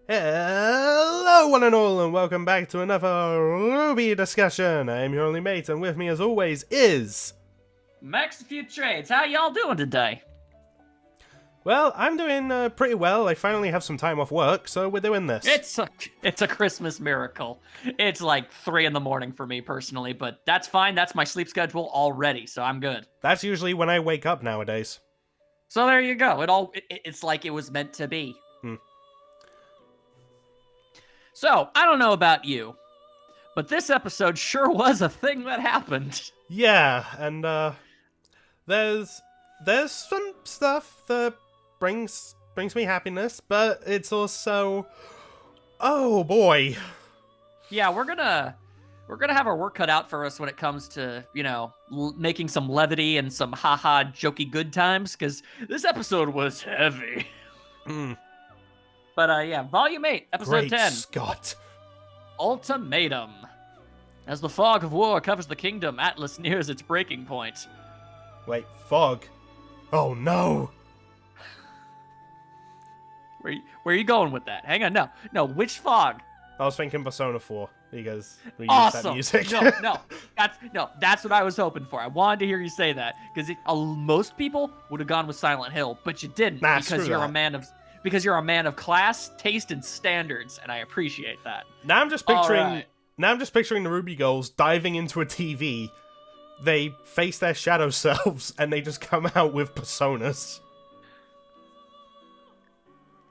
Hello one and all, and welcome back to another RWBY discussion. I am your only mate, and with me as always is... Max a few trades. How y'all doing today? Well, I'm doing pretty well. I finally have some time off work, so we're doing this. It's a Christmas miracle. It's like 3 in the morning for me personally, but that's fine. That's my sleep schedule already, so I'm good. That's usually when I wake up nowadays. So there you go. It's like it was meant to be. So, I don't know about you, but this episode sure was a thing that happened. Yeah, and there's some stuff that brings me happiness, but it's also, oh boy. Yeah, we're gonna have our work cut out for us when it comes to, making some levity and some haha jokey good times, because this episode was heavy. But yeah, Volume 8, Episode Great 10. Scott. Ultimatum. As the fog of war covers the kingdom, Atlas nears its breaking point. Wait, fog? Oh no! Where are you going with that? Hang on, no, which fog? I was thinking Persona 4, because we use that Awesome. music. That's what I was hoping for. I wanted to hear you say that, because most people would have gone with Silent Hill, but you didn't, because you're a man of class, taste, and standards, and I appreciate that. Now I'm just picturing the Ruby girls diving into a TV. They face their shadow selves, and they just come out with personas.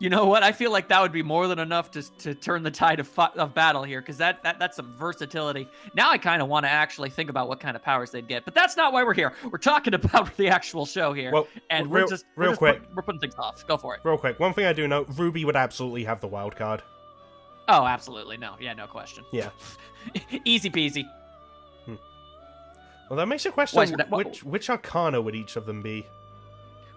You know what? I feel like that would be more than enough to turn the tide of battle here, because that's some versatility. Now I kind of want to actually think about what kind of powers they'd get, but that's not why we're here. We're talking about the actual show here, and we're putting things off. Go for it. Real quick, one thing I do know, Ruby would absolutely have the wild card. Oh, absolutely. No question. Yeah. Easy peasy. Well, that makes you question which arcana would each of them be?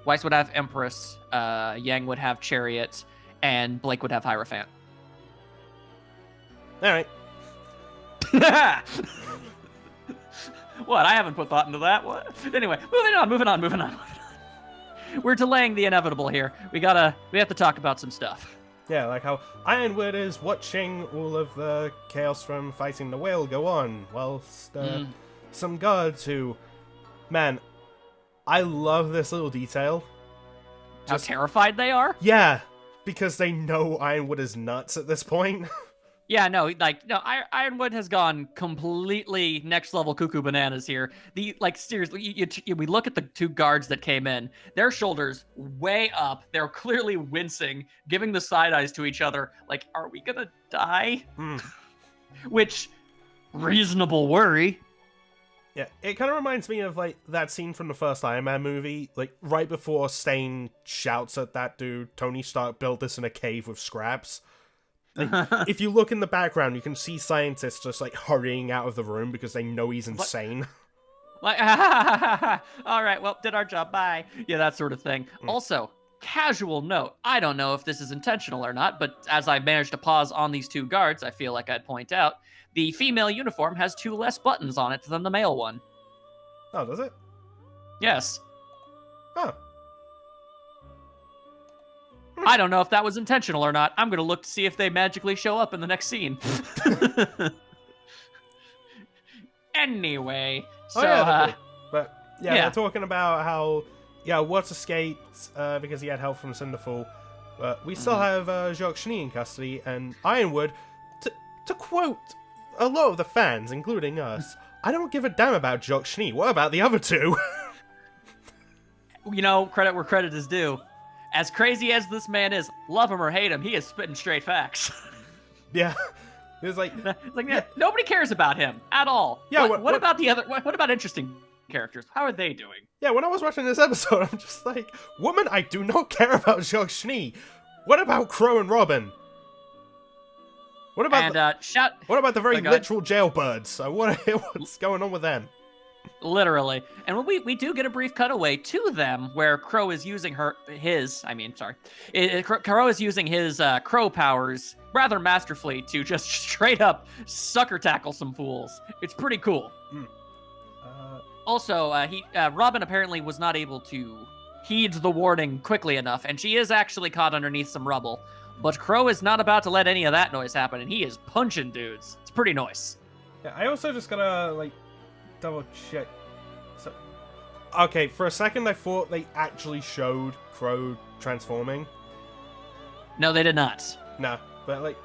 Weiss would have Empress, Yang would have Chariot, and Blake would have Hierophant. Alright. What? I haven't put thought into that. What? Anyway, moving on. We're delaying the inevitable here. We have to talk about some stuff. Yeah, like how Ironwood is watching all of the chaos from fighting the whale go on, whilst some guards who... Man, I love this little detail. How terrified they are? Yeah, because they know Ironwood is nuts at this point. Yeah, Ironwood has gone completely next level cuckoo bananas here. Seriously, we look at the two guards that came in. Their shoulders way up. They're clearly wincing, giving the side eyes to each other. Like, are we gonna die? Which, reasonable worry. Yeah, it kind of reminds me of, like, that scene from the first Iron Man movie. Like, right before Stain shouts at that dude, Tony Stark built this in a cave with scraps. Like, if you look in the background, you can see scientists just, like, hurrying out of the room because they know he's insane. Like, all right, well, did our job, bye. Yeah, that sort of thing. Also, casual note, I don't know if this is intentional or not, but as I managed to pause on these two guards, I feel like I'd point out, the female uniform has 2 less buttons on it than the male one. Oh, does it? Yes. Oh. I don't know if that was intentional or not. I'm going to look to see if they magically show up in the next scene. Anyway, so... They're talking about how, Watts escaped because he had help from Cinderfall. But we still have Jacques Schnee in custody, and Ironwood, to quote a lot of the fans, including us, I don't give a damn about Jacques Schnee. What about the other two? Credit where credit is due. As crazy as this man is, love him or hate him, he is spitting straight facts. Yeah. It's like nobody cares about him at all. Yeah. What about the other? What about interesting characters? How are they doing? Yeah. When I was watching this episode, I'm just like, woman, I do not care about Jacques Schnee. What about Crow and Robin? What about the very literal jailbirds? What's going on with them? Literally. And we do get a brief cutaway to them where Crow is using Crow is using his crow powers rather masterfully to just straight up sucker tackle some fools. It's pretty cool. Also, Robin apparently was not able to heed the warning quickly enough, and she is actually caught underneath some rubble. But Crow is not about to let any of that noise happen, and he is punching dudes. It's pretty nice. Yeah, I also just gotta, like, double check. So, okay, for a second I thought they actually showed Crow transforming. No, they did not. No, but, like,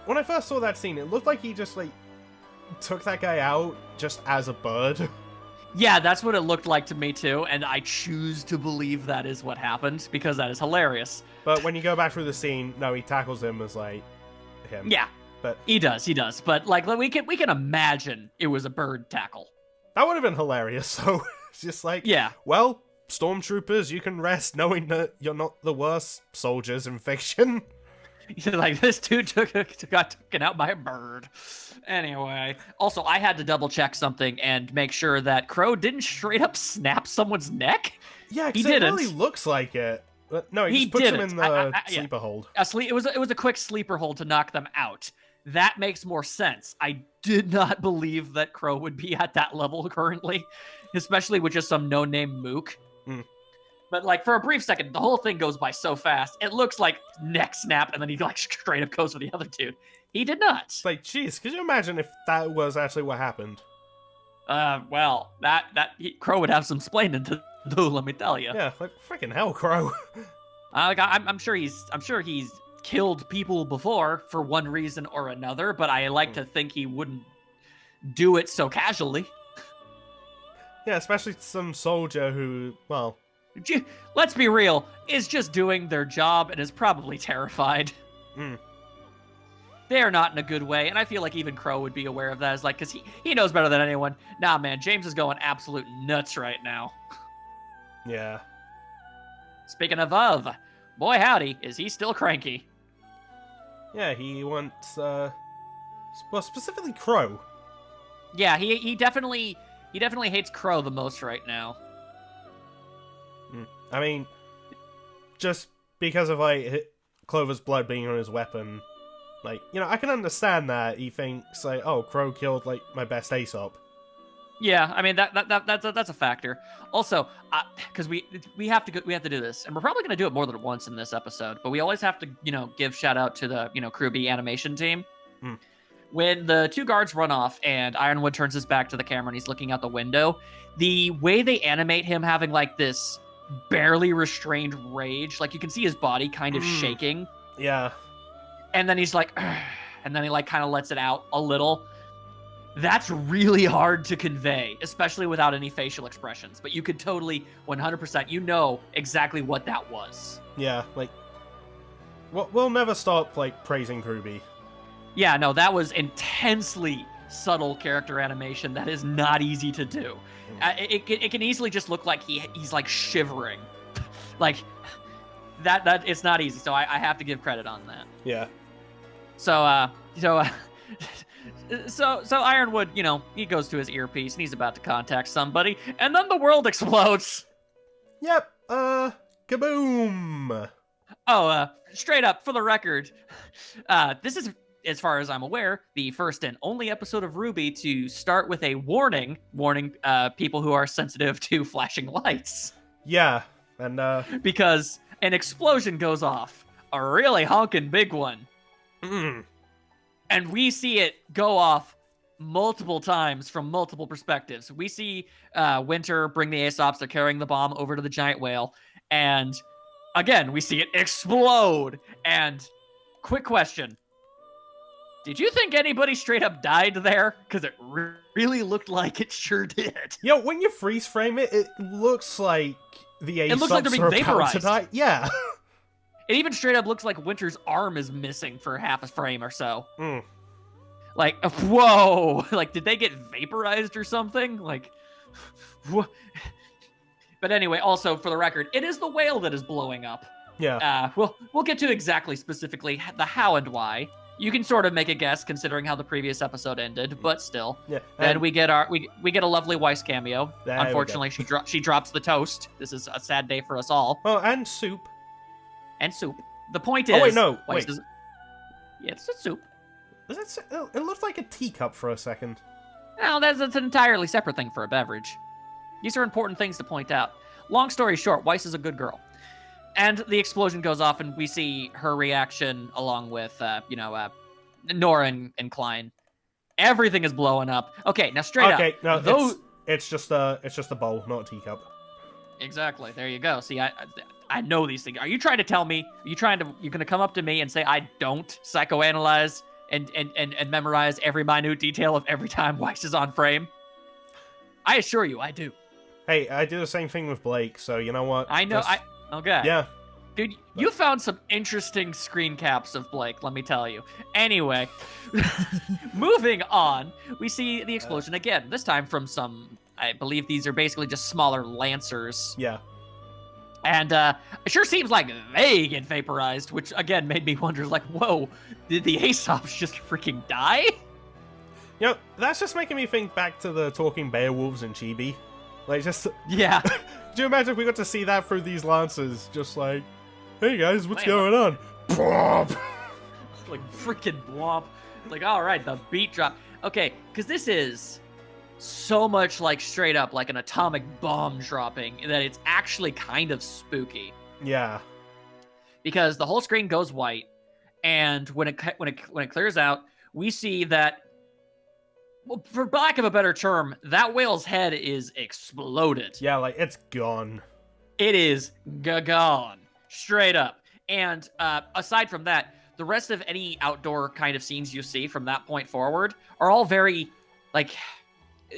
when I first saw that scene, it looked like he just, like, took that guy out just as a bird. Yeah, that's what it looked like to me too, and I choose to believe that is what happened, because that is hilarious. But when you go back through the scene, no, he tackles him as, like, him. Yeah, but he does. But, like, we can imagine it was a bird tackle. That would have been hilarious, so it's just like, yeah. Well, stormtroopers, you can rest knowing that you're not the worst soldiers in fiction. Like, this dude got taken out by a bird. Anyway, also, I had to double check something and make sure that Crow didn't straight up snap someone's neck. Yeah, because it really looks like it. No, he just puts him in the sleeper hold. It was a quick sleeper hold to knock them out. That makes more sense. I did not believe that Crow would be at that level currently, especially with just some no-name mook. Mm. But, like, for a brief second, the whole thing goes by so fast. It looks like neck snap, and then he, like, straight up goes for the other dude. He did not. It's like, jeez, could you imagine if that was actually what happened? Well, Crow would have some splaining to do, let me tell you. Yeah, like, freaking hell, Crow. I'm sure he's killed people before for one reason or another, but I like to think he wouldn't do it so casually. Yeah, especially some soldier who, well... Let's be real, is just doing their job and is probably terrified. Mm. They are not in a good way, and I feel like even Crow would be aware of that, as like, because he knows better than anyone. Nah, man, James is going absolute nuts right now. Yeah. Speaking of, boy howdy, is he still cranky. Yeah, he wants, well, specifically Crow. Yeah, he definitely hates Crow the most right now. I mean, just because of, like, Clover's blood being on his weapon, like, you know, I can understand that he thinks, like, oh, Crow killed, like, my best Aesop. Yeah, I mean that's a factor. Also, because we have to do this, and we're probably gonna do it more than once in this episode. But we always have to, give shout out to the RWBY animation team. Mm. When the two guards run off and Ironwood turns his back to the camera and he's looking out the window, the way they animate him having like this barely restrained rage, like you can see his body kind of shaking. Yeah. And then he's like, ugh, and then he like kind of lets it out a little. That's really hard to convey, especially without any facial expressions. But you could totally, 100%, exactly what that was. Yeah, like, we'll never stop, like, praising RWBY. Yeah, no, that was intensely subtle character animation that is not easy to do. It can easily just look like he's like shivering. Like, that it's not easy, so I have to give credit on that. Yeah. So Ironwood, he goes to his earpiece and he's about to contact somebody, and then the world explodes. Yep, kaboom! Oh, straight up, for the record, this is, as far as I'm aware, the first and only episode of RWBY to start with a warning people who are sensitive to flashing lights. Yeah, and because an explosion goes off, a really honkin' big one. And we see it go off multiple times from multiple perspectives. We see Winter bring the Aesops. They're carrying the bomb over to the giant whale. And again, we see it explode. And quick question. Did you think anybody straight up died there? Because it really looked like it sure did. Yo, when you freeze frame it, it looks like the Aesops looks like they're being vaporized. To die. Yeah. It even straight up looks like Winter's arm is missing for half a frame or so. Like, whoa! Like, did they get vaporized or something? Like, but anyway, also for the record, it is the whale that is blowing up. Yeah. We'll get to exactly specifically the how and why. You can sort of make a guess considering how the previous episode ended, but still. Yeah. Then we get a lovely Weiss cameo. Unfortunately, she drops the toast. This is a sad day for us all. Oh, and soup. And soup. The point is... Oh, wait, no. Weiss Wait. Yeah, it's a soup. It looked like a teacup for a second. No, that's an entirely separate thing for a beverage. These are important things to point out. Long story short, Weiss is a good girl. And the explosion goes off, and we see her reaction along with, Nora and Klein. Everything is blowing up. Okay, now straight up. Okay, no, it's just a bowl, not a teacup. Exactly. There you go. See, I know these things. Are you trying to tell me? You're gonna come up to me and say I don't psychoanalyze and memorize every minute detail of every time Weiss is on frame? I assure you, I do. Hey, I do the same thing with Blake, so you know what? I know. Okay. Yeah. Dude, you found some interesting screen caps of Blake, let me tell you. Anyway, moving on, we see the explosion again, this time from some, I believe these are basically just smaller lancers. Yeah. And it sure seems like they get vaporized, which again made me wonder, like, whoa, did the Aesops just freaking die? You know, that's just making me think back to the talking beowulfs in Chibi. Like, just... Yeah. Do you imagine if we got to see that through these lancers? Just like, hey guys, what's going on? Blop! Like, freaking blop. Like, alright, the beat drop. Okay, because this is so much like straight up like an atomic bomb dropping that it's actually kind of spooky. Yeah. Because the whole screen goes white, and when it clears out, we see that, well, for lack of a better term, that whale's head is exploded. Yeah, like, it's gone. It is gone. Straight up. And aside from that, the rest of any outdoor kind of scenes you see from that point forward are all very, like,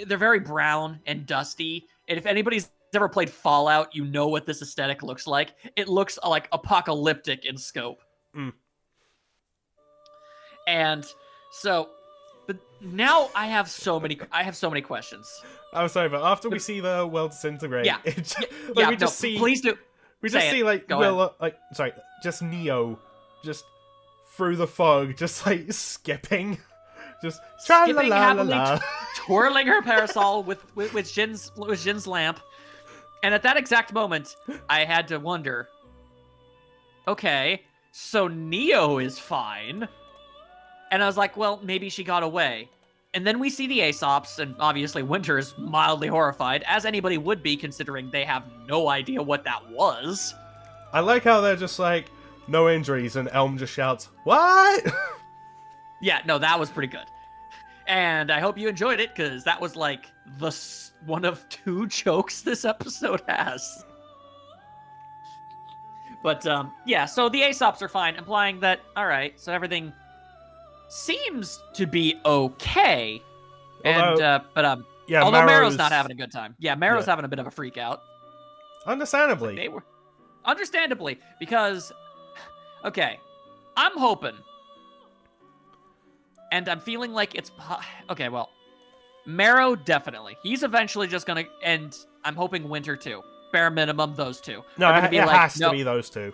they're very brown and dusty. And if anybody's ever played Fallout, you know what this aesthetic looks like. It looks like apocalyptic in scope. Mm. And so... But now I have so many questions. I'm sorry, but after we see the world disintegrate, yeah, we just see. Please do. We just see like just Neo, just through the fog, just like skipping, just skipping happily, twirling her parasol with Jin's lamp, and at that exact moment, I had to wonder. Okay, so Neo is fine. And I was like, well, maybe she got away. And then we see the Aesops, and obviously Winter is mildly horrified, as anybody would be, considering they have no idea what that was. I like how they're just like, no injuries, and Elm just shouts, what? Yeah, no, that was pretty good. And I hope you enjoyed it, because that was like one of 2 jokes this episode has. But, yeah, so the Aesops are fine, implying that, alright, so everything... seems to be okay, and although Marrow's not having a good time. Yeah, Marrow's having a bit of a freak out. Understandably. They were understandably, because okay, I'm hoping, and I'm feeling like it's okay. Well, Marrow definitely. He's eventually just gonna, and I'm hoping Winter too. Bare minimum, those two. No, it has to be those two.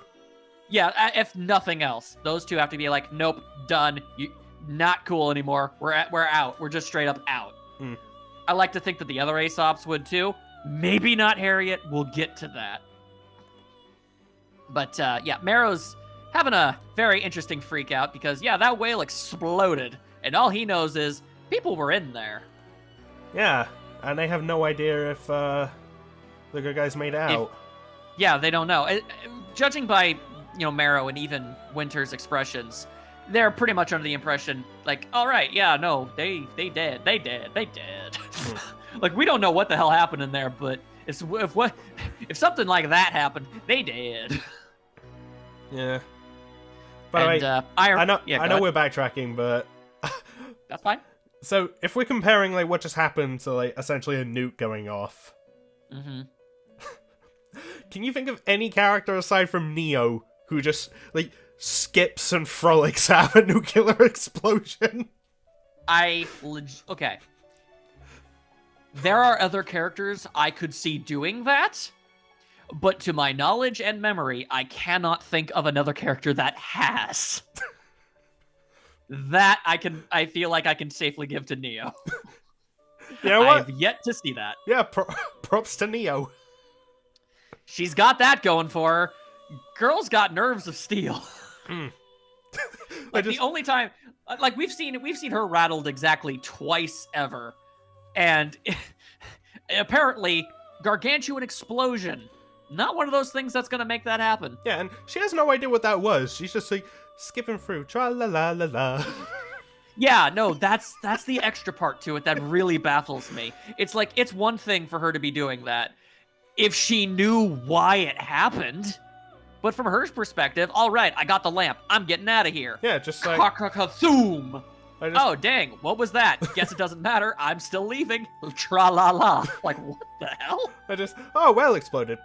Yeah, if nothing else, those two have to be like, nope, done. Not cool anymore. We're out. We're just straight up out. Mm. I like to think that the other Aesops would too. Maybe not Harriet. We'll get to that. But yeah, Marrow's having a very interesting freak out because that whale exploded, and all he knows is people were in there. Yeah, and they have no idea if the good guys made it out. Yeah, they don't know. Judging by Marrow and even Winter's expressions, they're pretty much under the impression, like, all right, yeah, no, they did. Like, we don't know what the hell happened in there, but if something like that happened, they did. Yeah. By the way, I know we're backtracking, but that's fine. So if we're comparing like what just happened to like essentially a nuke going off, can you think of any character aside from Neo who just like skips and frolics out of a nuclear explosion? Okay. There are other characters I could see doing that, but to my knowledge and memory, I cannot think of another character that has. That I feel like I can safely give to Neo. You know what? I've yet to see that. Yeah, props to Neo. She's got that going for her. Girl's got nerves of steel. Like the only time, like we've seen her rattled exactly twice ever, and apparently gargantuan explosion not one of those things that's gonna make that happen. Yeah, and she has no idea what that was. She's just like skipping through, tra la la la la. Yeah, no, that's the extra part to it that really baffles me. It's like, it's one thing for her to be doing that if she knew why it happened. But from her perspective, all right, I got the lamp. I'm getting out of here. Yeah, just like... Ka-ka-ka-zoom! Oh, dang, what was that? Guess it doesn't matter. I'm still leaving. Tra-la-la. Like, what the hell? Oh, well, exploded.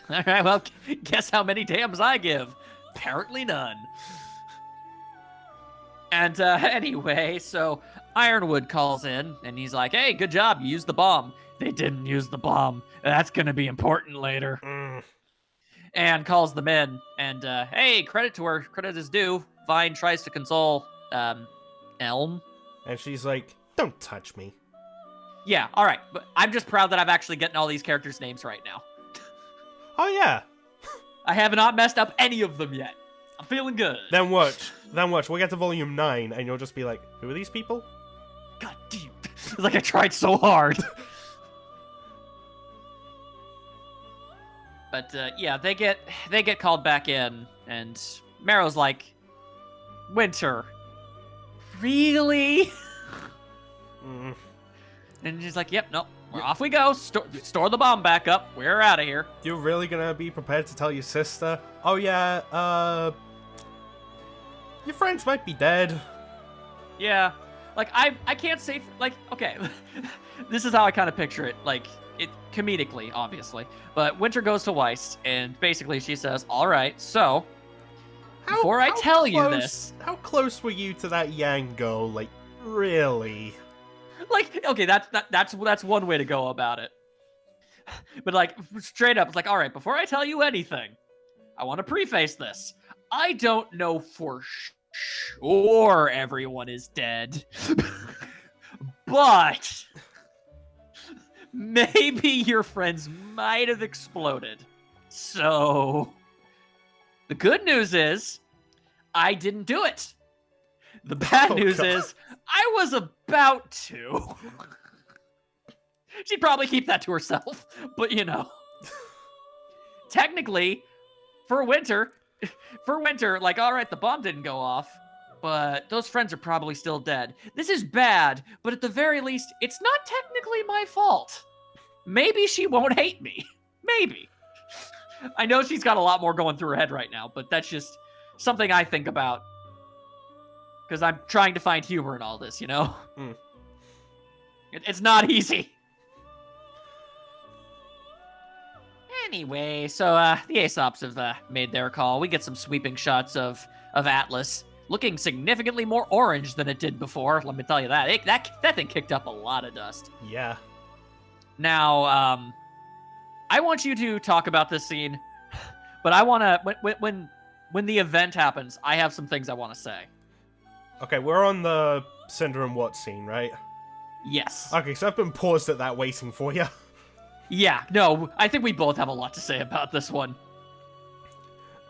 All right, well, guess how many damns I give? Apparently none. And anyway, so Ironwood calls in, and he's like, hey, good job, you used the bomb. They didn't use the bomb. That's going to be important later. And calls them in, and hey, credit to her. Credit is due. Vine tries to console Elm. And she's like, don't touch me. Yeah, all right. But I'm just proud that I'm actually getting all these characters' names right now. Oh, yeah. I have not messed up any of them yet. I'm feeling good. Then watch. We'll get to volume 9, and you'll just be like, who are these people? God damn. It's like I tried so hard. But yeah, they get called back in, and Marrow's like, Winter, really? And she's like, yep, no, off we go. Store the bomb back up. We're out of here. You're really gonna be prepared to tell your sister? Oh yeah, your friends might be dead. Yeah, like I can't say, like, okay, this is how I kind of picture it, like, it comedically, obviously. But Winter goes to Weiss, and basically she says, all right, so before I tell you this, how close were you to that Yang girl? Like, really? Like, okay, that's one way to go about it. But like, straight up, it's like, all right, before I tell you anything, I want to preface this. I don't know for sure everyone is dead, but maybe your friends might have exploded. So the good news is I didn't do it. The bad news is I was about to. She'd probably keep that to herself, but you know. Technically, for Winter, like, all right, the bomb didn't go off, but those friends are probably still dead. This is bad, but at the very least, it's not technically my fault. Maybe she won't hate me. Maybe. I know she's got a lot more going through her head right now, but that's just something I think about. Because I'm trying to find humor in all this, you know? It's not easy. Anyway, so the Aesops have made their call. We get some sweeping shots of Atlas, looking significantly more orange than it did before. Let me tell you that. That thing kicked up a lot of dust. Yeah. Now, I want you to talk about this scene, but I want to, when the event happens, I have some things I want to say. Okay, we're on the Cinder and Watt scene, right? Yes. Okay, so I've been paused at that waiting for you. Yeah, no, I think we both have a lot to say about this one.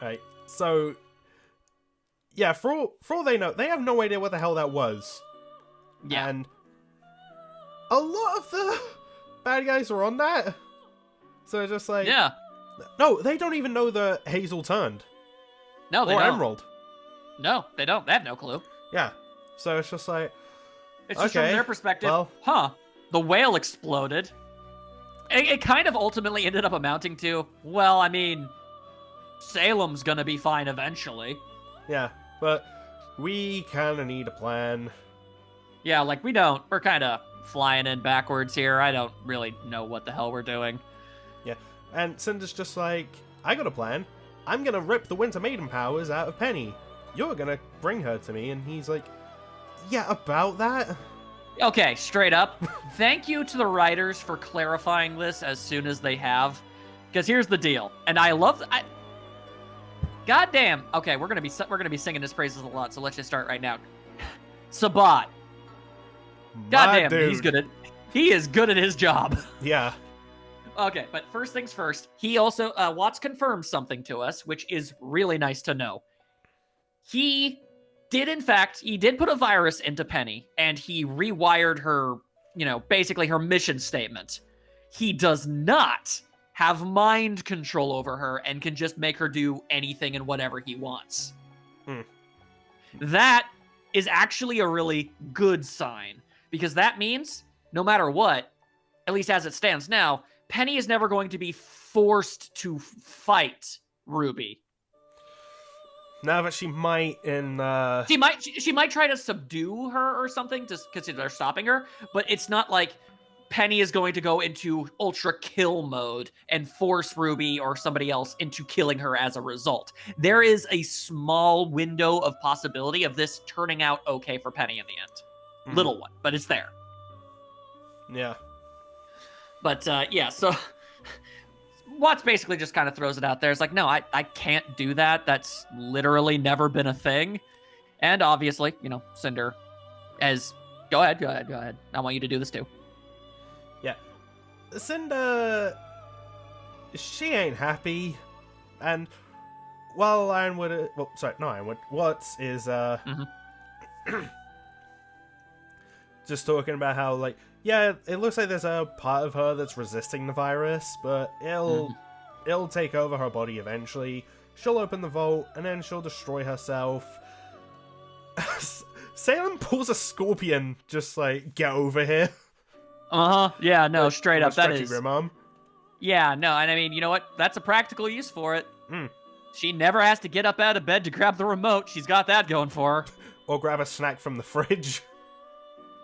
Alright, so... yeah, for all they know, they have no idea what the hell that was. Yeah. And a lot of the bad guys are on that. So it's just like... yeah. No, they don't even know that Hazel turned. No, they or don't. Emerald. No, they don't. They have no clue. Yeah. So it's just like... it's just from their perspective, well, the whale exploded. It kind of ultimately ended up amounting to, well, I mean, Salem's gonna be fine eventually. Yeah, but we kind of need a plan. Yeah, like, we're kind of flying in backwards here. I don't really know what the hell we're doing. Yeah, and Cinder's just like, I got a plan. I'm gonna rip the Winter Maiden powers out of Penny. You're gonna bring her to me. And he's like, yeah, about that? Okay, straight up. Thank you to the writers for clarifying this as soon as they have. Because here's the deal. And I love... goddamn. Okay, we're gonna be singing his praises a lot, so let's just start right now. Sabat. Goddamn, he is good at his job. Yeah. Okay, but first things first, he also, Watts confirmed something to us, which is really nice to know. He did put a virus into Penny, and he rewired her, basically her mission statement. he does not have mind control over her and can just make her do anything and whatever he wants. That is actually a really good sign, because that means no matter what, at least as it stands now, Penny is never going to be forced to fight Ruby. Now that she might she might try to subdue her or something just because they're stopping her, but it's not like Penny is going to go into ultra kill mode and force Ruby or somebody else into killing her as a result. There is a small window of possibility of this turning out okay for Penny in the end. Little one, but it's there. Yeah. But yeah, so Watts basically just kind of throws it out there. It's like, no, I can't do that. That's literally never been a thing. And obviously, Cinder go ahead. I want you to do this too. Yeah. Cinder, she ain't happy. And while Watts is just talking about how, like, yeah, it looks like there's a part of her that's resisting the virus, but it'll take over her body eventually. She'll open the vault, and then she'll destroy herself. Salem pulls a scorpion, just like, get over here. Yeah, no, straight up, that is. Grim arm. Yeah, no, and I mean, you know what? That's a practical use for it. She never has to get up out of bed to grab the remote. She's got that going for her. Or grab a snack from the fridge.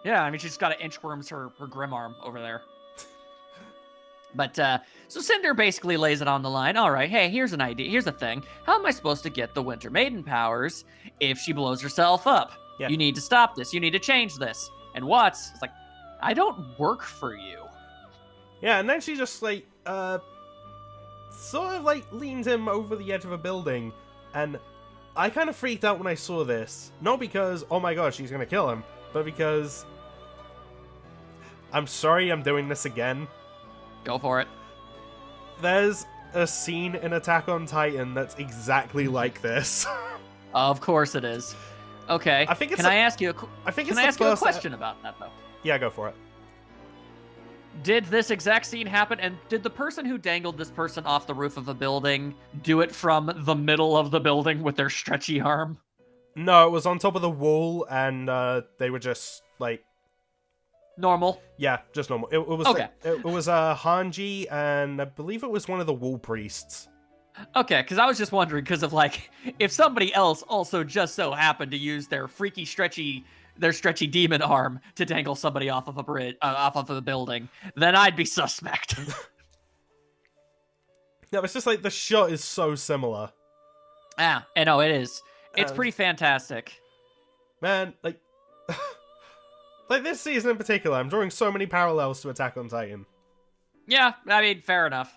Yeah, I mean, she's got to inchworms her grim arm over there. But, so Cinder basically lays it on the line. All right, hey, here's an idea. Here's the thing. How am I supposed to get the Winter Maiden powers if she blows herself up? Yeah. You need to stop this. You need to change this. And Watts is like, I don't work for you. Yeah, and then she just, like, sort of, like, leans him over the edge of a building. And I kind of freaked out when I saw this. Not because, oh my god, she's gonna kill him, but because I'm sorry I'm doing this again. Go for it. There's a scene in Attack on Titan that's exactly like this. Of course it is. Okay. Can I ask you a question about that, though? Yeah, go for it. Did this exact scene happen, and did the person who dangled this person off the roof of a building do it from the middle of the building with their stretchy arm? No, it was on top of the wall, and they were just, like... Normal? Yeah, just normal. It was okay. It was Hanji, and I believe it was one of the wall priests. Okay, because I was just wondering, because of, like, if somebody else also just so happened to use their freaky, stretchy demon arm to dangle somebody off of a bridge, off of a building, then I'd be suspect. No, it's just like the shot is so similar. I know it is. It's pretty fantastic. Man, like, like this season in particular, I'm drawing so many parallels to Attack on Titan. Yeah, I mean, fair enough.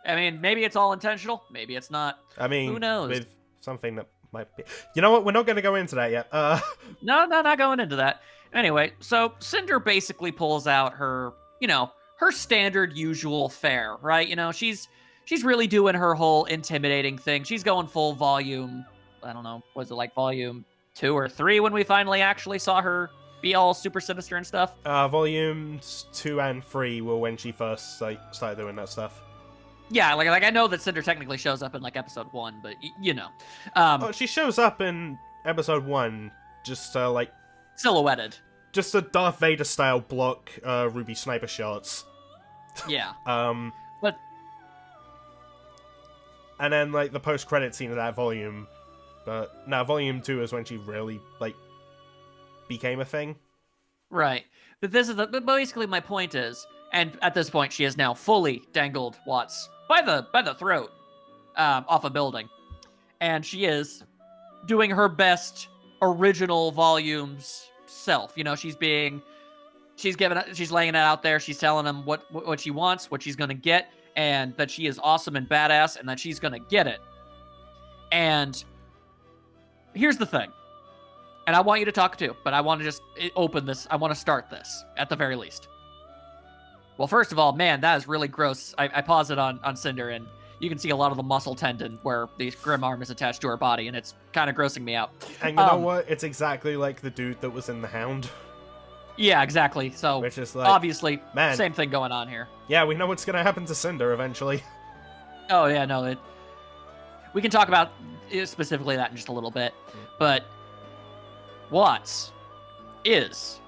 I mean, maybe it's all intentional, maybe it's not. I mean, who knows? With something that might be... You know what? We're not going to go into that yet. No, not going into that. Anyway, so Cinder basically pulls out her, her standard usual fare, right? She's really doing her whole intimidating thing. She's going full volume. I don't know, was it like volume 2 or 3 when we finally actually saw her be all super sinister and stuff? Volumes 2 and 3 were when she first started doing that stuff. Yeah, like I know that Cinder technically shows up in like episode 1, but she shows up in episode 1, just like silhouetted, just a Darth Vader style block, Ruby sniper shots. Yeah. But and then like the post credit scene of that volume, but now volume 2 is when she really like became a thing. Right, but but basically my point is, and at this point she has now fully dangled Watts by the throat off a building, and she is doing her best original volumes self. She's laying it out there. She's telling him what she wants, what she's gonna get, and that she is awesome and badass, and that she's gonna get it. And here's the thing, and I want you to talk too, but I want to just open this. I want to start this at the very least. Well, first of all, man, that is really gross. I paused it on Cinder, and you can see a lot of the muscle tendon where the grim arm is attached to her body, and it's kind of grossing me out. And you know what? It's exactly like the dude that was in The Hound. Yeah, exactly. So, which is like, obviously, man, same thing going on here. Yeah, we know what's gonna happen to Cinder eventually. Oh, yeah, no, we can talk about specifically that in just a little bit. But Watts is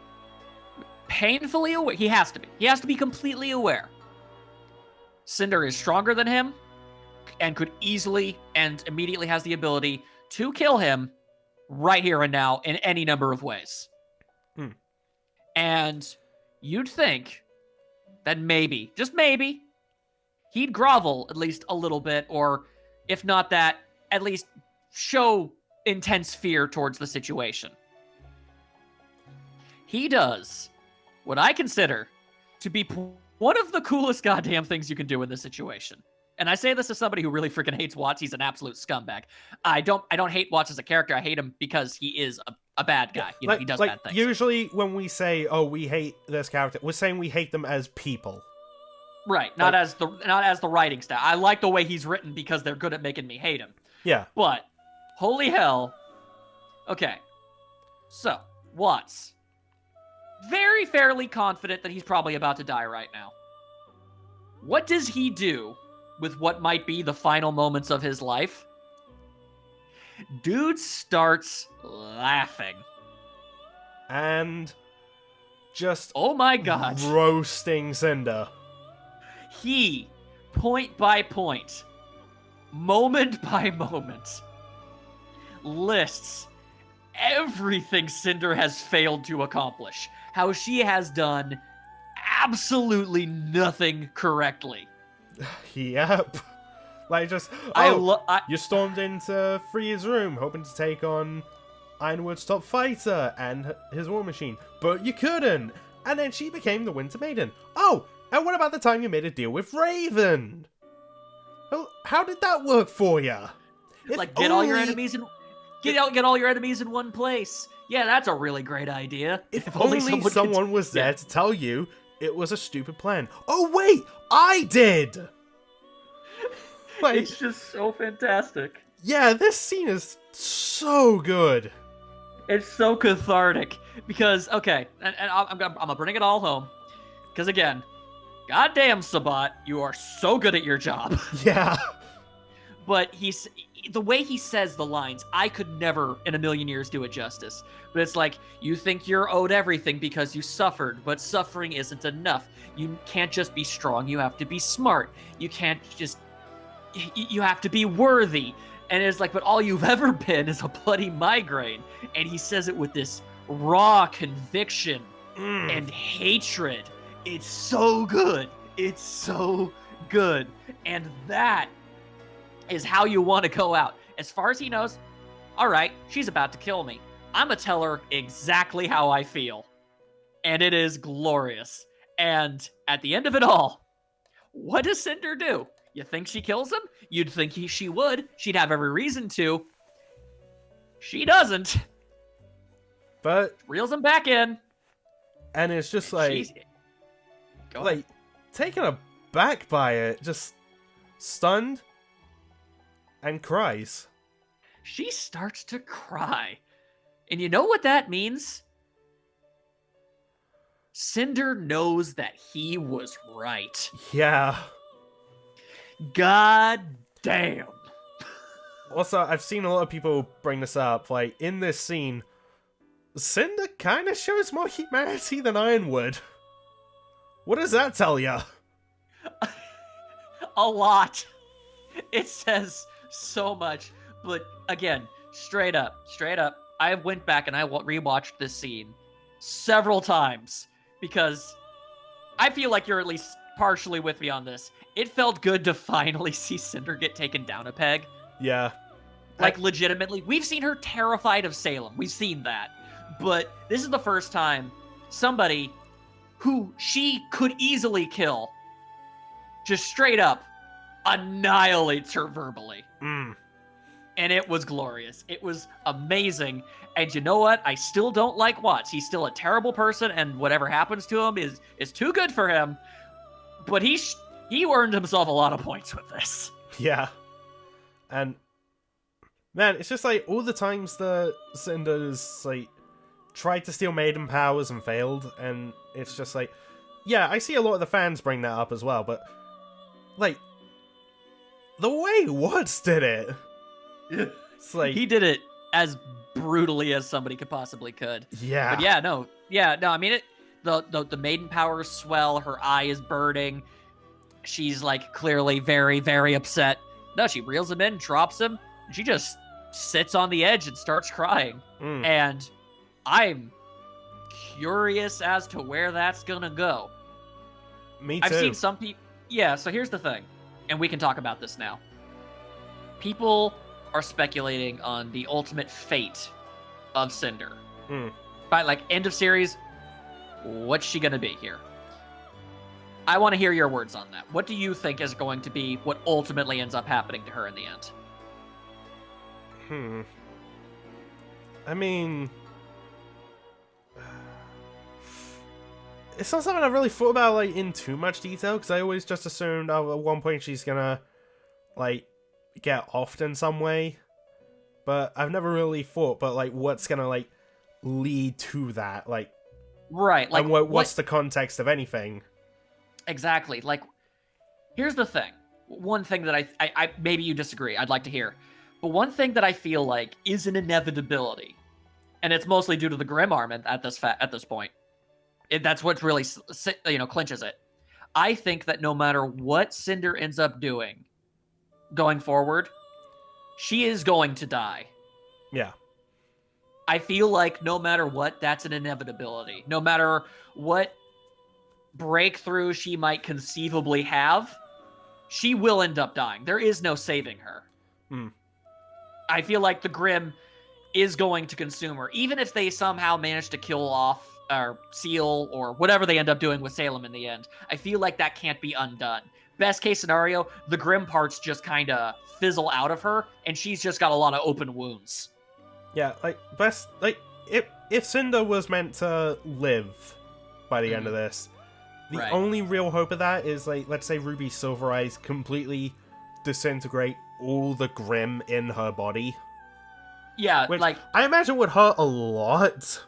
painfully aware. He has to be. He has to be completely aware. Cinder is stronger than him and could easily and immediately has the ability to kill him right here and now in any number of ways. And you'd think that maybe, just maybe, he'd grovel at least a little bit, or if not that, at least show intense fear towards the situation. He does what I consider to be one of the coolest goddamn things you can do in this situation. And I say this as somebody who really freaking hates Watts. He's an absolute scumbag. I don't hate Watts as a character. I hate him because he is a bad guy. You know, he does bad things. Usually when we say, "Oh, we hate this character," we're saying we hate them as people. Right, not as the writing style. I like the way he's written because they're good at making me hate him. Yeah. But holy hell. Okay. So, Watts. Very fairly confident that he's probably about to die right now. What does he do with what might be the final moments of his life? Dude starts laughing. And just oh my god, roasting Cinder. He, point by point, moment by moment, lists everything Cinder has failed to accomplish. How she has done absolutely nothing correctly. Yep. Like just, you stormed into Free's room hoping to take on Ironwood's top fighter and his war machine, but you couldn't. And then she became the Winter Maiden. Oh, and what about the time you made a deal with Raven? Well, how did that work for you? Like get all your enemies in get all your enemies in one place. Yeah, that's a really great idea. If only someone was there to tell you it was a stupid plan. Oh wait, I did. Like, it's just so fantastic. Yeah, this scene is so good. It's so cathartic because okay, and I'm gonna bring it all home because again, goddamn Sabat, you are so good at your job. Yeah. But the way he says the lines, I could never in a million years do it justice. But it's like, you think you're owed everything because you suffered, but suffering isn't enough. You can't just be strong, you have to be smart. You can't just, you have to be worthy. And it's like, but all you've ever been is a bloody migraine. And he says it with this raw conviction and hatred. It's so good. It's so good. And that is how you want to go out. As far as he knows, all right, she's about to kill me. I'm going to tell her exactly how I feel. And it is glorious. And at the end of it all, what does Cinder do? You think she kills him? You'd think she would. She'd have every reason to. She doesn't. But reels him back in. And it's just like, taken aback by it, just stunned and cries. She starts to cry. And you know what that means? Cinder knows that he was right. Yeah. God damn. Also, I've seen a lot of people bring this up. Like, in this scene, Cinder kind of shows more humanity than Ironwood. What does that tell you? A lot. It says so much. But again, straight up, I went back and I rewatched this scene several times because I feel like you're at least partially with me on this. It felt good to finally see Cinder get taken down a peg. Yeah. Like, legitimately. We've seen her terrified of Salem. We've seen that. But this is the first time somebody who she could easily kill just straight up annihilates her verbally. And it was glorious. It was amazing. And you know what? I still don't like Watts. He's still a terrible person, and whatever happens to him is too good for him. But he earned himself a lot of points with this. Yeah. And man, it's just like all the times that Cinder's like tried to steal Maiden Powers and failed, and it's just like, yeah, I see a lot of the fans bring that up as well, but like, the way Woods did it, it's like he did it as brutally as somebody could. Yeah. But no. I mean, the Maiden Powers swell. Her eye is burning. She's like clearly very, very upset. No, she reels him in, drops him. She just sits on the edge and starts crying. And I'm curious as to where that's gonna go. Me too. I've seen some people. Yeah, so here's the thing, and we can talk about this now. People are speculating on the ultimate fate of Cinder. By like end of series, what's she gonna be here? I want to hear your words on that. What do you think is going to be what ultimately ends up happening to her in the end? I mean, it's not something I've really thought about like in too much detail, because I always just assumed at one point she's gonna like get offed in some way, but I've never really thought but like what's gonna like lead to that, like right, like and what's the context of anything. Exactly. Like, here's the thing. One thing that I maybe you disagree, I'd like to hear. But one thing that I feel like is an inevitability, and it's mostly due to the Grim Arm at this point. That's what really clinches it. I think that no matter what Cinder ends up doing going forward, she is going to die. Yeah. I feel like no matter what, that's an inevitability. No matter what breakthrough she might conceivably have, she will end up dying. There is no saving her. I feel like the Grim is going to consume her, even if they somehow manage to kill off or seal or whatever they end up doing with Salem in the end. I feel like that can't be undone. Best case scenario, the Grim parts just kind of fizzle out of her, and she's just got a lot of open wounds. Yeah, like if Cinder was meant to live by the end of this, the only real hope of that is like, let's say Ruby's Silver Eyes completely disintegrate all the Grim in her body. Yeah, which like I imagine would hurt a lot.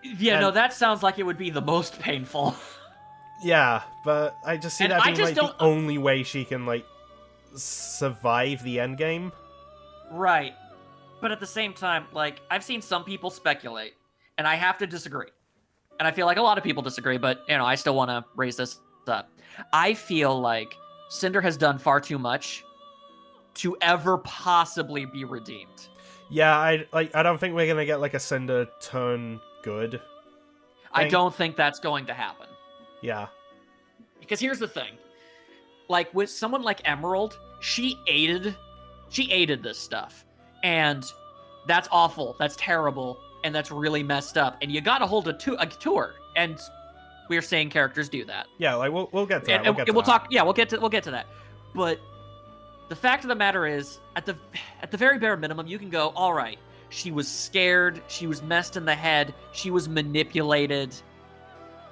Yeah, no, that sounds like it would be the most painful. Yeah, but I just see that being like the only way she can like survive the end game. Right. But at the same time, like, I've seen some people speculate, and I have to disagree. And I feel like a lot of people disagree, but, I still want to raise this up. I feel like Cinder has done far too much to ever possibly be redeemed. Yeah, I don't think we're gonna get like a Cinder turn good thing. I don't think that's going to happen. Yeah. Because here's the thing. Like, with someone like Emerald, she aided this stuff. And that's awful. That's terrible. And that's really messed up. And you gotta hold a tour. And we're seeing characters do that. Yeah, like we'll get to that. We'll get to that. But the fact of the matter is, at the very bare minimum, you can go, all right, she was scared, she was messed in the head, she was manipulated.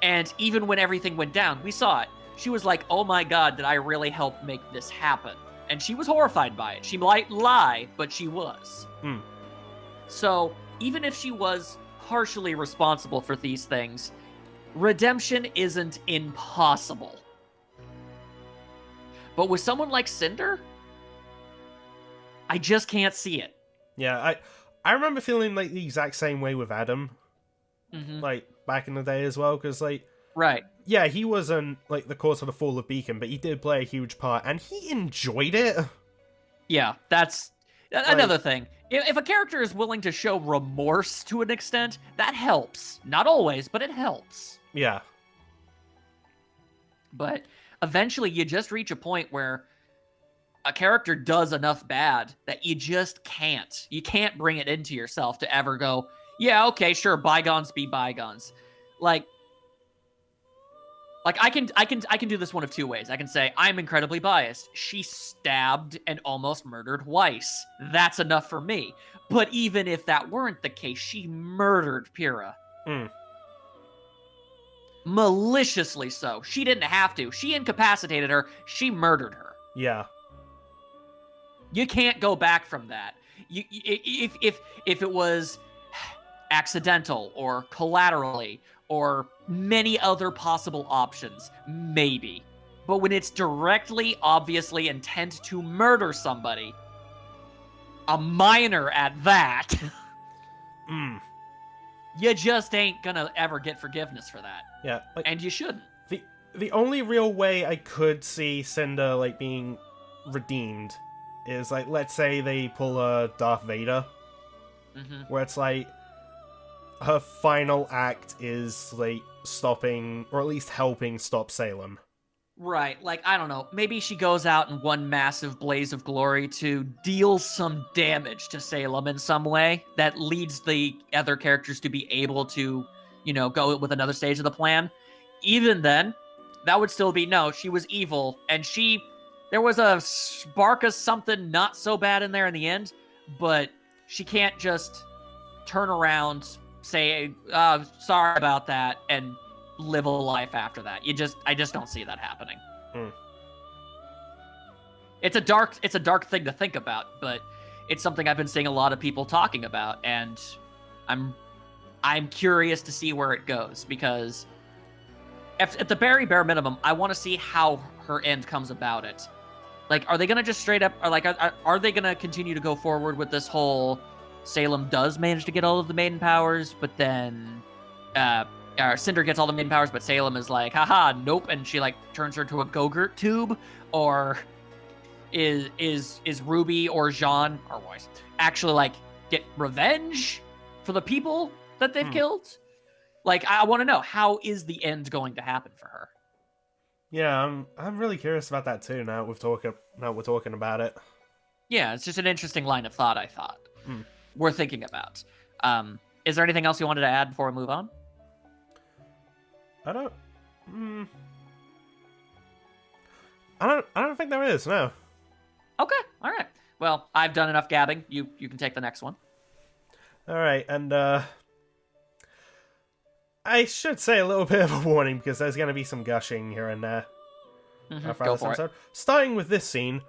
And even when everything went down, we saw it. She was like, oh my god, did I really help make this happen? And she was horrified by it. She might lie, but she was. So, even if she was partially responsible for these things, redemption isn't impossible. But with someone like Cinder, I just can't see it. Yeah, I remember feeling like the exact same way with Adam. Like, back in the day as well, because, like... Right. Yeah, he wasn't, like, the cause of the fall of Beacon, but he did play a huge part, and he enjoyed it. Yeah, that's another thing. If a character is willing to show remorse to an extent, that helps. Not always, but it helps. Yeah. But eventually you just reach a point where a character does enough bad that you just can't. You can't bring it into yourself to ever go, yeah, okay, sure, bygones be bygones. Like I can do this one of two ways. I can say, I'm incredibly biased. She stabbed and almost murdered Weiss. That's enough for me. But even if that weren't the case, she murdered Pyrrha. Maliciously so. She didn't have to. She incapacitated her. She murdered her. Yeah. You can't go back from that. If it was accidental or collaterally or many other possible options, maybe. But when it's directly, obviously intent to murder somebody, a minor at that, you just ain't gonna ever get forgiveness for that. Yeah. Like, and you shouldn't. The only real way I could see Cinder, like, being redeemed is, like, let's say they pull a Darth Vader, where it's like, her final act is, like, stopping, or at least helping stop Salem. Right, like, I don't know, maybe she goes out in one massive blaze of glory to deal some damage to Salem in some way that leads the other characters to be able to, go with another stage of the plan. Even then, that would still be, no, she was evil, and there was a spark of something not so bad in there in the end, but she can't just turn around, say, sorry about that, and live a life after that. I just don't see that happening. It's a dark thing to think about, but it's something I've been seeing a lot of people talking about, and I'm curious to see where it goes, because at the very bare minimum, I want to see how her end comes about it. Like, are they gonna just straight up, or like, are they gonna continue to go forward with this whole Salem does manage to get all of the maiden powers, but then Cinder gets all the maiden powers, but Salem is like, haha, nope, and she like turns her to a Go-Gurt tube? Or is RWBY or Jean or Royce actually like get revenge for the people that they've killed? Like, I want to know, how is the end going to happen for her? Yeah, I'm really curious about that too. Now we're talking about it. Yeah, it's just an interesting line of thought. I thought worth thinking about. Is there anything else you wanted to add before we move on? I don't think there is. No. Okay. All right. Well, I've done enough gabbing. You can take the next one. All right, and I should say a little bit of a warning, because there's going to be some gushing here and there. Go for it. Starting with this scene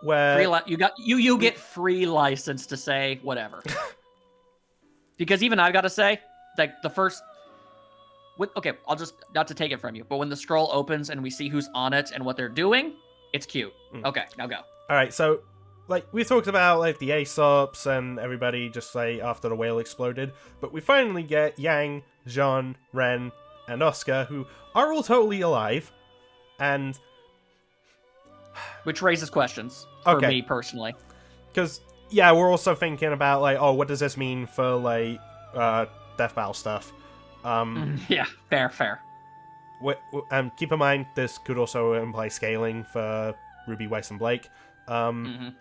where you get free license to say whatever. Because even I've got to say, like, the first. Okay, I'll just, not to take it from you, but when the scroll opens and we see who's on it and what they're doing, it's cute. Okay, now go. All right, so, like, we talked about, like, the Aesops and everybody just, like, after the whale exploded, but we finally get Yang, Jean, Ren, and Oscar, who are all totally alive, and... Which raises questions for me, personally. Because, yeah, we're also thinking about, like, oh, what does this mean for, like, Death Battle stuff? Yeah, fair. Keep in mind, this could also imply scaling for RWBY, Weiss, and Blake. But,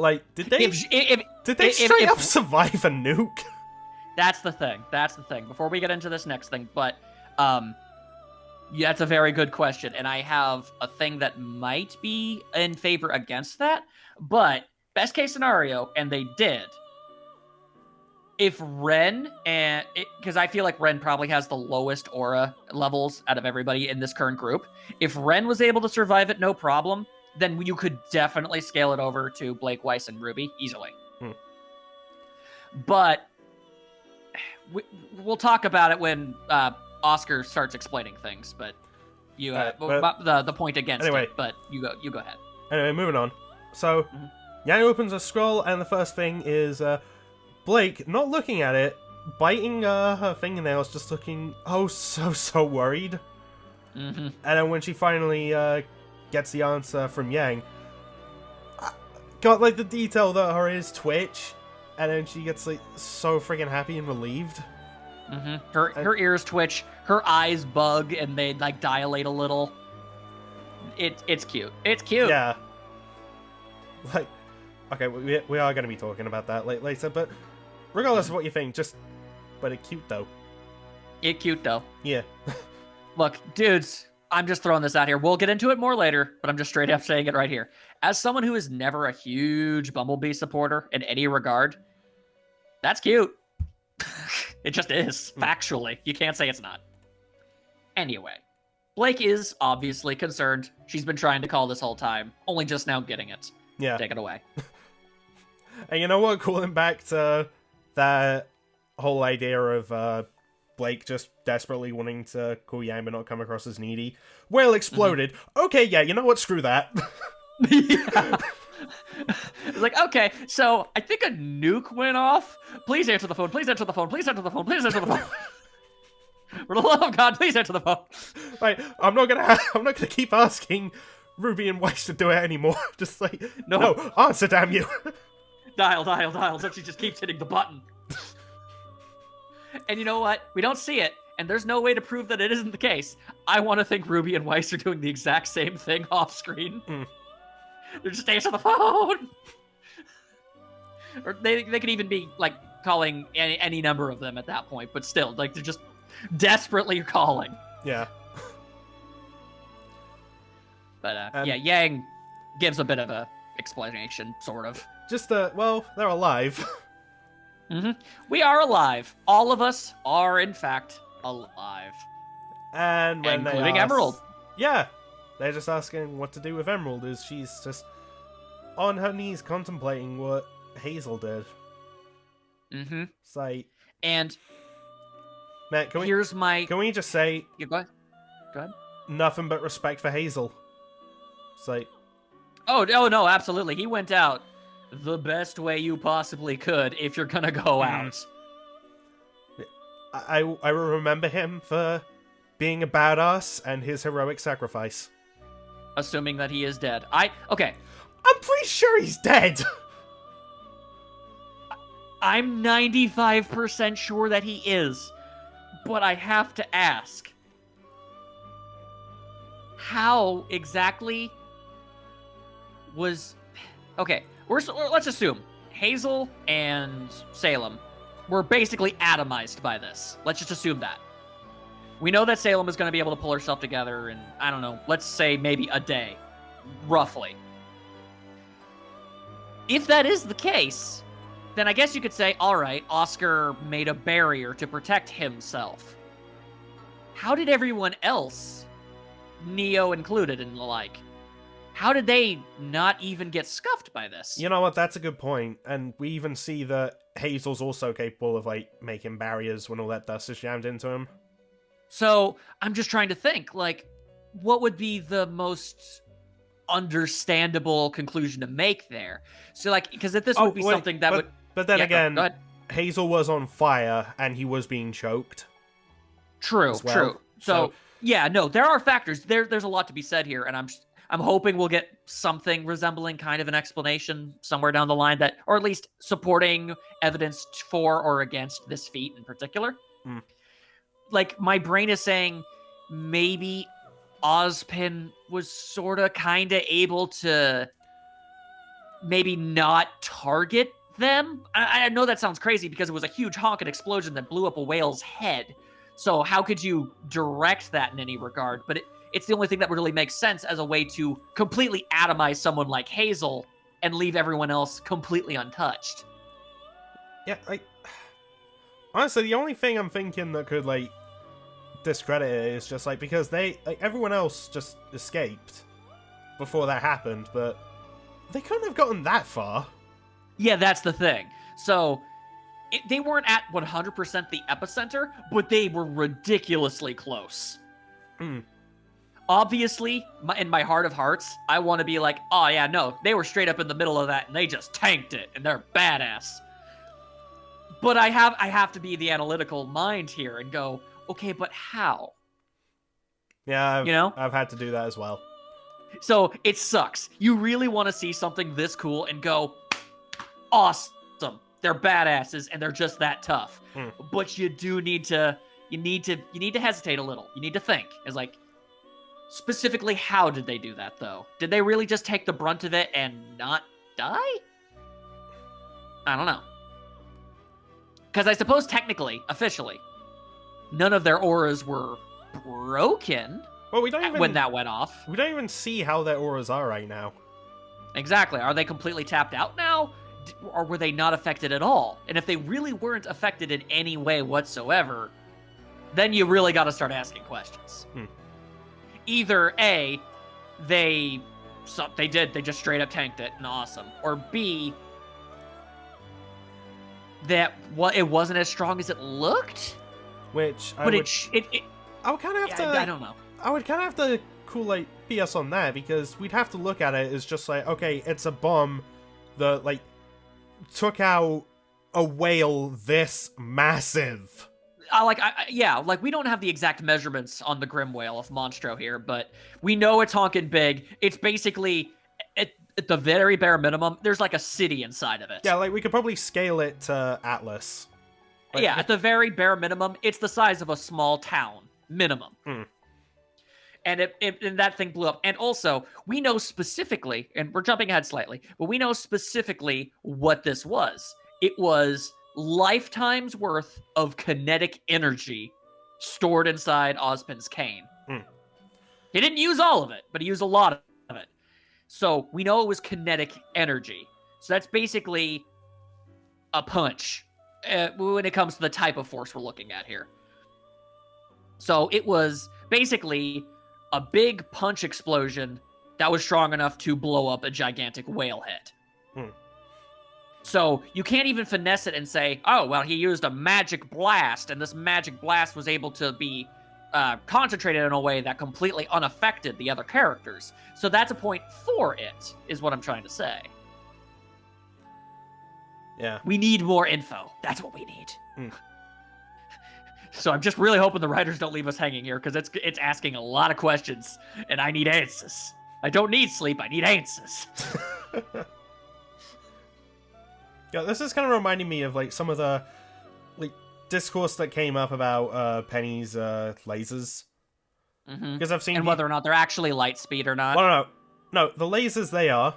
like, did they straight up survive a nuke? That's the thing. Before we get into this next thing, but, yeah, that's a very good question, and I have a thing that might be in favor against that, but best case scenario, and they did, if Ren, because I feel like Ren probably has the lowest aura levels out of everybody in this current group, if Ren was able to survive it no problem, then you could definitely scale it over to Blake, Weiss, and RWBY easily. But we'll talk about it when Oscar starts explaining things, but the point against it, but you go ahead. Anyway, moving on. So, Yang opens a scroll, and the first thing is Blake, not looking at it, biting her fingernails, just looking so worried. And then when she finally gets the answer from Yang, got like the detail that her ears twitch, and then she gets like so freaking happy and relieved. Her ears twitch, her eyes bug, and they like dilate a little. It's cute. It's cute. Yeah. Like, okay, we are going to be talking about that later, but regardless of what you think, but it's cute though. Yeah. Look, dudes, I'm just throwing this out here. We'll get into it more later, but I'm just straight up saying it right here. As someone who is never a huge Bumblebee supporter in any regard, that's cute. It just is, factually. You can't say it's not. Anyway, Blake is obviously concerned. She's been trying to call this whole time, only just now getting it. Yeah. Take it away. And you know what? Calling back to that whole idea of Blake just desperately wanting to call Yang but not come across as needy. Well exploded. Okay, yeah, you know what? Screw that. Yeah. It's like, okay, so I think a nuke went off. Please answer the phone. Please answer the phone. Please answer the phone. Please answer the phone. For the love of God, please answer the phone. Like, I'm not gonna keep asking Ruby and Weiss to do it anymore. Just like, no, answer, damn you. Dial. So she just keeps hitting the button. And you know what? We don't see it, and there's no way to prove that it isn't the case. I want to think Ruby and Weiss are doing the exact same thing off screen. They're just answer the phone. Or they could even be like calling any number of them at that point, but still, like they're just desperately calling. Yeah. But yeah, Yang gives a bit of a explanation, sort of. Just well, they're alive. We are alive. All of us are, in fact, alive. And when including Emerald. Yeah. They're just asking what to do with Emerald, as she's just on her knees contemplating what Hazel did. It's like... And... Matt, can we just say... Yeah, go ahead. Nothing but respect for Hazel. It's like... Oh, no, absolutely. He went out the best way you possibly could if you're gonna go out. I will remember him for being a badass and his heroic sacrifice. Assuming that he is dead. Okay. I'm pretty sure he's dead. I'm 95% sure that he is. But I have to ask. How exactly was... Okay, let's assume Hazel and Salem were basically atomized by this. Let's just assume that. We know that Salem is going to be able to pull herself together in, I don't know, let's say maybe a day. Roughly. If that is the case, then I guess you could say, alright, Oscar made a barrier to protect himself. How did everyone else, Neo included and the like, how did they not even get scuffed by this? You know what, that's a good point. And we even see that Hazel's also capable of, like, making barriers when all that dust is jammed into him. So, I'm just trying to think, like, what would be the most understandable conclusion to make there? So, like, because if this would be something that would... But then again, go ahead. Hazel was on fire and he was being choked. True. So, yeah, no, there are factors. There's a lot to be said here, and I'm hoping we'll get something resembling kind of an explanation somewhere down the line that, or at least supporting evidence for or against this feat in particular. Like, my brain is saying maybe Ozpin was sort of kind of able to maybe not target them. I know that sounds crazy because it was a huge honking explosion that blew up a whale's head. So how could you direct that in any regard? But it's the only thing that really makes sense as a way to completely atomize someone like Hazel and leave everyone else completely untouched. Yeah, honestly, the only thing I'm thinking that could, like, discredit it is just, like, because everyone else just escaped before that happened, but they couldn't have gotten that far. Yeah, that's the thing. So, they weren't at 100% the epicenter, but they were ridiculously close. Obviously, in my heart of hearts, I want to be like, oh yeah, no, they were straight up in the middle of that, and they just tanked it, and they're badass. But I have to be the analytical mind here and go, okay, but how? Yeah, I've had to do that as well. So, it sucks. You really want to see something this cool and go, awesome. They're badasses and they're just that tough. But you do need to hesitate a little. You need to think. It's like, specifically, how did they do that though? Did they really just take the brunt of it and not die? I don't know. Because I suppose technically, officially, none of their auras were broken. Well, we don't even, when that went off. We don't even see how their auras are right now. Exactly. Are they completely tapped out now? Or were they not affected at all? And if they really weren't affected in any way whatsoever, then you really got to start asking questions. Either A, they just straight up tanked it and awesome. Or B, it wasn't as strong as it looked. Which I would kind of have to. I don't know. I would kind of have to like PS on that, because we'd have to look at it as just like, okay, it's a bomb that like took out a whale this massive. Like we don't have the exact measurements on the Grim Whale of Monstro here, but we know it's honking big. It's basically at the very bare minimum, there's like a city inside of it. Yeah, like we could probably scale it to Atlas. Like, yeah, at the very bare minimum, it's the size of a small town, minimum. And and that thing blew up. And also, we know specifically, and we're jumping ahead slightly, but we know specifically what this was. It was lifetimes worth of kinetic energy stored inside Ozpin's cane. He didn't use all of it, but he used a lot of it. So we know it was kinetic energy. So that's basically a punch when it comes to the type of force we're looking at here. So it was basically a big punch explosion that was strong enough to blow up a gigantic whale head. So you can't even finesse it and say, oh, well, he used a magic blast, and this magic blast was able to be concentrated in a way that completely unaffected the other characters. So that's a point for it, is what I'm trying to say. Yeah. We need more info. That's what we need. So I'm just really hoping the writers don't leave us hanging here, because it's asking a lot of questions, and I need answers. I don't need sleep, I need answers. Yeah, this is kind of reminding me of like some of the like discourse that came up about Penny's lasers. Because I've seen whether or not they're actually light speed or not. No, the lasers they are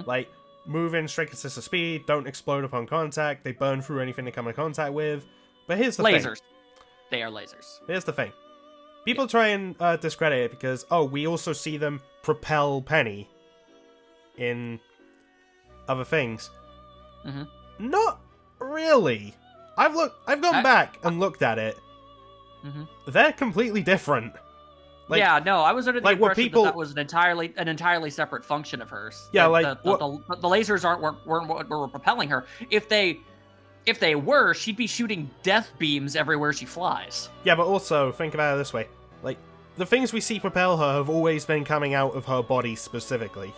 like move in straight consistent speed, don't explode upon contact, they burn through anything they come in contact with. But here's the lasers. thing. They are lasers. Here's the thing. People try and discredit it because, we also see them propel Penny in other things. Not really. I've gone back and looked at it. They're completely different. Like, yeah, no, I was under the impression that was an entirely separate function of hers. Yeah, the lasers weren't what were propelling her. If they were, she'd be shooting death beams everywhere she flies. Yeah, but also think about it this way: like the things we see propel her have always been coming out of her body specifically.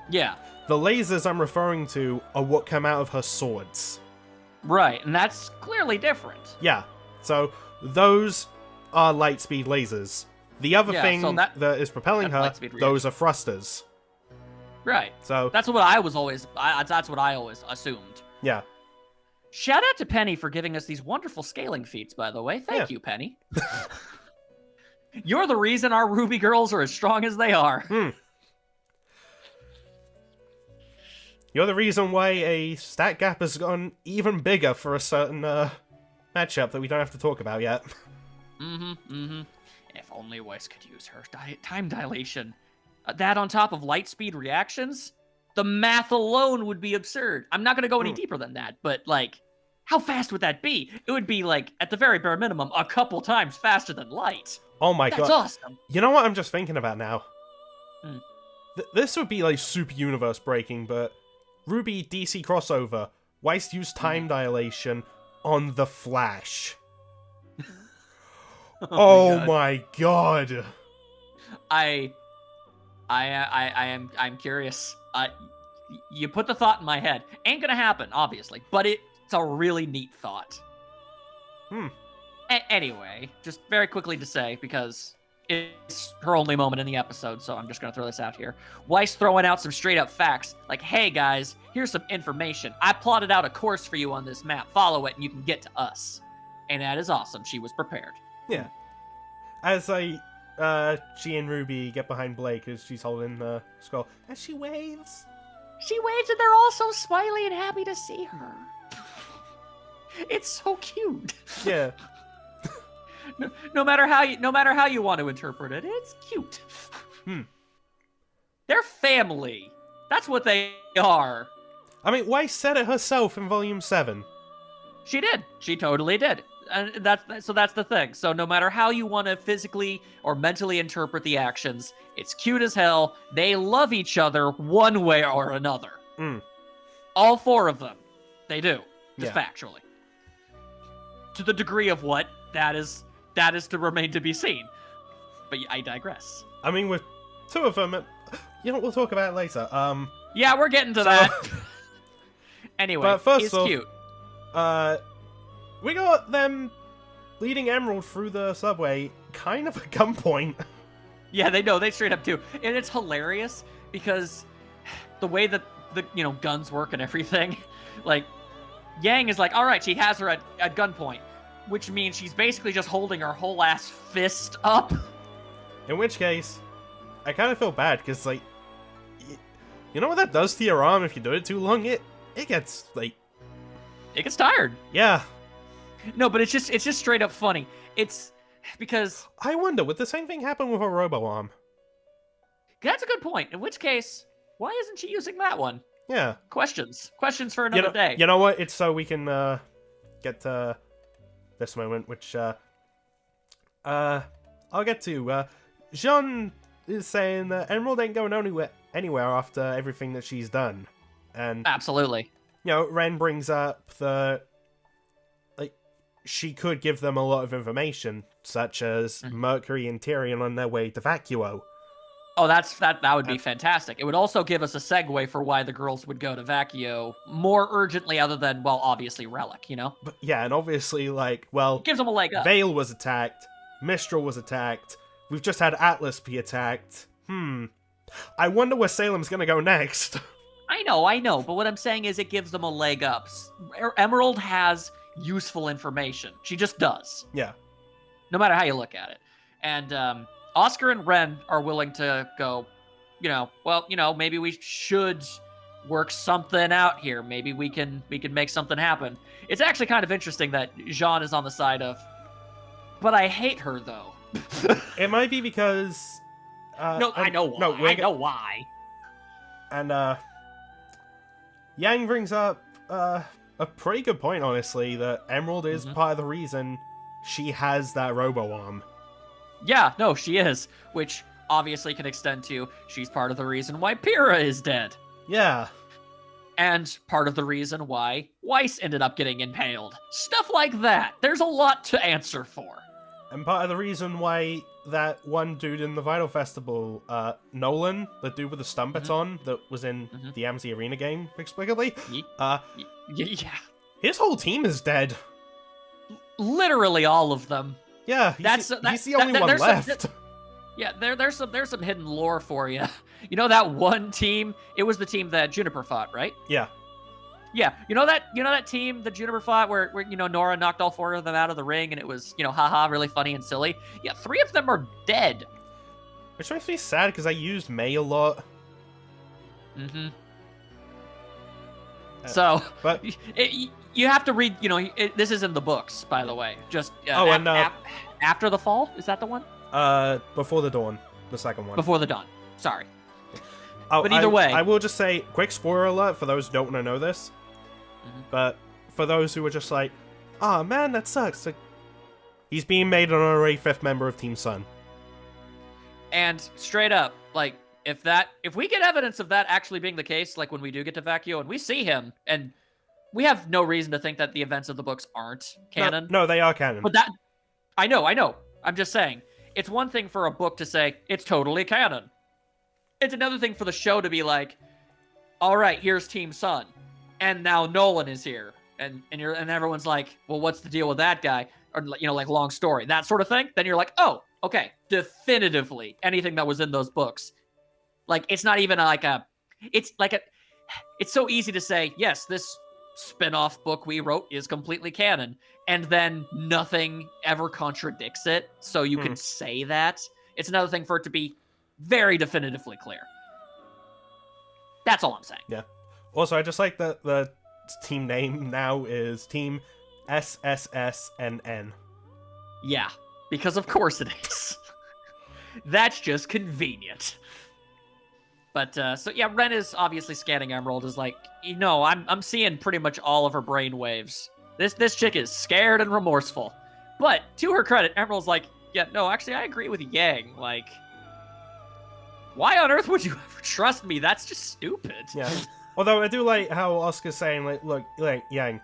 Yeah. The lasers I'm referring to are what come out of her swords. Right, and that's clearly different. Yeah, so those are lightspeed lasers. The other thing that is propelling her, those are thrusters. Right. So that's what I always assumed. Yeah. Shout out to Penny for giving us these wonderful scaling feats, by the way. Thank you, Penny. You're the reason our RWBY girls are as strong as they are. You're the reason why a stat gap has gotten even bigger for a certain matchup that we don't have to talk about yet. If only Weiss could use her time dilation. That on top of light speed reactions, the math alone would be absurd. I'm not going to go any deeper than that, but like, how fast would that be? It would be like, at the very bare minimum, a couple times faster than light. Oh my god. That's awesome. You know what I'm just thinking about now? This would be like super universe breaking, but RWBY DC crossover. Weiss used time dilation on the Flash. Oh my god. I'm curious. You put the thought in my head. Ain't gonna happen, obviously, but it's a really neat thought. Anyway, just very quickly to say, because it's her only moment in the episode, so I'm just gonna throw this out here. Weiss throwing out some straight up facts, like, hey guys, here's some information. I plotted out a course for you on this map. Follow it and you can get to us. And that is awesome. She was prepared. Yeah. As she and RWBY get behind Blake as she's holding the skull, and she waves. She waves, and they're all so smiley and happy to see her. It's so cute. Yeah. No matter how you want to interpret it, it's cute. They're family. That's what they are. I mean, Weiss said it herself in Volume 7. She did. She totally did. And that's the thing. So no matter how you want to physically or mentally interpret the actions, it's cute as hell. They love each other one way or another. All four of them. They do. just factually. To the degree of what, that is to remain to be seen. But I digress. I mean, with two of them, we'll talk about it later. Yeah, we're getting to that. Anyway, but first he's off, cute. We got them leading Emerald through the subway, kind of at gunpoint. Yeah, they straight up do. And it's hilarious because the way that the guns work and everything, like, Yang is like, all right, she has her at gunpoint, which means she's basically just holding her whole ass fist up. In which case, I kind of feel bad, because, like, you know what that does to your arm if you do it too long? It gets, like... It gets tired. Yeah. No, but it's just straight up funny. It's because... I wonder, would the same thing happen with a robo-arm? That's a good point. In which case, why isn't she using that one? Yeah. Questions for another day. You know what? It's so we can get to this moment, which I'll get to. Jean is saying that Emerald ain't going anywhere after everything that she's done. And absolutely. Ren brings up that, like, she could give them a lot of information, such as Mercury and Tyrion on their way to Vacuo. Oh, that would be fantastic. It would also give us a segue for why the girls would go to Vacuo more urgently, other than, well, obviously Relic, But yeah, and obviously, like, well... It gives them a leg up. Vale was attacked. Mistral was attacked. We've just had Atlas be attacked. I wonder where Salem's gonna go next. I know, but what I'm saying is it gives them a leg up. Emerald has useful information. She just does. Yeah. No matter how you look at it. And, Oscar and Ren are willing to go, maybe we should work something out here. Maybe we can make something happen. It's actually kind of interesting that Jean is on the side of, but I hate her, though. It might be because... no, I know why. No, I know why. And, Yang brings up a pretty good point, honestly, that Emerald is part of the reason she has that robo-arm. Yeah, no, she is, which obviously can extend to she's part of the reason why Pyrrha is dead. Yeah. And part of the reason why Weiss ended up getting impaled. Stuff like that. There's a lot to answer for. And part of the reason why that one dude in the Vital Festival, Nolan, the dude with the stun baton that was in the Amnesty Arena game, explicitly, yeah. His whole team is dead. Literally all of them. Yeah, he's the only one left. There's some hidden lore for you. You know that one team? It was the team that Juniper fought, right? Yeah. Yeah. You know that team that Juniper fought where Nora knocked all four of them out of the ring and it was, haha, really funny and silly? Yeah, 3 of them are dead. Which makes me sad because I used May a lot. So, but you have to read, this is in the books, by the way. Just After the Fall? Is that the one? Before the Dawn, the second one. Before the Dawn. Sorry. Oh, but either way. I will just say, quick spoiler alert for those who don't want to know this. But for those who are just like, oh man, that sucks. Like, he's being made an honorary 5th member of Team Sun. And straight up, like, if we get evidence of that actually being the case, like when we do get to Vacuo and we see him, and we have no reason to think that the events of the books aren't canon. No, they are canon. But I know. I'm just saying, it's one thing for a book to say, it's totally canon. It's another thing for the show to be like, all right, here's Team Sun. And now Nolan is here. And everyone's like, well, what's the deal with that guy? Or, like, long story. That sort of thing. Then you're like, oh, okay, definitively anything that was in those books. Like, it's not even it's so easy to say, yes, this spin-off book we wrote is completely canon, and then nothing ever contradicts it, so you can say that. It's another thing for it to be very definitively clear. That's all I'm saying. Yeah. Also, I just like that the team name now is Team SSSNN. Yeah, because of course it is. That's just convenient. But, so yeah, Ren is obviously scanning Emerald, is like, I'm seeing pretty much all of her brain waves. This chick is scared and remorseful. But, to her credit, Emerald's like, yeah, no, actually, I agree with Yang. Like, why on earth would you ever trust me? That's just stupid. Yeah. Although, I do like how Oscar's saying, like, look, like, Yang,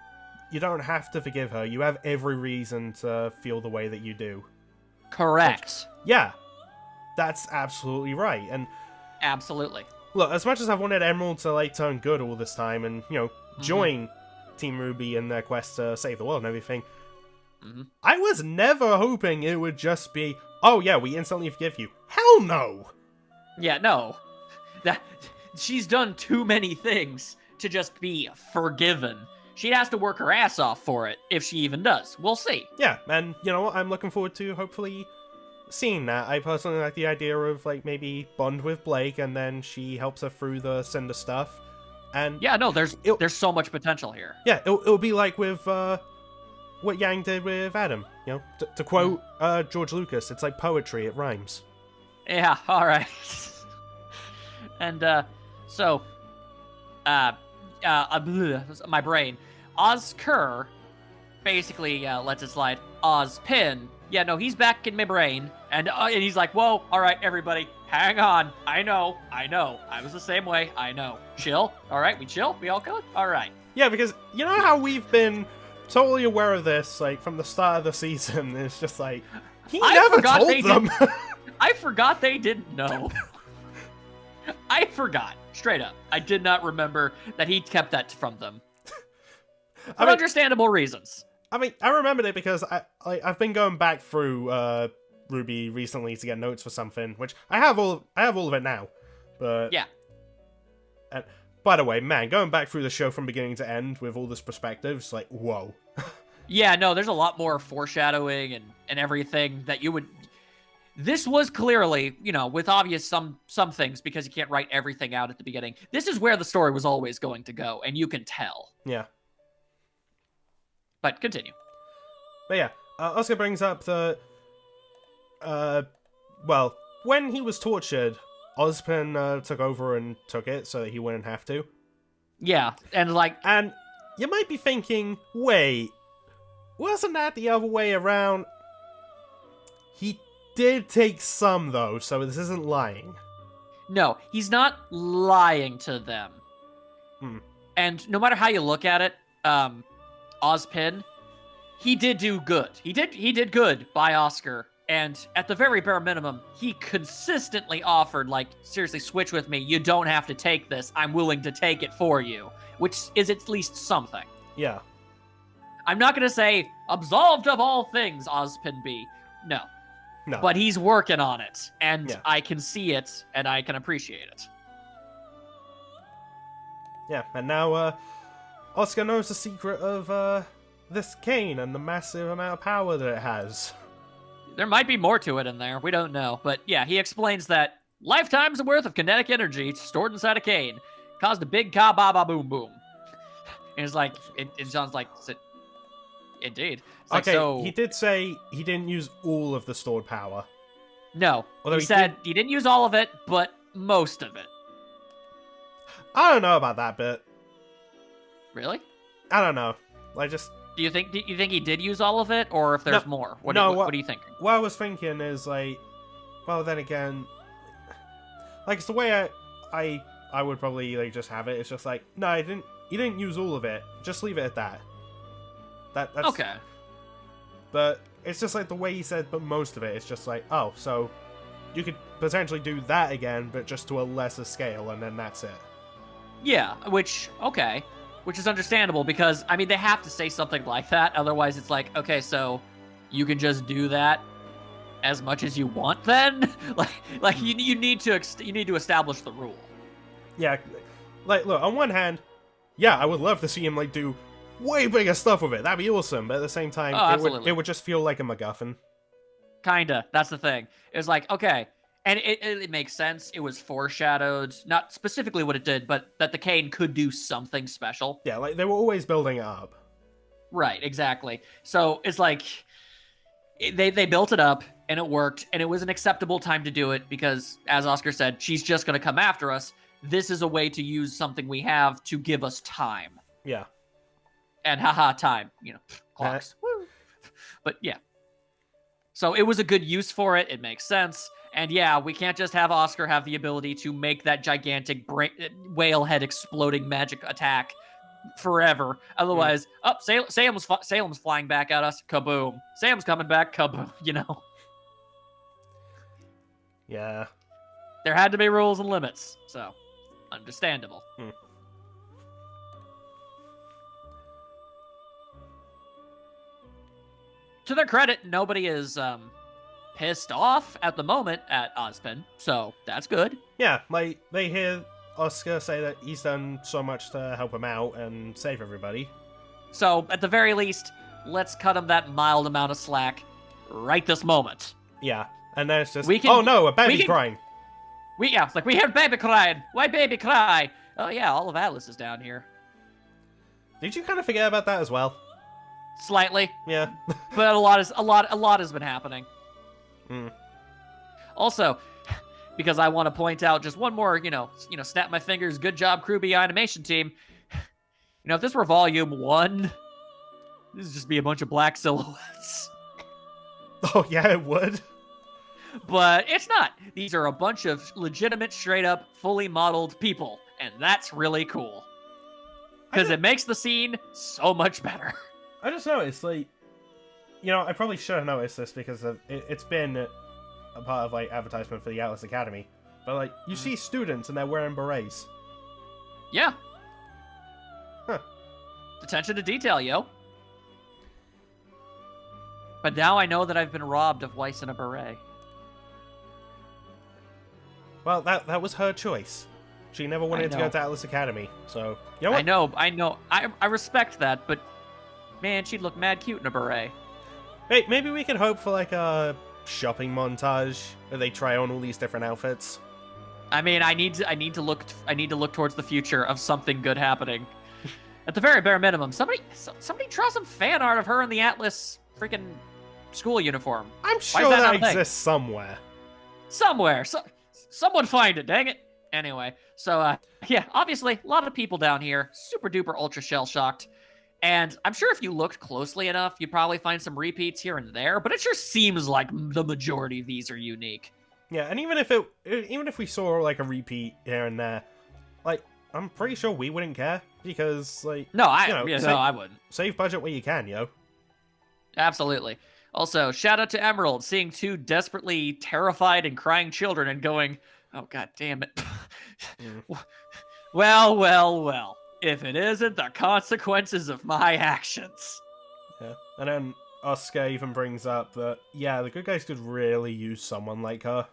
you don't have to forgive her. You have every reason to feel the way that you do. Correct. Yeah, that's absolutely right. And absolutely. Look, as much as I've wanted Emerald to like turn good all this time and join Team RWBY in their quest to save the world and everything, I was never hoping it would just be, oh yeah, we instantly forgive you. Hell no. Yeah, no. That she's done too many things to just be forgiven. She has to work her ass off for it, if she even does. We'll see. Yeah, and you know what? I'm looking forward to hopefully seeing that. I personally like the idea of like maybe bond with Blake and then she helps her through the Cinder stuff. And yeah, no, there's so much potential here. Yeah, it'll be like with what Yang did with Adam. You know, to quote George Lucas, it's like poetry. It rhymes. Yeah. All right. And my brain. Ozkur basically lets it slide. Ozpin. Yeah, no, he's back in my brain. And he's like, whoa, all right, everybody, hang on. I know. I was the same way. I know. Chill. All right, we chill? We all good? All right. Yeah, because you know how we've been totally aware of this, like, from the start of the season. It's just like, he never told them. I forgot they didn't know. I forgot. Straight up. I did not remember that he kept that from them. For understandable reasons. I mean, I remembered it because I've been going back through RWBY recently to get notes for something, which I have all of it now. But yeah. And by the way, man, going back through the show from beginning to end with all this perspective, it's like, whoa. Yeah, no, there's a lot more foreshadowing and everything that you would. This was clearly, with obvious some things because you can't write everything out at the beginning. This is where the story was always going to go, and you can tell. Yeah. But continue. But yeah, Oscar brings up the, well, when he was tortured, Ozpin took over and took it so that he wouldn't have to. Yeah, and you might be thinking, wait, wasn't that the other way around? He did take some, though, so this isn't lying. No, he's not lying to them. And no matter how you look at it, Ozpin, he did do good. He did good by Oscar, and at the very bare minimum, he consistently offered, like, seriously, switch with me. You don't have to take this. I'm willing to take it for you, which is at least something. Yeah. I'm not going to say, absolved of all things, Ozpin B. No. But he's working on it, and I can see it, and I can appreciate it. Yeah, and now, Oscar knows the secret of, this cane and the massive amount of power that it has. There might be more to it in there. We don't know. But yeah, he explains that lifetimes worth of kinetic energy stored inside a cane caused a big ka-ba-ba-boom-boom. And it's like, it sounds like, indeed. It's okay, like, so, he did say he didn't use all of the stored power. No, he said he didn't use all of it, but most of it. I don't know about that bit. Really? I don't know. Do you think he did use all of it, or if there's more? What do you think? What I was thinking is like, well, then again, like it's the way I would probably like just have it. It's just like, no, you didn't use all of it. Just leave it at that. That's okay. But it's just like the way he said, but most of it. It's just like, oh, so you could potentially do that again, but just to a lesser scale, and then that's it. Yeah, which is understandable because, I mean, they have to say something like that. Otherwise, it's like, okay, so you can just do that as much as you want then? like you need to establish the rule. Yeah, like, look, on one hand, yeah, I would love to see him, like, do way bigger stuff with it. That'd be awesome, but at the same time, it would just feel like a MacGuffin. Kinda. That's the thing. It was like, okay, and it makes sense. It was foreshadowed, not specifically what it did, but that the cane could do something special. Yeah, like, they were always building it up. Right, exactly. So, it's like, they built it up, and it worked, and it was an acceptable time to do it, because, as Oscar said, she's just gonna come after us. This is a way to use something we have to give us time. Yeah. And haha, time, clocks. Woo. But yeah. So it was a good use for it. It makes sense. And yeah, we can't just have Oscar have the ability to make that gigantic whale head exploding magic attack forever. Otherwise, Salem's flying back at us. Kaboom. Sam's coming back. Kaboom. You know. Yeah. There had to be rules and limits, so understandable. To their credit, nobody is pissed off at the moment at Ozpin, so that's good. Yeah, like, they hear Oscar say that he's done so much to help him out and save everybody. So, at the very least, let's cut him that mild amount of slack right this moment. Yeah, and then it's just, oh no, a baby crying. It's like, we heard baby crying. Why baby cry? Oh yeah, all of Atlas is down here. Did you kind of forget about that as well? Slightly. Yeah. But a lot has been happening. Also, because I want to point out just one more, snap my fingers, good job, RWBY animation team. If this were volume 1, this would just be a bunch of black silhouettes. Oh yeah, it would. But it's not. These are a bunch of legitimate, straight up, fully modeled people. And that's really cool. Because it makes the scene so much better. I just noticed, like, I probably should have noticed this because it's been a part of, like, advertisement for the Atlas Academy. But, like, you see students and they're wearing berets. Yeah. Huh. Attention to detail, yo. But now I know that I've been robbed of Weiss and a beret. Well, that was her choice. She never wanted to go to Atlas Academy, so, you know what? I know. I respect that, but, man, she'd look mad cute in a beret. Hey, maybe we can hope for, like, a shopping montage where they try on all these different outfits. I mean, I need to look towards the future of something good happening. At the very bare minimum, somebody draw some fan art of her in the Atlas freaking school uniform. I'm sure that exists somewhere. Somewhere. Someone find it, dang it. Anyway, so, yeah, obviously, a lot of people down here, super duper ultra shell-shocked. And I'm sure if you looked closely enough, you'd probably find some repeats here and there, but it sure seems like the majority of these are unique. Yeah, and even if we saw, like, a repeat here and there, like, I'm pretty sure we wouldn't care, because, like... No, I wouldn't. Save budget where you can, yo. Absolutely. Also, shout out to Emerald, seeing 2 desperately terrified and crying children and going, oh, god damn it. Well. If it isn't the consequences of my actions. Yeah. And then Oscar even brings up that, yeah, the good guys could really use someone like her.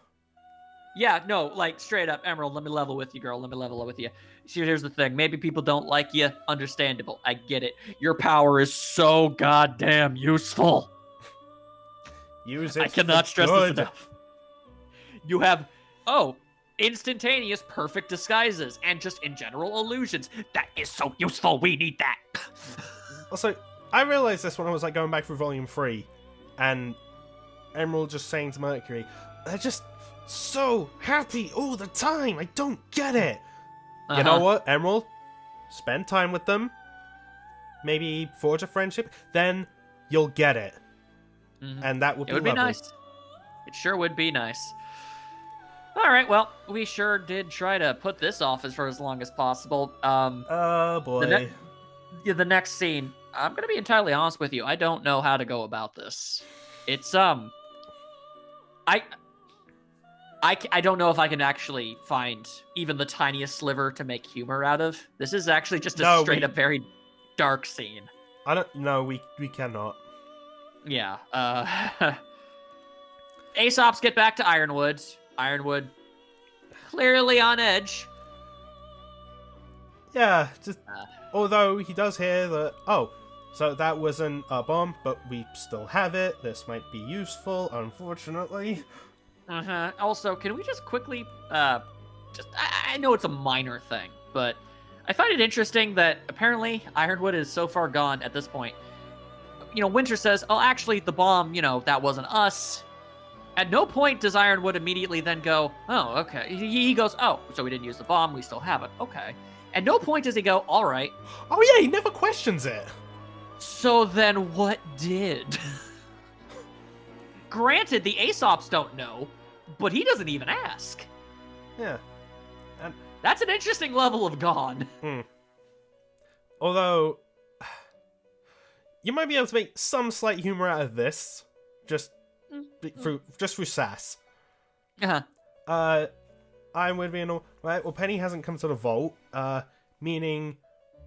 Yeah, no, like, straight up, Emerald, let me level with you, girl. Let me level with you. See, here's the thing. Maybe people don't like you. Understandable. I get it. Your power is so goddamn useful. Use it. I cannot stress this enough. You have, instantaneous perfect disguises and just in general illusions. That is so useful. We need that. Also, I realized this when I was like going back through Volume 3 and Emerald just saying to Mercury, they're just so happy all the time. I don't get it. You know what, Emerald? Spend time with them. Maybe forge a friendship. Then you'll get it. And that would be lovely. It would be nice. It sure would be nice. All right, well, we sure did try to put this off for as long as possible. Oh, boy. The next scene, I'm going to be entirely honest with you. I don't know how to go about this. It's, I don't know if I can actually find even the tiniest sliver to make humor out of. This is actually just a straight-up very dark scene. We cannot. Yeah, Aesops get back to Ironwood. Ironwood, clearly on edge. Yeah, just although he does hear that, so that wasn't a bomb, but we still have it. This might be useful, unfortunately. Also, can we just quickly, I know it's a minor thing, but I find it interesting that apparently Ironwood is so far gone at this point. Winter says, actually, the bomb, that wasn't us. At no point does Ironwood immediately then go, oh, okay. He goes, oh, so we didn't use the bomb, we still have it. Okay. At no point does he go, all right. Oh, yeah, he never questions it. So then what did? Granted, the Aesops don't know, but he doesn't even ask. Yeah. That's an interesting level of gone. Although, you might be able to make some slight humor out of this, just through sass. Ironwood being all right. Well, Penny hasn't come to the vault, meaning,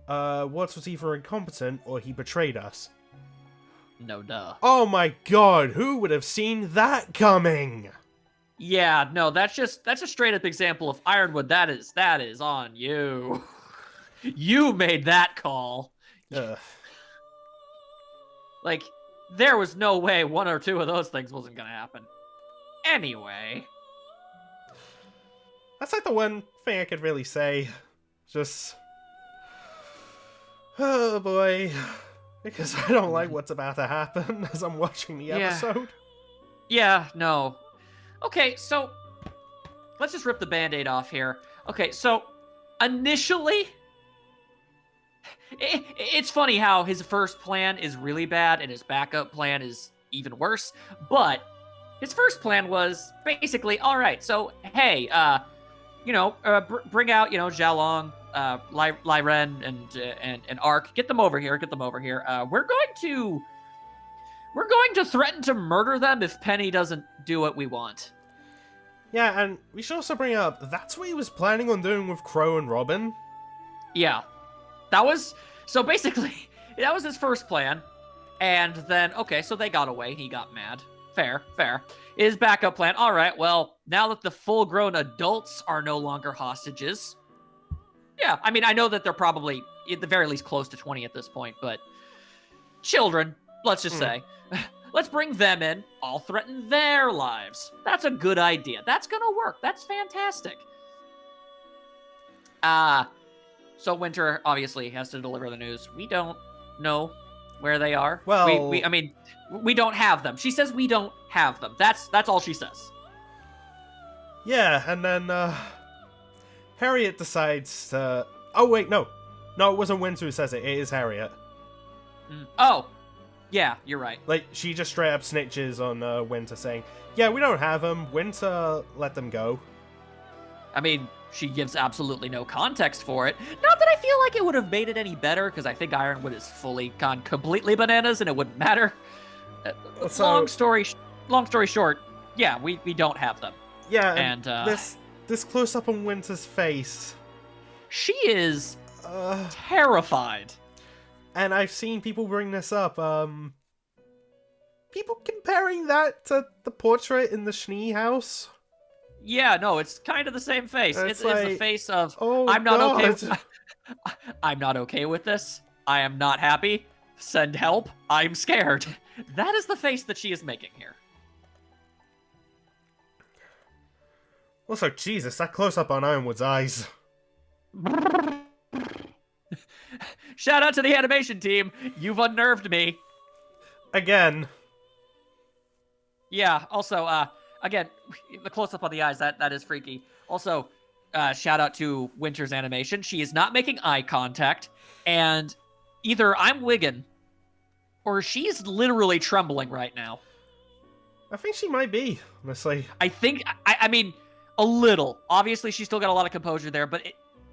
Watts was either incompetent or he betrayed us. No duh. Oh my god, who would have seen that coming? Yeah, no, that's a straight up example of Ironwood. That is on you. You made that call. Ugh. Like, there was no way one or two of those things wasn't gonna happen. Anyway. That's like the one thing I could really say. Just... oh boy. Because I don't like what's about to happen as I'm watching the episode. Yeah, no. Okay, so... let's just rip the Band-Aid off here. Okay, so... initially... it's funny how his first plan is really bad and his backup plan is even worse. But his first plan was basically, all right, so, hey, bring out, Xiaolong, Lai Ren, and Ark. Get them over here. We're going to threaten to murder them if Penny doesn't do what we want. Yeah, and we should also bring up, that's what he was planning on doing with Crow and Robin. Yeah. So basically, that was his first plan. And then, okay, so they got away. He got mad. Fair. His backup plan, all right, well, now that the full-grown adults are no longer hostages. Yeah, I mean, I know that they're probably, at the very least, close to 20 at this point, but children, let's just say. Let's bring them in. I'll threaten their lives. That's a good idea. That's gonna work. That's fantastic. So Winter obviously has to deliver the news. We don't know where they are. Well, we don't have them. She says we don't have them. That's all she says. Yeah, and then Harriet decides to... oh wait, no, it wasn't Winter who says it. It is Harriet. Oh, yeah, you're right. Like, she just straight up snitches on Winter, saying, "Yeah, we don't have them. Winter let them go." I mean, she gives absolutely no context for it. Not that I feel like it would have made it any better, because I think Ironwood is fully gone completely bananas, and it wouldn't matter. Long story short, yeah, we don't have them. Yeah, and this close up on Winter's face. She is terrified. And I've seen people bring this up. People comparing that to the portrait in the Schnee house. Yeah, no, it's kind of the same face. It's the face of, oh, I'm not God. okay. I'm not okay with this. I am not happy. Send help. I'm scared. That is the face that she is making here. Also, Jesus, that close-up on Ironwood's eyes. Shout out to the animation team. You've unnerved me. Again. Yeah, also, again, the close-up on the eyes, that is freaky. Also, shout out to Winter's animation. She is not making eye contact, and either I'm wigging, or she's literally trembling right now. I think she might be, honestly. I mean, a little. Obviously, she's still got a lot of composure there, but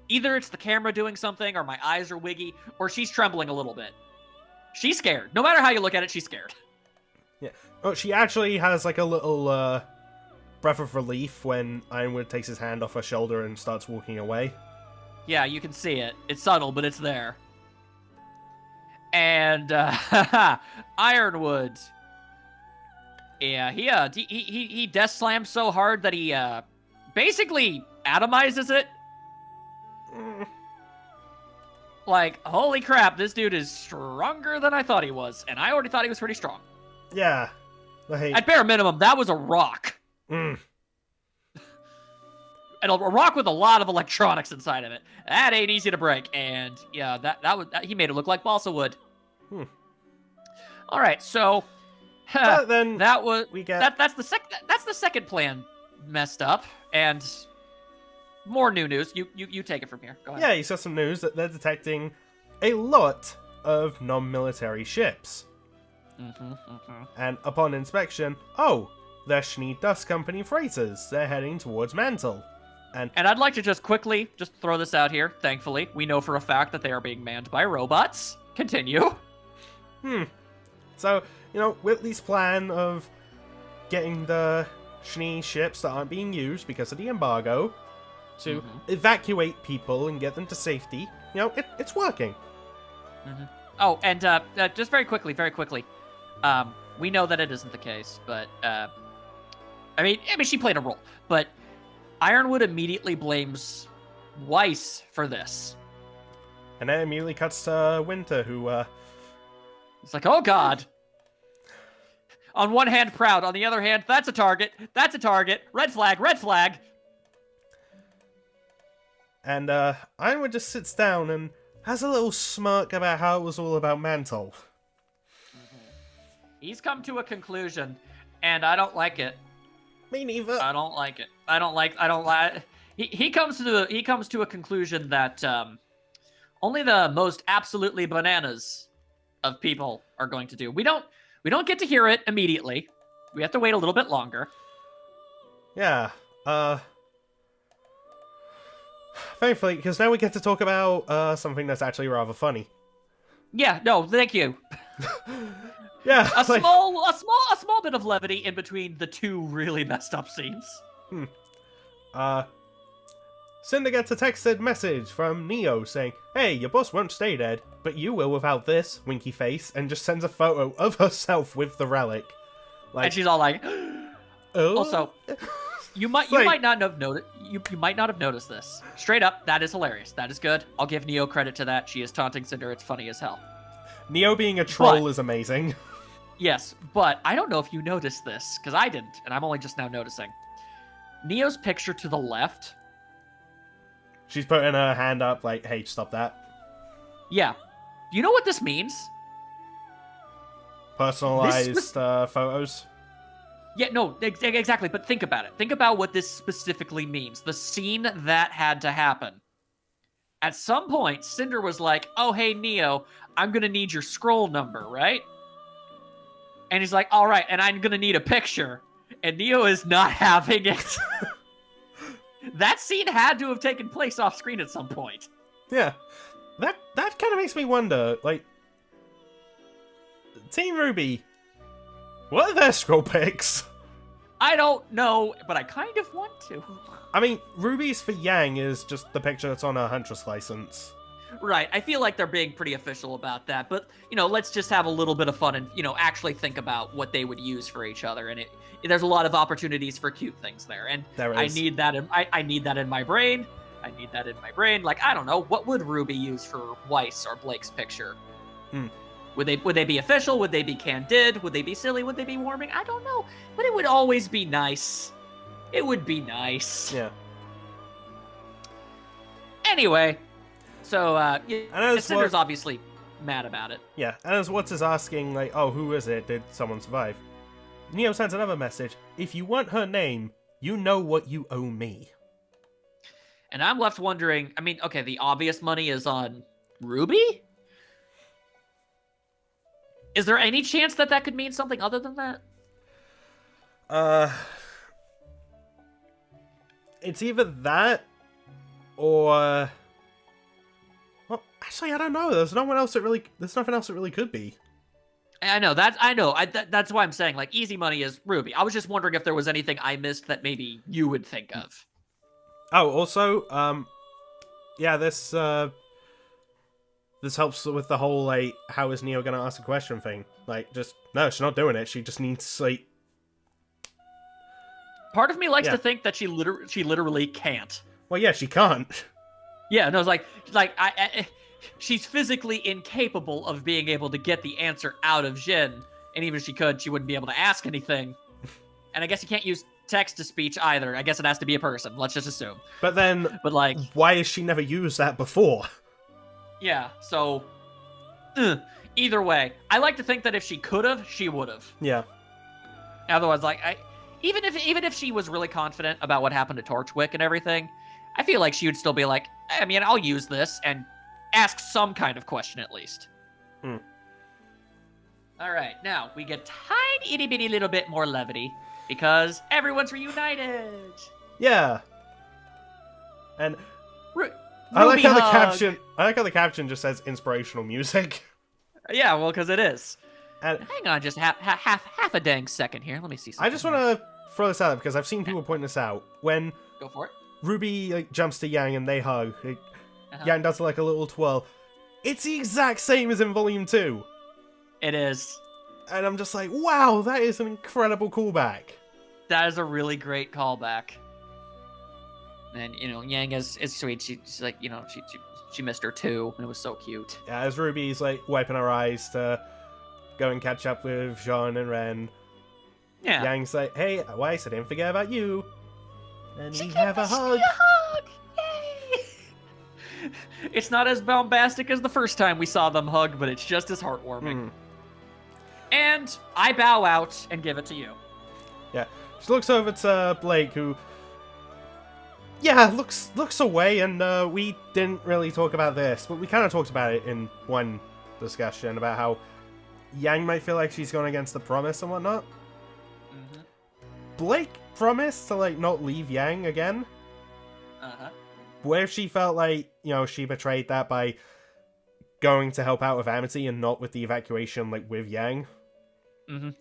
either it's the camera doing something, or my eyes are wiggy, or she's trembling a little bit. She's scared. No matter how you look at it, she's scared. Yeah. Oh, she actually has like a little breath of relief when Ironwood takes his hand off her shoulder and starts walking away. Yeah, you can see it. It's subtle, but it's there. And Ironwood. Yeah, he death slams so hard that he basically atomizes it. Like, holy crap, this dude is stronger than I thought he was, and I already thought he was pretty strong. Yeah. Like, at bare minimum, that was a rock. And a rock with a lot of electronics inside of it. That ain't easy to break, and yeah, he made it look like balsa wood. All right, so then that was we get that's the second plan messed up, and more new news. You take it from here. Go ahead. Yeah, you saw some news that they're detecting a lot of non-military ships. And upon inspection, they're Schnee Dust Company freighters. They're heading towards Mantle. And I'd like to just quickly throw this out here. Thankfully, we know for a fact that they are being manned by robots. Continue. So, Whitley's plan of getting the Schnee ships that aren't being used because of the embargo to evacuate people and get them to safety, it's working. Oh, and just very quickly, we know that it isn't the case, but I mean, she played a role, but Ironwood immediately blames Weiss for this. And then immediately cuts to Winter, who, It's like, oh god. On one hand, proud. On the other hand, that's a target. That's a target. Red flag, red flag. And, Ironwood just sits down and has a little smirk about how it was all about Mantle. He's come to a conclusion, and I don't like it. Me neither. I don't like it. I don't like. He comes to a conclusion that only the most absolutely bananas of people are going to do. We don't get to hear it immediately. We have to wait a little bit longer. Yeah. Thankfully, because now we get to talk about something that's actually rather funny. Yeah. No. Thank you. Yeah. A small bit of levity in between the two really messed up scenes. Cinder gets a texted message from Neo saying, "Hey, your boss won't stay dead, but you will without this," winky face, and just sends a photo of herself with the relic. And she's all like, "Oh." Also, you might not have noticed. You might not have noticed this. Straight up, that is hilarious. That is good. I'll give Neo credit to that. She is taunting Cinder. It's funny as hell. Neo being a troll is amazing. Yes, but I don't know if you noticed this, because I didn't, and I'm only just now noticing. Neo's picture to the left. She's putting her hand up like, "Hey, stop that." Yeah. Do you know what this means? Personalized photos. Yeah, no, exactly, but think about it. Think about what this specifically means. The scene that had to happen. At some point, Cinder was like, "Oh, hey, Neo, I'm going to need your scroll number, right?" And he's like, "All right, and I'm going to need a picture." And Neo is not having it. That scene had to have taken place off screen at some point. Yeah. That kind of makes me wonder, like, Team RWBY, what are their scroll pics? I don't know, but I kind of want to. I mean, Ruby's for Yang is just the picture that's on her Huntress license. Right, I feel like they're being pretty official about that, but, let's just have a little bit of fun and, actually think about what they would use for each other, and there's a lot of opportunities for cute things there, and there is. I need that in my brain. Like, I don't know, what would RWBY use for Weiss or Blake's picture? Would they be official? Would they be candid? Would they be silly? Would they be warming? I don't know, but it would always be nice. It would be nice. Yeah. Anyway, so and Cinder's obviously mad about it. Yeah, and as Watts is asking, like, "Oh, who is it? Did someone survive?" Neo sends another message. "If you want her name, you know what you owe me." And I'm left wondering, I mean, okay, the obvious money is on RWBY? Is there any chance that could mean something other than that? It's either that, or... Well, actually, I don't know. There's nothing else that really could be. I know. That's why I'm saying, like, easy money is RWBY. I was just wondering if there was anything I missed that maybe you would think of. Oh, also, yeah, this helps with the whole, like, how is Neo gonna ask a question thing. Like, no, she's not doing it. She just needs, like... Part of me likes to think that she literally can't. Well, yeah, she can't. Yeah, no, it's like she's physically incapable of being able to get the answer out of Jin, and even if she could, she wouldn't be able to ask anything. And I guess you can't use text-to-speech either. I guess it has to be a person. Let's just assume. But like, why has she never used that before? Yeah, so either way, I like to think that if she could have, she would have. Yeah. Otherwise, like, even if she was really confident about what happened to Torchwick and everything, I feel like she would still be like, I mean, I'll use this and ask some kind of question at least. All right, now we get tiny itty bitty little bit more levity because everyone's reunited. Yeah. And Ruby I like how hug. the caption just says inspirational music. Yeah, well, because it is. And Hang on, just half a dang second here. Let me see something. I just want to throw this out because I've seen people point this out. When Go for it. Ruby jumps to Yang and they hug, Yang does like a little twirl. It's the exact same as in Volume 2. It is. And I'm just like, wow, that is an incredible callback. That is a really great callback. And, Yang is sweet. She's like, she missed her too, and it was so cute. Yeah, as Ruby's like wiping her eyes to go and catch up with Jean and Ren. Yeah. Yang's like, hey, Weiss, I didn't forget about you. And we have a hug. Yay! It's not as bombastic as the first time we saw them hug, but it's just as heartwarming. And I bow out and give it to you. Yeah. She looks over to Blake, who, yeah, looks away, and we didn't really talk about this, but we kind of talked about it in one discussion about how Yang might feel like she's gone against the promise and whatnot. Blake promised to, like, not leave Yang again. What if she felt like, she betrayed that by going to help out with Amity and not with the evacuation, like, with Yang?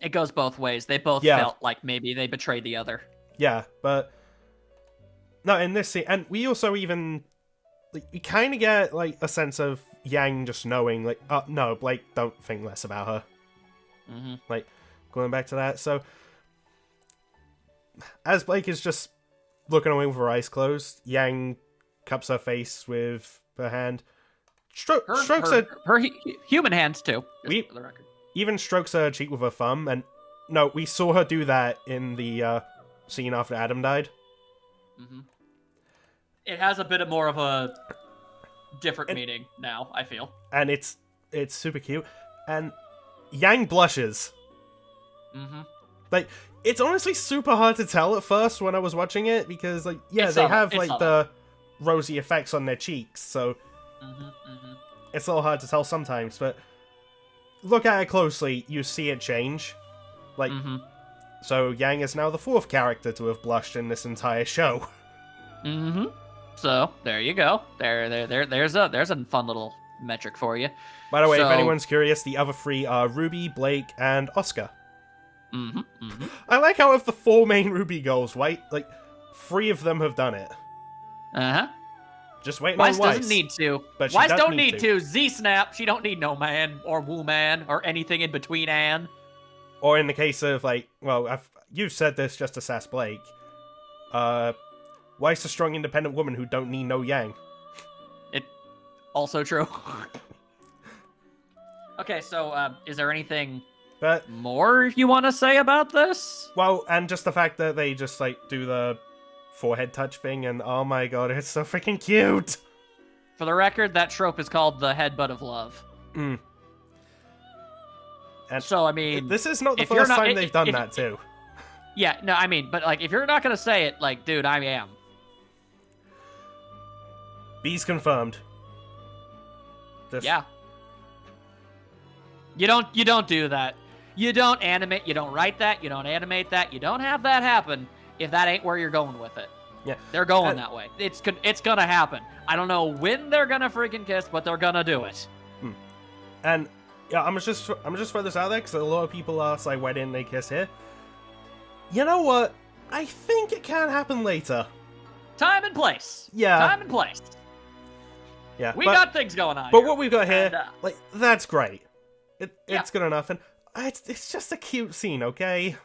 It goes both ways. They both felt like maybe they betrayed the other. Yeah, but no, in this scene, and we also even, like, we kind of get, like, a sense of Yang just knowing, like, no, Blake, don't think less about her. Like, going back to that, so as Blake is just looking away with her eyes closed, Yang cups her face with her hand. Strokes her human hands too. For the record. Even strokes her cheek with her thumb, and no, we saw her do that in the scene after Adam died. It has a bit more of a different meaning now, I feel. And it's super cute, and Yang blushes. Like, it's honestly super hard to tell at first when I was watching it, because, like, yeah, they have, like, the rosy effects on their cheeks, so it's a little hard to tell sometimes, but look at it closely, you see it change. Like, so Yang is now the 4th character to have blushed in this entire show. So, there you go. There's a fun little metric for you. By the way, if anyone's curious, the other 3 are Ruby, Blake, and Oscar. I like how of the 4 main Ruby girls, right? Like, 3 of them have done it. Just waiting on Weiss. Weiss doesn't need to. But Weiss don't need to. Z-Snap, she don't need no man or woo-man or anything in between Anne. Or in the case of, like, well, you've said this just to sass Blake. Weiss a strong, independent woman who don't need no Yang. It also true. Okay, so is there anything more you want to say about this? Well, and just the fact that they just, like, do the forehead touch thing, and oh my god, it's so freaking cute! For the record, that trope is called the headbutt of love. And so, I mean, this is not the first time they've done that, too. Yeah, no, I mean, but, like, if you're not gonna say it, like, dude, I am. B's confirmed. Yeah. You don't do that. You don't animate, you don't write that, you don't animate that, you don't have that happen if that ain't where you're going with it. Yeah. They're going that way. It's gonna happen. I don't know when they're gonna freaking kiss, but they're gonna do it. And yeah, I'm just throw this out there because a lot of people ask, like, why didn't they kiss here? You know what? I think it can happen later. Time and place. Yeah. Time and place. Yeah. We got things going on. But what we've got here, like, that's great. It's good enough, and it's just a cute scene, okay?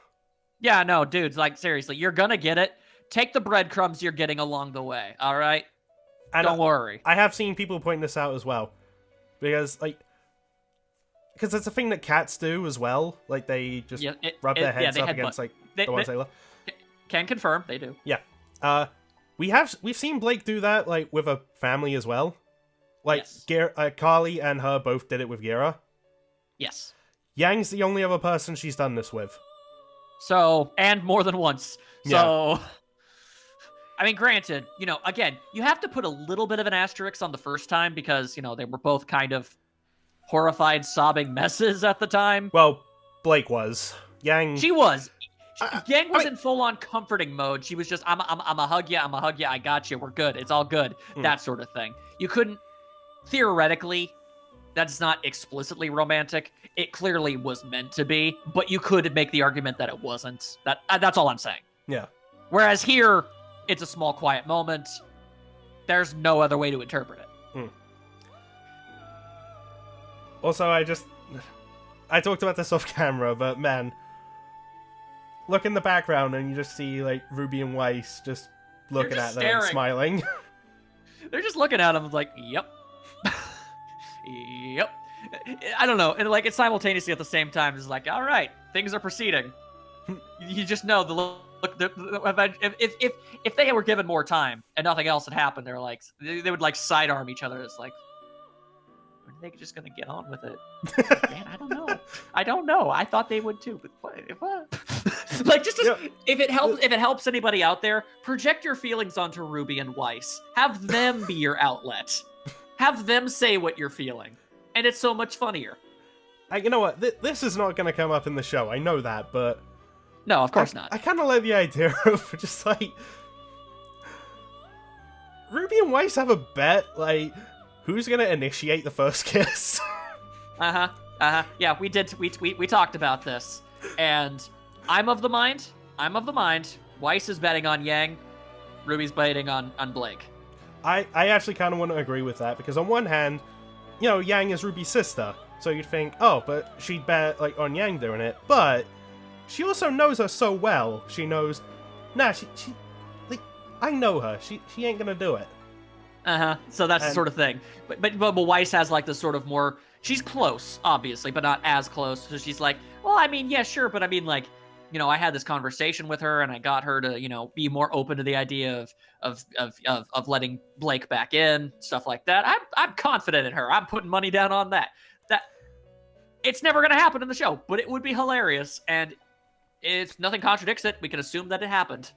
Yeah, no, dudes, like, seriously, you're gonna get it. Take the breadcrumbs you're getting along the way, alright? Don't worry. I have seen people point this out as well. Because it's a thing that cats do as well. Like, they just rub their heads up against, like, the ones they love. Can confirm, they do. Yeah. We've seen Blake do that, like, with a family as well. Like, yes. Carly and her both did it with Gira. Yes. Yang's the only other person she's done this with. So, and more than once. So, I mean, granted, again, you have to put a little bit of an asterisk on the first time because, they were both kind of horrified, sobbing messes at the time. Well, Blake was. Yang... She was. Yang was in full-on comforting mode. She was just, I'm a hug you, I got you, we're good, it's all good, that sort of thing. You couldn't, theoretically, that's not explicitly romantic. It clearly was meant to be, but you could make the argument that it wasn't. That's all I'm saying. Yeah. Whereas here, it's a small, quiet moment. There's no other way to interpret it. Also, I talked about this off camera, but man, look in the background and you just see like Ruby and Weiss just looking at them and smiling. They're just looking at him like, yep. Yep. I don't know. And like it's simultaneously at the same time, it's like, all right, things are proceeding. You just know the look. If they were given more time and nothing else had happened, they're like they would like sidearm each other. It's like, are they just gonna get on with it? Man, I don't know. I thought they would too, but what? Like if it helps anybody out there, project your feelings onto Ruby and Weiss. Have them be your outlet. Have them say what you're feeling, and it's so much funnier. You know what? This is not gonna come up in the show. I know that, but no, of course not. I kind of like the idea of just like Ruby and Weiss have a bet, like who's gonna initiate the first kiss. Yeah, we did. We talked about this, and I'm of the mind. Weiss is betting on Yang. Ruby's betting on Blake. I actually kind of want to agree with that, because on one hand, you know, Yang is Ruby's sister, so you'd think, oh, but she'd bet like on Yang doing it, but she also knows her so well. She knows, nah, she like, I know her. She ain't gonna do it. So that's the sort of thing. But Weiss has like this sort of more. She's close, obviously, but not as close. So she's like, well, I mean, yeah, sure, but I mean, like, you know, I had this conversation with her, and I got her to, you know, be more open to the idea of letting Blake back in, stuff like that. I'm confident in her. I'm putting money down on that. That it's never gonna happen in the show, but it would be hilarious, and it's nothing contradicts it. We can assume that it happened.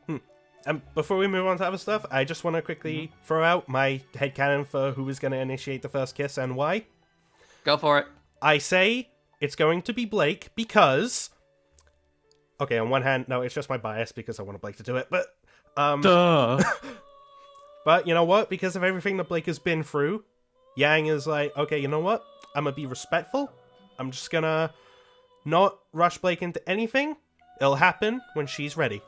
And before we move on to other stuff, I just want to quickly throw out my headcanon for who is going to initiate the first kiss and why. Go for it. I say it's going to be Blake because... Okay, on one hand, no, it's just my bias because I want Blake to do it, but... Duh. But you know what? Because of everything that Blake has been through, Yang is like, okay, you know what? I'm going to be respectful. I'm just going to not rush Blake into anything. It'll happen when she's ready.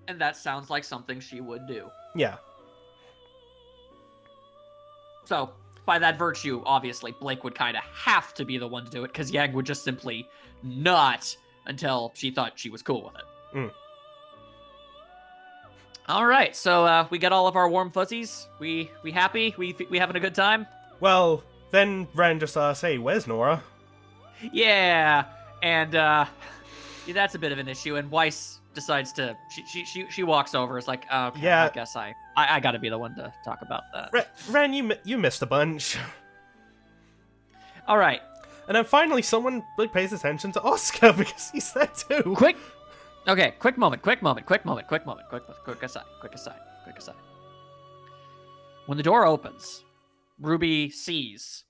And that sounds like something she would do. Yeah. So, by that virtue, obviously, Blake would kind of have to be the one to do it, because Yang would just simply not until she thought she was cool with it. All right, so we got all of our warm fuzzies. We happy? We having a good time? Well, then Ren just asks, hey, where's Nora? Yeah, and that's a bit of an issue, and Weiss decides to she walks over. It's like, okay, yeah, I guess I gotta be the one to talk about that. Ren, you missed a bunch. All right, and then finally someone like pays attention to Oscar because he's there too. Quick moment. Quick aside. When the door opens, Ruby sees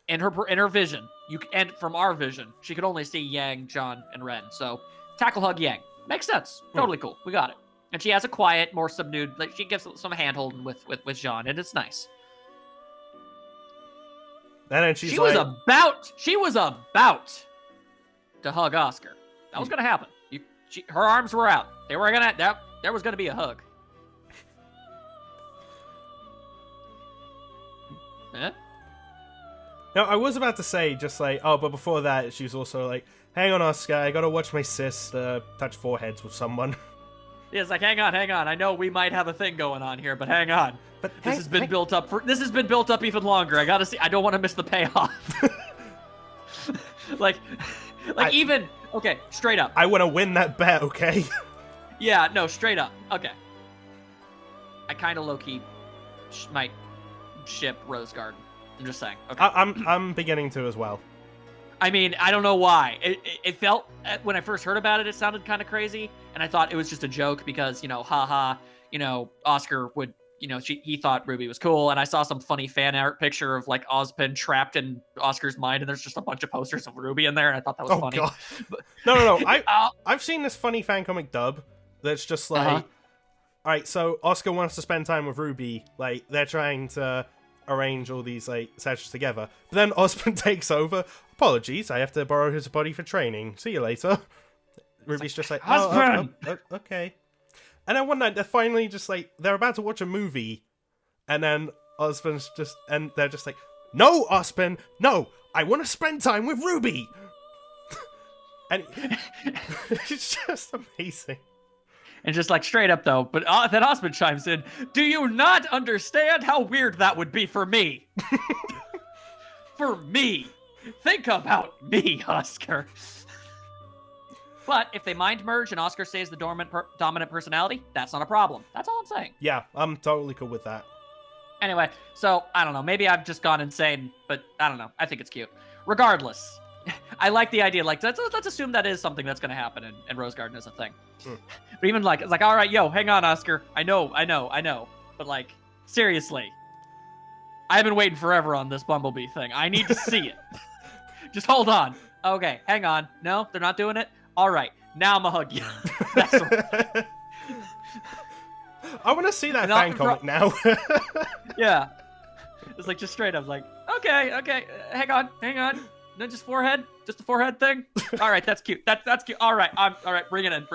in her vision, and from our vision, she could only see Yang, John, and Ren. So tackle hug Yang. Makes sense. Totally cool. We got it. And she has a quiet, more subdued, like she gives some hand-holding with John, and it's nice. And then she was about to hug Oscar. That was gonna happen. Her arms were out. There was gonna be a hug. Eh? No, I was about to say just like, oh, but before that, she was also like, hang on, Oscar, I gotta watch my sis touch foreheads with someone. Yeah, it's like, hang on. I know we might have a thing going on here, but hang on. But this has been built up even longer. I gotta see. I don't want to miss the payoff. Okay, straight up. I want to win that bet, okay? Yeah, no, straight up. Okay. I kind of low-key might ship Rose Garden. I'm just saying. Okay. I'm beginning to as well. I mean, I don't know why. It felt, when I first heard about it, it sounded kind of crazy, and I thought it was just a joke because, you know, haha, you know, Oscar would he thought RWBY was cool, and I saw some funny fan art picture of like Ozpin trapped in Oscar's mind, and there's just a bunch of posters of RWBY in there, and I thought that was funny. God. No. I've seen this funny fan comic dub that's just like, all right, so Oscar wants to spend time with RWBY, like they're trying to arrange all these like sessions together, but then Ozpin takes over. Apologies, I have to borrow his body for training. See you later. RWBY's just like, okay. And then one night, they're finally just like, they're about to watch a movie. And then Ozpin's and they're just like, no, Ozpin, no, I want to spend time with RWBY. And it's just amazing. And just like straight up though, but then Ozpin chimes in, do you not understand how weird that would be for me? For me. Think about me, Oscar. But if they mind merge and Oscar stays the dominant personality, that's not a problem. That's all I'm saying. Yeah, I'm totally cool with that. Anyway, so I don't know. Maybe I've just gone insane, but I don't know. I think it's cute. Regardless, I like the idea. Like, let's assume that is something that's going to happen and Rose Garden is a thing. But even like, it's like, all right, yo, hang on, Oscar. I know. But like, seriously, I've been waiting forever on this Bumblebee thing. I need to see it. Just hold on. Okay, hang on. No, they're not doing it? All right, now I'm gonna hug you. I want to see that fan comic now. Yeah. It's like just straight up like, okay, hang on. No, just forehead? Just a forehead thing? All right, that's cute. That's cute. All right, bring it in.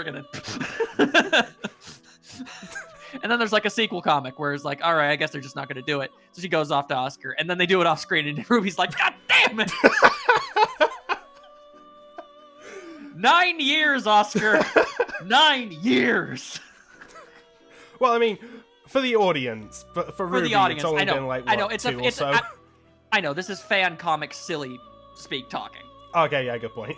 And then there's like a sequel comic where it's like, all right, I guess they're just not going to do it. So she goes off to Oscar, and then they do it off screen, and RWBY's like, God damn it! 9 years, Oscar. 9 years. Well, I mean, for the audience, but for RWBY, the audience, it's only been like, what, I know, I know, this is fan comic silly speak talking. Okay, yeah, good point.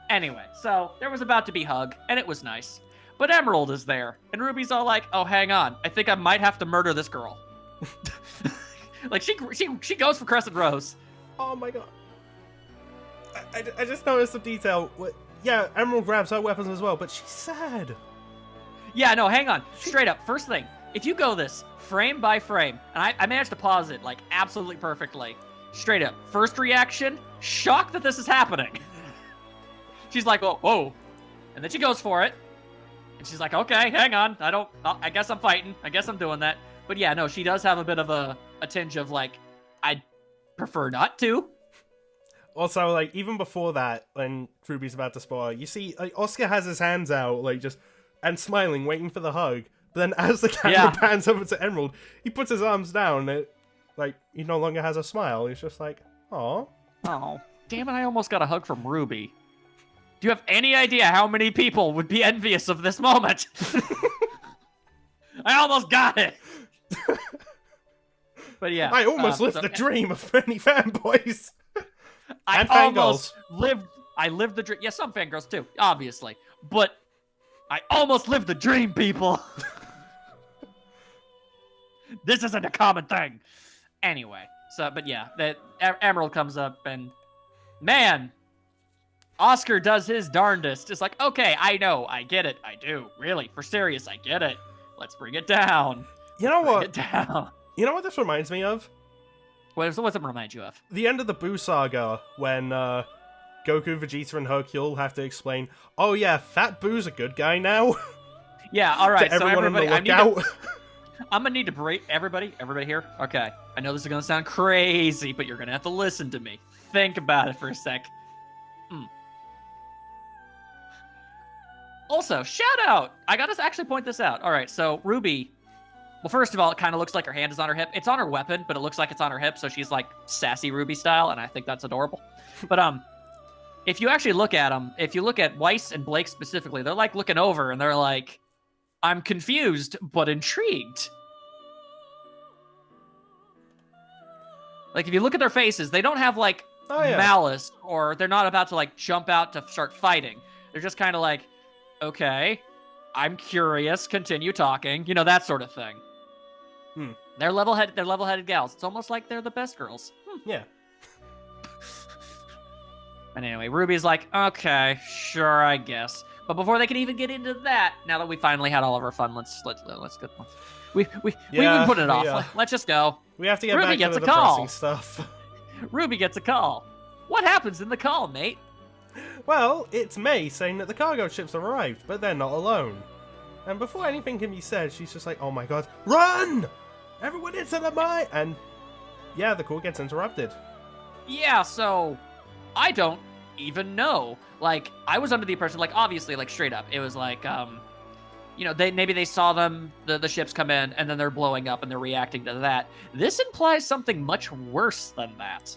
Anyway, so there was about to be hug, and it was nice. But Emerald is there, and RWBY's all like, oh, hang on. I think I might have to murder this girl. Like, she goes for Crescent Rose. Oh, my God. I just noticed the detail. Yeah, Emerald grabs her weapons as well, but she's sad. Yeah, no, hang on. Straight up, first thing, if you go this frame by frame, and I managed to pause it, like, absolutely perfectly. Straight up, first reaction, shocked that this is happening. She's like, oh, whoa. And then she goes for it. And she's like, okay, hang on. I guess I'm fighting. I guess I'm doing that. But yeah, no, she does have a bit of a tinge of like, I'd prefer not to. Also, like, even before that, when RWBY's about to spoil, you see, like, Oscar has his hands out, like, just, and smiling, waiting for the hug. But then as the camera pans over to Emerald, he puts his arms down, and, like, he no longer has a smile. He's just like, aw. Oh, damn it, I almost got a hug from RWBY. Do you have any idea how many people would be envious of this moment? I almost got it. But yeah. I almost lived the dream of many fanboys. And I lived the dream. Yeah, some fangirls too, obviously. But I almost lived the dream, people. This isn't a common thing. Anyway, but yeah, that Emerald comes up and, man, Oscar does his darndest. It's like, okay, I know, I get it, I do. Really, for serious, I get it. Let's bring it down. You know what? Bring it down. You know what this reminds me of? What's it remind you of? The end of the Boo saga, when Goku, Vegeta, and Hercule have to explain, oh yeah, Fat Boo's a good guy now. Yeah, alright, so everybody, I'm gonna need to break everybody here. Okay, I know this is gonna sound crazy, but you're gonna have to listen to me. Think about it for a sec. Also, shout out! I gotta actually point this out. Alright, so RWBY, well, first of all, it kind of looks like her hand is on her hip. It's on her weapon, but it looks like it's on her hip, so she's like sassy RWBY style, and I think that's adorable. But if you actually look at them, if you look at Weiss and Blake specifically, they're like looking over, and they're like, I'm confused, but intrigued. Like, if you look at their faces, they don't have, like, malice, or they're not about to, like, jump out to start fighting. They're just kind of like, okay, I'm curious, continue talking, you know, that sort of thing. They're level-headed gals. It's almost like they're the best girls. Yeah. And anyway, Ruby's like, okay, sure, I guess. But before they can even get into that, now that we finally had all of our fun, let's get. We've been putting it off. Yeah. Let's just go. We have to get Ruby back to gets the a call. depressing stuff. Ruby gets a call. What happens in the call, mate? Well, it's May saying that the cargo ships have arrived, but they're not alone. And before anything can be said, she's just like, oh my god, run! Everyone into the mine! And yeah, the call gets interrupted. Yeah, so I don't even know. Like, I was under the impression, like, obviously, like, straight up, it was like, you know, maybe they saw the ships come in, and then they're blowing up, and they're reacting to that. This implies something much worse than that.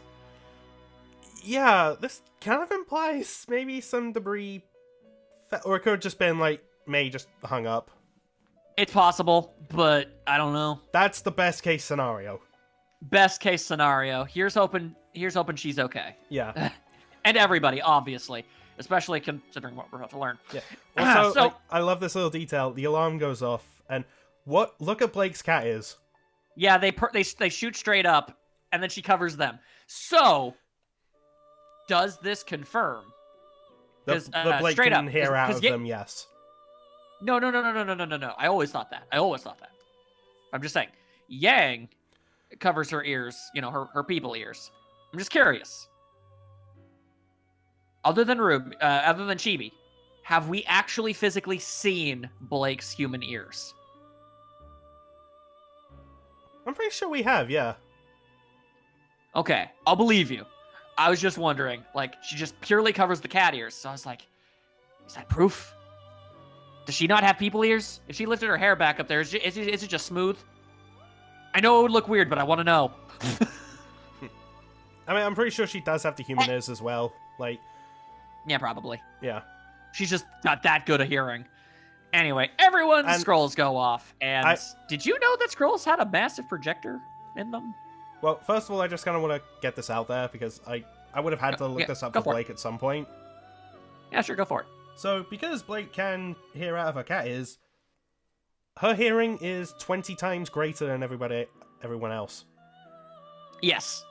Yeah, this kind of implies maybe some debris, or it could have just been like May just hung up. It's possible, but I don't know. That's the best case scenario. Best case scenario. Here's hoping she's okay. Yeah. And everybody, obviously, especially considering what we're about to learn. Yeah. Also, I love this little detail. The alarm goes off, and look at Blake's cat is. Yeah, they shoot straight up, and then she covers them. So, does this confirm? The Blake straight can up, hear out of them, yes. No. I always thought that. I'm just saying. Yang covers her ears, you know, her people ears. I'm just curious. Other than Chibi, have we actually physically seen Blake's human ears? I'm pretty sure we have, yeah. Okay, I'll believe you. I was just wondering, like, she just purely covers the cat ears, so I was like, is that proof? Does she not have people ears? If she lifted her hair back up there, is it just smooth? I know it would look weird, but I want to know. I mean, I'm pretty sure she does have the human ears as well. Like, yeah, probably. Yeah. She's just not that good at hearing. Anyway, everyone's scrolls go off, and did you know that scrolls had a massive projector in them? Well, first of all, I just kind of want to get this out there, because I would have had to look this up for Blake at some point. Yeah, sure, go for it. So, because Blake can hear out of her cat ears, her hearing is 20 times greater than everyone else. Yes.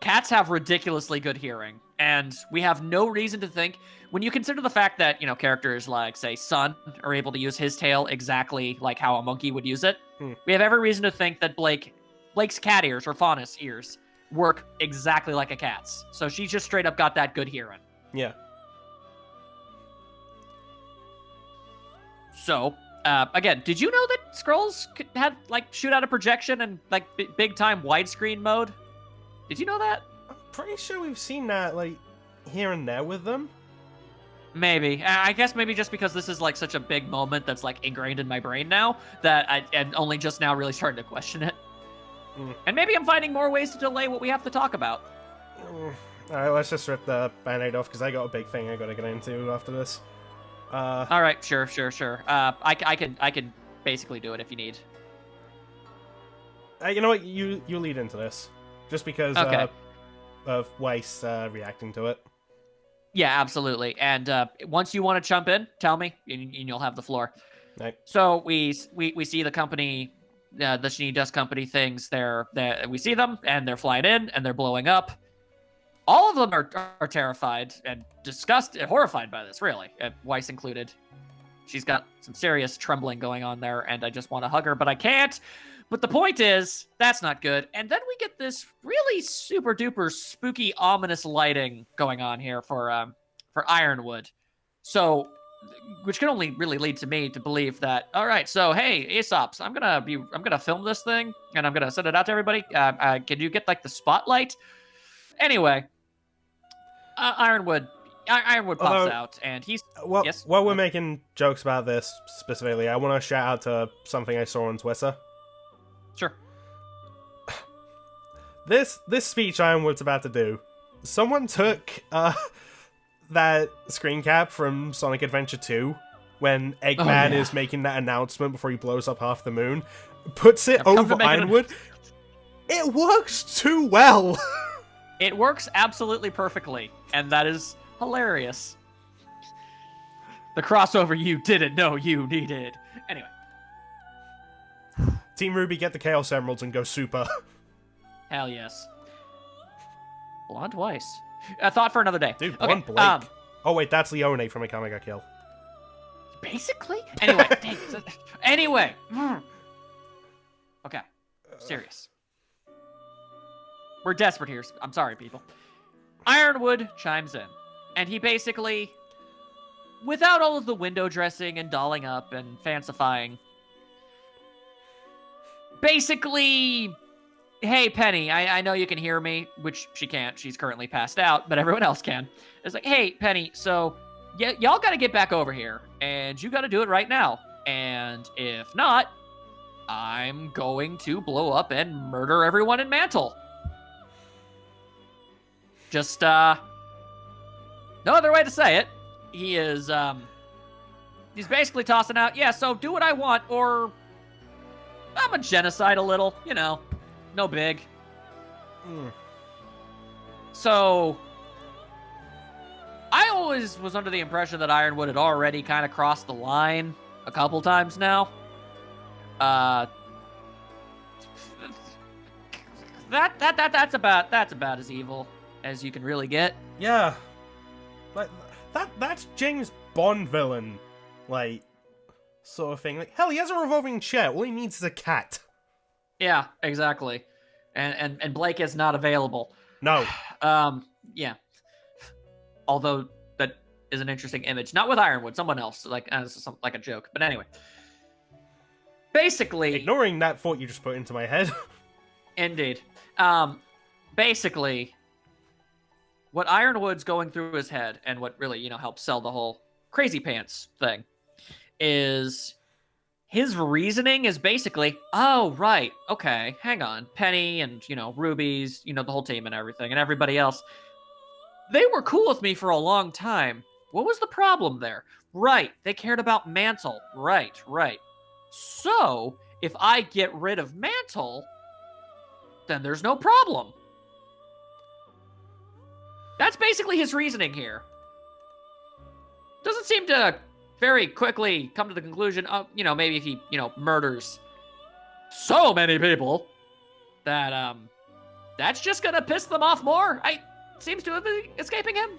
Cats have ridiculously good hearing, and we have no reason to think, when you consider the fact that, you know, characters like, say, Sun are able to use his tail exactly like how a monkey would use it, we have every reason to think that Blake's cat ears, or faunus ears, work exactly like a cat's. So she just straight up got that good hearing. Yeah. So, again, did you know that scrolls had, like, shoot out a projection and, like, big-time widescreen mode? Did you know that? I'm pretty sure we've seen that, like, here and there with them. Maybe. I guess maybe just because this is, like, such a big moment that's, like, ingrained in my brain now, that and only just now really starting to question it. And maybe I'm finding more ways to delay what we have to talk about. Alright, let's just rip the band-aid off, because I got a big thing I gotta get into after this. Alright, sure. I can basically do it if you need. You know what? You lead into this. Just because of Weiss reacting to it. Yeah, absolutely. And once you want to jump in, tell me, and you'll have the floor. Right. So we see the company, the Shinee Dust Company things. We see them, and they're flying in, and they're blowing up. All of them are terrified and horrified by this, really, Weiss included. She's got some serious trembling going on there, and I just want to hug her, but I can't. But the point is, that's not good. And then we get this really super duper spooky, ominous lighting going on here for Ironwood. So, which can only really lead to me to believe that, all right, so hey, Aesops, I'm gonna film this thing and I'm gonna send it out to everybody. Can you get like the spotlight? Anyway, Ironwood pops out, and he's yes. While we're making jokes about this specifically, I want to shout out to something I saw on Twitter. Sure. This speech Ironwood's about to do, someone took that screen cap from Sonic Adventure 2 when Eggman is making that announcement before he blows up half the moon, puts it over Ironwood. It works too well. It works absolutely perfectly, and that is hilarious. The crossover you didn't know you needed. Anyway. Team RWBY, get the Chaos Emeralds and go super. Hell yes. Blonde Weiss. A thought for another day. Dude, okay, one Blake. Oh, wait, that's Leone from Akame Kill. Basically? Anyway. Anyway. Okay. Serious. We're desperate here. I'm sorry, people. Ironwood chimes in. And he basically, without all of the window dressing and dolling up and fancifying, basically, hey, Penny, I know you can hear me, which she can't. She's currently passed out, but everyone else can. It's like, hey, Penny, so y'all got to get back over here, and you got to do it right now. And if not, I'm going to blow up and murder everyone in Mantle. Just, no other way to say it. He is, he's basically tossing out, yeah, so do what I want, or I'm a genocide a little, you know, no big. So, I always was under the impression that Ironwood had already kind of crossed the line a couple times now. That's about as evil as you can really get. Yeah. Like, that's James Bond villain, like, sort of thing. Like, hell, he has a revolving chair. All he needs is a cat. Yeah, exactly. And Blake is not available. No. Yeah. Although that is an interesting image. Not with Ironwood, someone else. Like, like a joke. But anyway. Basically... Ignoring that thought you just put into my head. Indeed. Basically, what Ironwood's going through his head, and what really, you know, helps sell the whole Crazy Pants thing, is his reasoning is basically, oh, right, okay, hang on. Penny and, you know, Ruby's, you know, the whole team and everything, and everybody else, they were cool with me for a long time. What was the problem there? Right, they cared about Mantle. Right. So, if I get rid of Mantle, then there's no problem. That's basically his reasoning here. Doesn't seem to very quickly come to the conclusion of, you know, maybe if he, you know, murders so many people that, that's just gonna piss them off more. Seems to have been escaping him.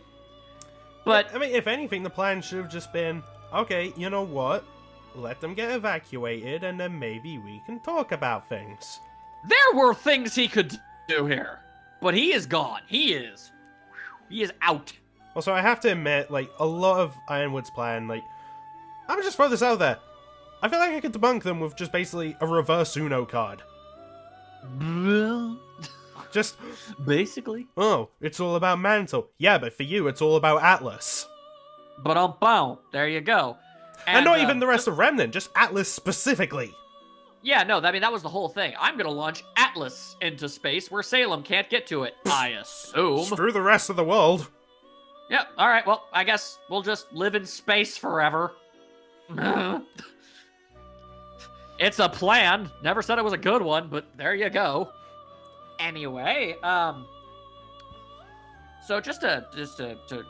But, I mean, if anything, the plan should have just been, okay, you know what? Let them get evacuated, and then maybe we can talk about things. There were things he could do here, but he is gone. He is out. Also, I have to admit, like, a lot of Ironwood's plan, like, I'm gonna just throw this out there. I feel like I could debunk them with just basically a reverse Uno card. Just... Basically. Oh, it's all about Mantle. Yeah, but for you, it's all about Atlas. But there you go. And not even the rest of Remnant, just Atlas specifically. Yeah, no, I mean, that was the whole thing. I'm gonna launch Atlas into space where Salem can't get to it, I assume. Screw the rest of the world. Yep, alright, well, I guess we'll just live in space forever. It's a plan. Never said it was a good one, but there you go. Anyway, so just to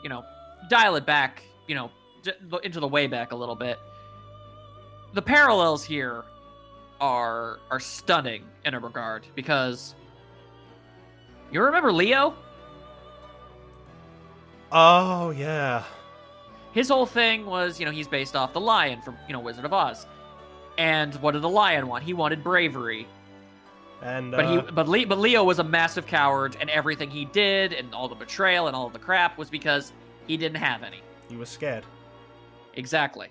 you know, dial it back, you know, into the way back a little bit. The parallels here are stunning in a regard, because you remember Leo? Oh, yeah. His whole thing was, you know, he's based off the lion from, you know, Wizard of Oz. And what did the lion want? He wanted bravery. And but Leo was a massive coward, and everything he did and all the betrayal and all the crap was because he didn't have any. He was scared. Exactly.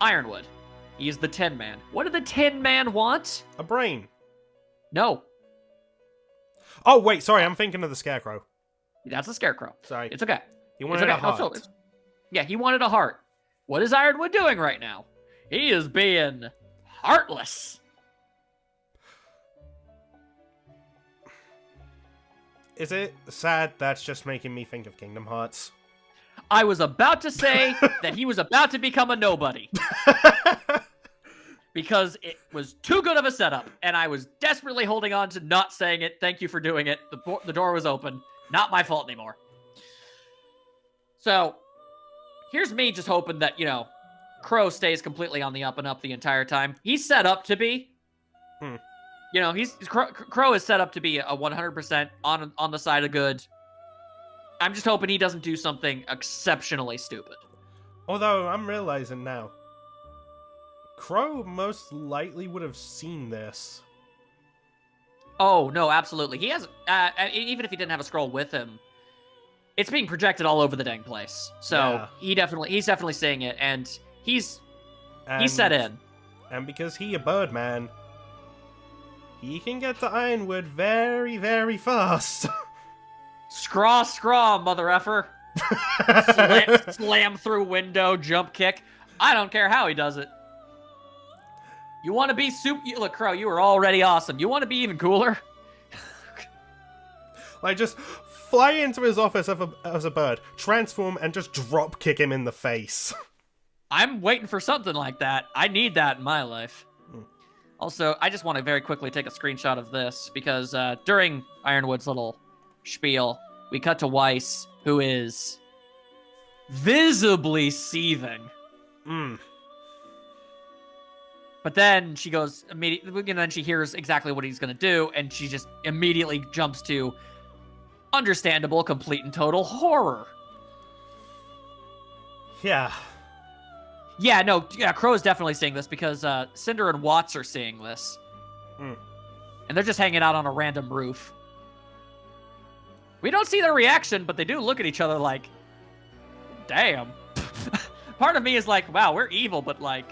Ironwood. He is the Tin Man. What did the Tin Man want? A brain. No. Oh, wait, sorry, I'm thinking of the Scarecrow. That's a Scarecrow. Sorry. It's okay. He wanted a heart. Oh, yeah, he wanted a heart. What is Ironwood doing right now? He is being heartless. Is it sad that's just making me think of Kingdom Hearts? I was about to say that he was about to become a nobody. Because it was too good of a setup, and I was desperately holding on to not saying it. Thank you for doing it. The door was open. Not my fault anymore. So, here's me just hoping that, you know, Crow stays completely on the up and up the entire time. He's set up to be. You know, Crow is set up to be a 100% on the side of good I'm just hoping he doesn't do something exceptionally stupid. Although, I'm realizing now, Crow most likely would have seen this. Oh, no, absolutely. He has, even if he didn't have a scroll with him, it's being projected all over the dang place. So he's definitely seeing it, and he's set in. And because he a Birdman, he can get to Ironwood very, very fast. Scraw, mother effer. Slam through window, jump kick. I don't care how he does it. You want to be look, Crow, you were already awesome. You want to be even cooler? Like, just fly into his office as a bird, transform, and just drop kick him in the face. I'm waiting for something like that. I need that in my life. Also, I just want to very quickly take a screenshot of this, because during Ironwood's little spiel, we cut to Weiss, who is visibly seething. But then she goes immediately, and then she hears exactly what he's going to do, and she just immediately jumps to understandable, complete and total horror. Yeah. Yeah, no, Crow's definitely seeing this, because Cinder and Watts are seeing this. And they're just hanging out on a random roof. We don't see their reaction, but they do look at each other like, damn. Part of me is like, wow, we're evil, but like,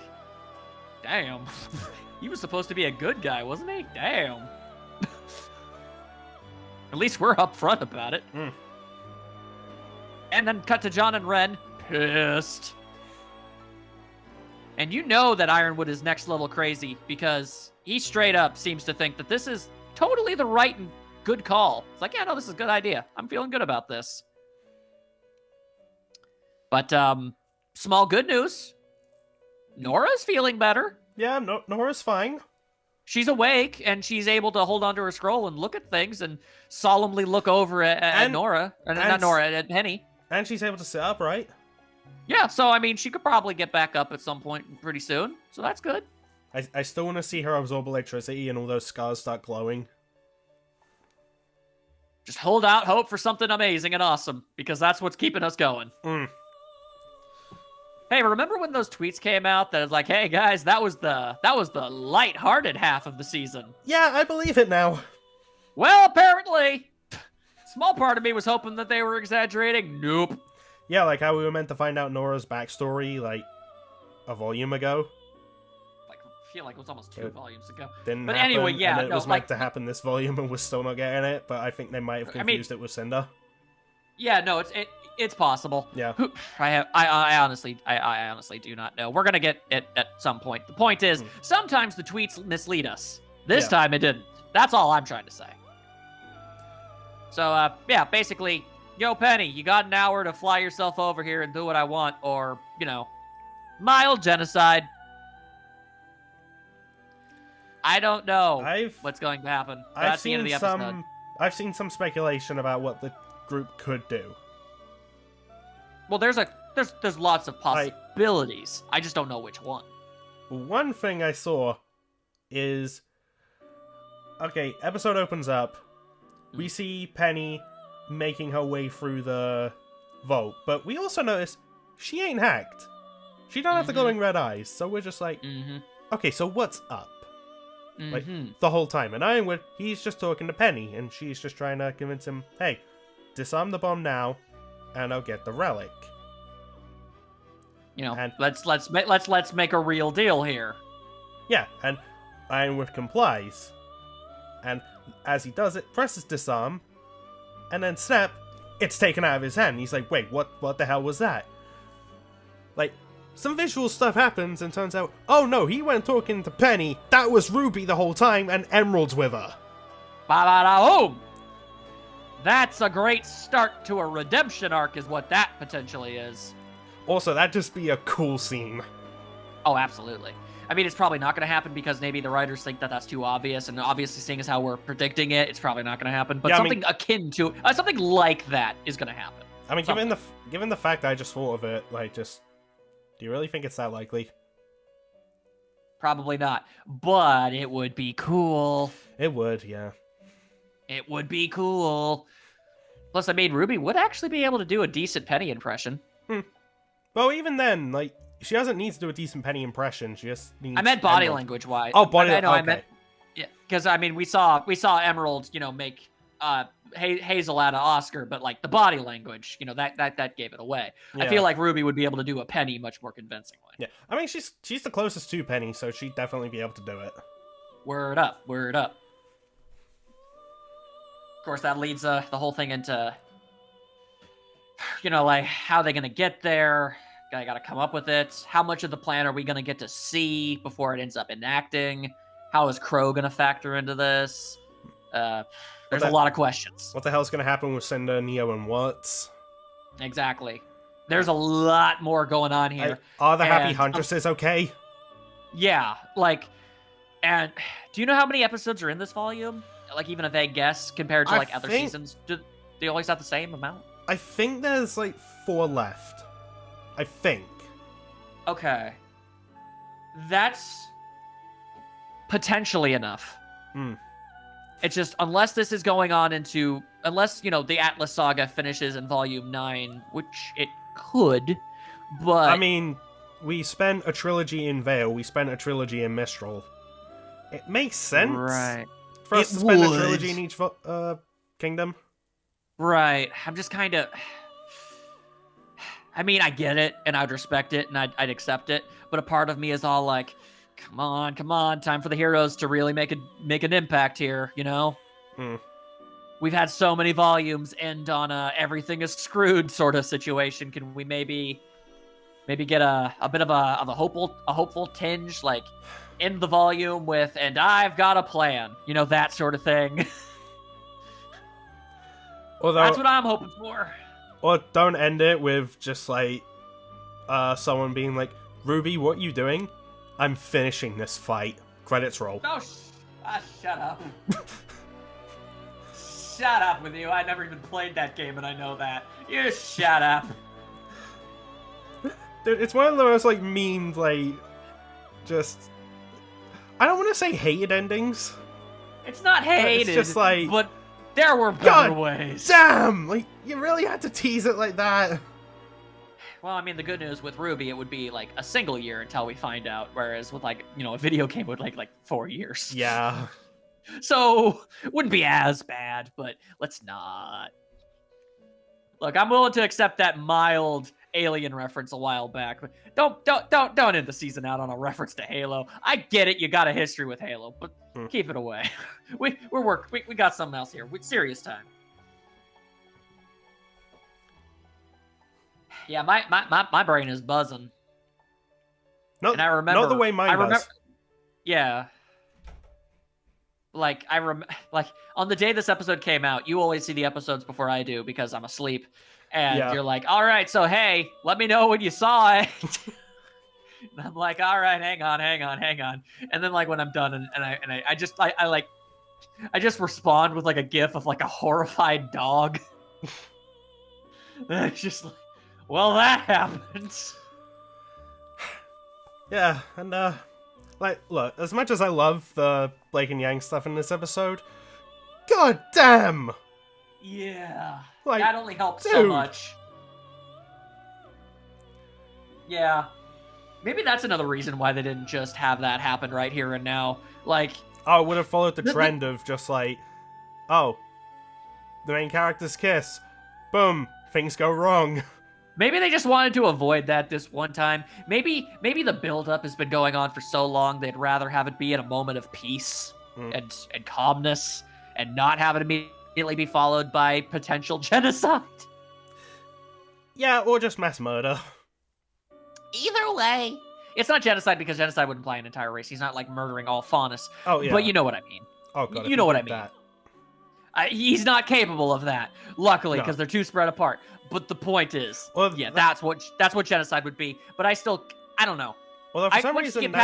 damn. He was supposed to be a good guy, wasn't he? Damn. At least we're upfront about it. And then cut to John and Ren, pissed. And you know that Ironwood is next level crazy, because he straight up seems to think that this is totally the right and good call. It's like, yeah, no, this is a good idea. I'm feeling good about this. But, small good news. Nora's feeling better. Yeah, Nora's fine. She's awake, and she's able to hold onto her scroll and look at things and solemnly look over at Nora. Not Nora, at Penny. And she's able to sit up, right? Yeah, so, I mean, she could probably get back up at some point pretty soon. So that's good. I still want to see her absorb electricity and all those scars start glowing. Just hold out hope for something amazing and awesome, because that's what's keeping us going. Hey, remember when those tweets came out that was like, hey guys, that was the light-hearted half of the season? Yeah, I believe it now. Well, apparently. Small part of me was hoping that they were exaggerating. Nope. Yeah, like how we were meant to find out Nora's backstory, like, a volume ago. Like, I feel like it was almost 2 volumes ago. Didn't but happen, anyway, yeah. And it was meant to happen this volume, and we're still not getting it, but I think they might have confused it with Cinder. Yeah, no, it's possible. Yeah. I honestly do not know. We're gonna get it at some point. The point is, sometimes the tweets mislead us. This time it didn't. That's all I'm trying to say. So, yeah, basically, yo, Penny, you got an hour to fly yourself over here and do what I want, or, you know, mild genocide. I don't know what's going to happen. That's the end of the episode. I've seen some speculation about what the group could do. Well, there's lots of possibilities. I just don't know which one. One thing I saw is, okay, episode opens up. We see Penny making her way through the vault, but we also notice she ain't hacked. She don't have the glowing red eyes, so we're just like, okay, so what's up? Like, the whole time. And Ironwood, he's just talking to Penny, and she's just trying to convince him, hey, disarm the bomb now, and I'll get the relic. You know, and let's make a real deal here. Yeah, and Ironwood complies. And as he does it, presses disarm, and then snap, it's taken out of his hand. He's like, wait, what the hell was that? Like, some visual stuff happens and turns out, oh no, he went talking to Penny, that was Ruby the whole time, and Emerald's with her. Ba-ba-da-boom! That's a great start to a redemption arc is what that potentially is. Also, that'd just be a cool scene. Oh, absolutely. I mean, it's probably not going to happen because maybe the writers think that that's too obvious, and obviously seeing as how we're predicting it, it's probably not going to happen. But yeah, something akin to, something like that is going to happen. I mean, given the fact I just thought of it, like, do you really think it's that likely? Probably not, but it would be cool. It would, yeah. It would be cool. Plus, I mean, RWBY would actually be able to do a decent Penny impression. Well, even then, like, she doesn't need to do a decent Penny impression. She just needs. I meant body Emerald. language wise. Oh, body. Okay. I meant, yeah, because I mean, we saw Emerald, make Hazel out of Oscar, but like the body language, that gave it away. Yeah. I feel like RWBY would be able to do a Penny much more convincingly. Yeah, I mean, she's the closest to Penny, so she'd definitely be able to do it. Word up. Of course, that leads the whole thing into, like, how they're gonna get there. I gotta come up with it. How much of the plan are we gonna get to see before it ends up enacting? How is Crow gonna factor into this? There's a lot of questions. What the hell's gonna happen with Cinder, Neo, and Watts? Exactly. There's a lot more going on here. Are the Happy Huntresses okay? Yeah, like, and do you know how many episodes are in this volume? Like, even a vague guess compared to like other seasons? Do they always have the same amount? I think there's like 4 left. I think. Okay. That's potentially enough. It's just, unless this is going on into, unless, the Atlas Saga finishes in Volume 9, which it could, but... I mean, we spent a trilogy in Vale, we spent a trilogy in Mistral. It makes sense. Right. For us to spend a trilogy in each kingdom. Right. I'm just kind of... I mean, I get it, and I'd respect it, and I'd accept it, but a part of me is all like, come on, time for the heroes to really make an impact here, We've had so many volumes end on a everything is screwed sort of situation. Can we maybe get a bit of a hopeful tinge, like end the volume with, and I've got a plan, that sort of thing. Although, that's what I'm hoping for. Or don't end it with just like someone being like, RWBY, what are you doing? I'm finishing this fight. Credits roll. Oh, shut up. Shut up with you. I never even played that game and I know that. You shut up. Dude, it's one of the most like mean, like, just... I don't want to say hated endings. It's not hated. It's just like... But there were better ways. Damn! Like, you really had to tease it like that. Well, I mean, the good news with RWBY, it would be like a single year until we find out, whereas with like, a video game would like 4 years. Yeah. So, it wouldn't be as bad, but let's not. Look, I'm willing to accept that mild Alien reference a while back, but don't end the season out on a reference to Halo. I get it, you got a history with Halo, but keep it away. We got something else here. Serious time. Yeah, my brain is buzzing. No, and I remember, not the way mine does. Yeah. Like, like, on the day this episode came out, you always see the episodes before I do because I'm asleep. And you're like, all right, so hey, let me know when you saw it. And I'm like, all right, hang on. And then like when I'm done and I just respond with like a gif of like a horrified dog. And it's just like, well, that happens. Yeah, and like, look, as much as I love the Blake and Yang stuff in this episode, god damn! Yeah, like, that only helps so much. Yeah, maybe that's another reason why they didn't just have that happen right here and now. Like, oh, it would have followed the trend of just like, oh, the main characters kiss, boom, things go wrong. Maybe they just wanted to avoid that this one time. Maybe the build-up has been going on for so long they'd rather have it be in a moment of peace and calmness and not have it immediately be followed by potential genocide. Yeah, or just mass murder. Either way. It's not genocide because genocide would imply an entire race. He's not like murdering all Faunus. Oh, yeah. But you know what I mean. Oh, God. You know what I mean. He's not capable of that, luckily, because they're too spread apart. But the point is, that's what genocide would be. But I don't know. Well, for some reason,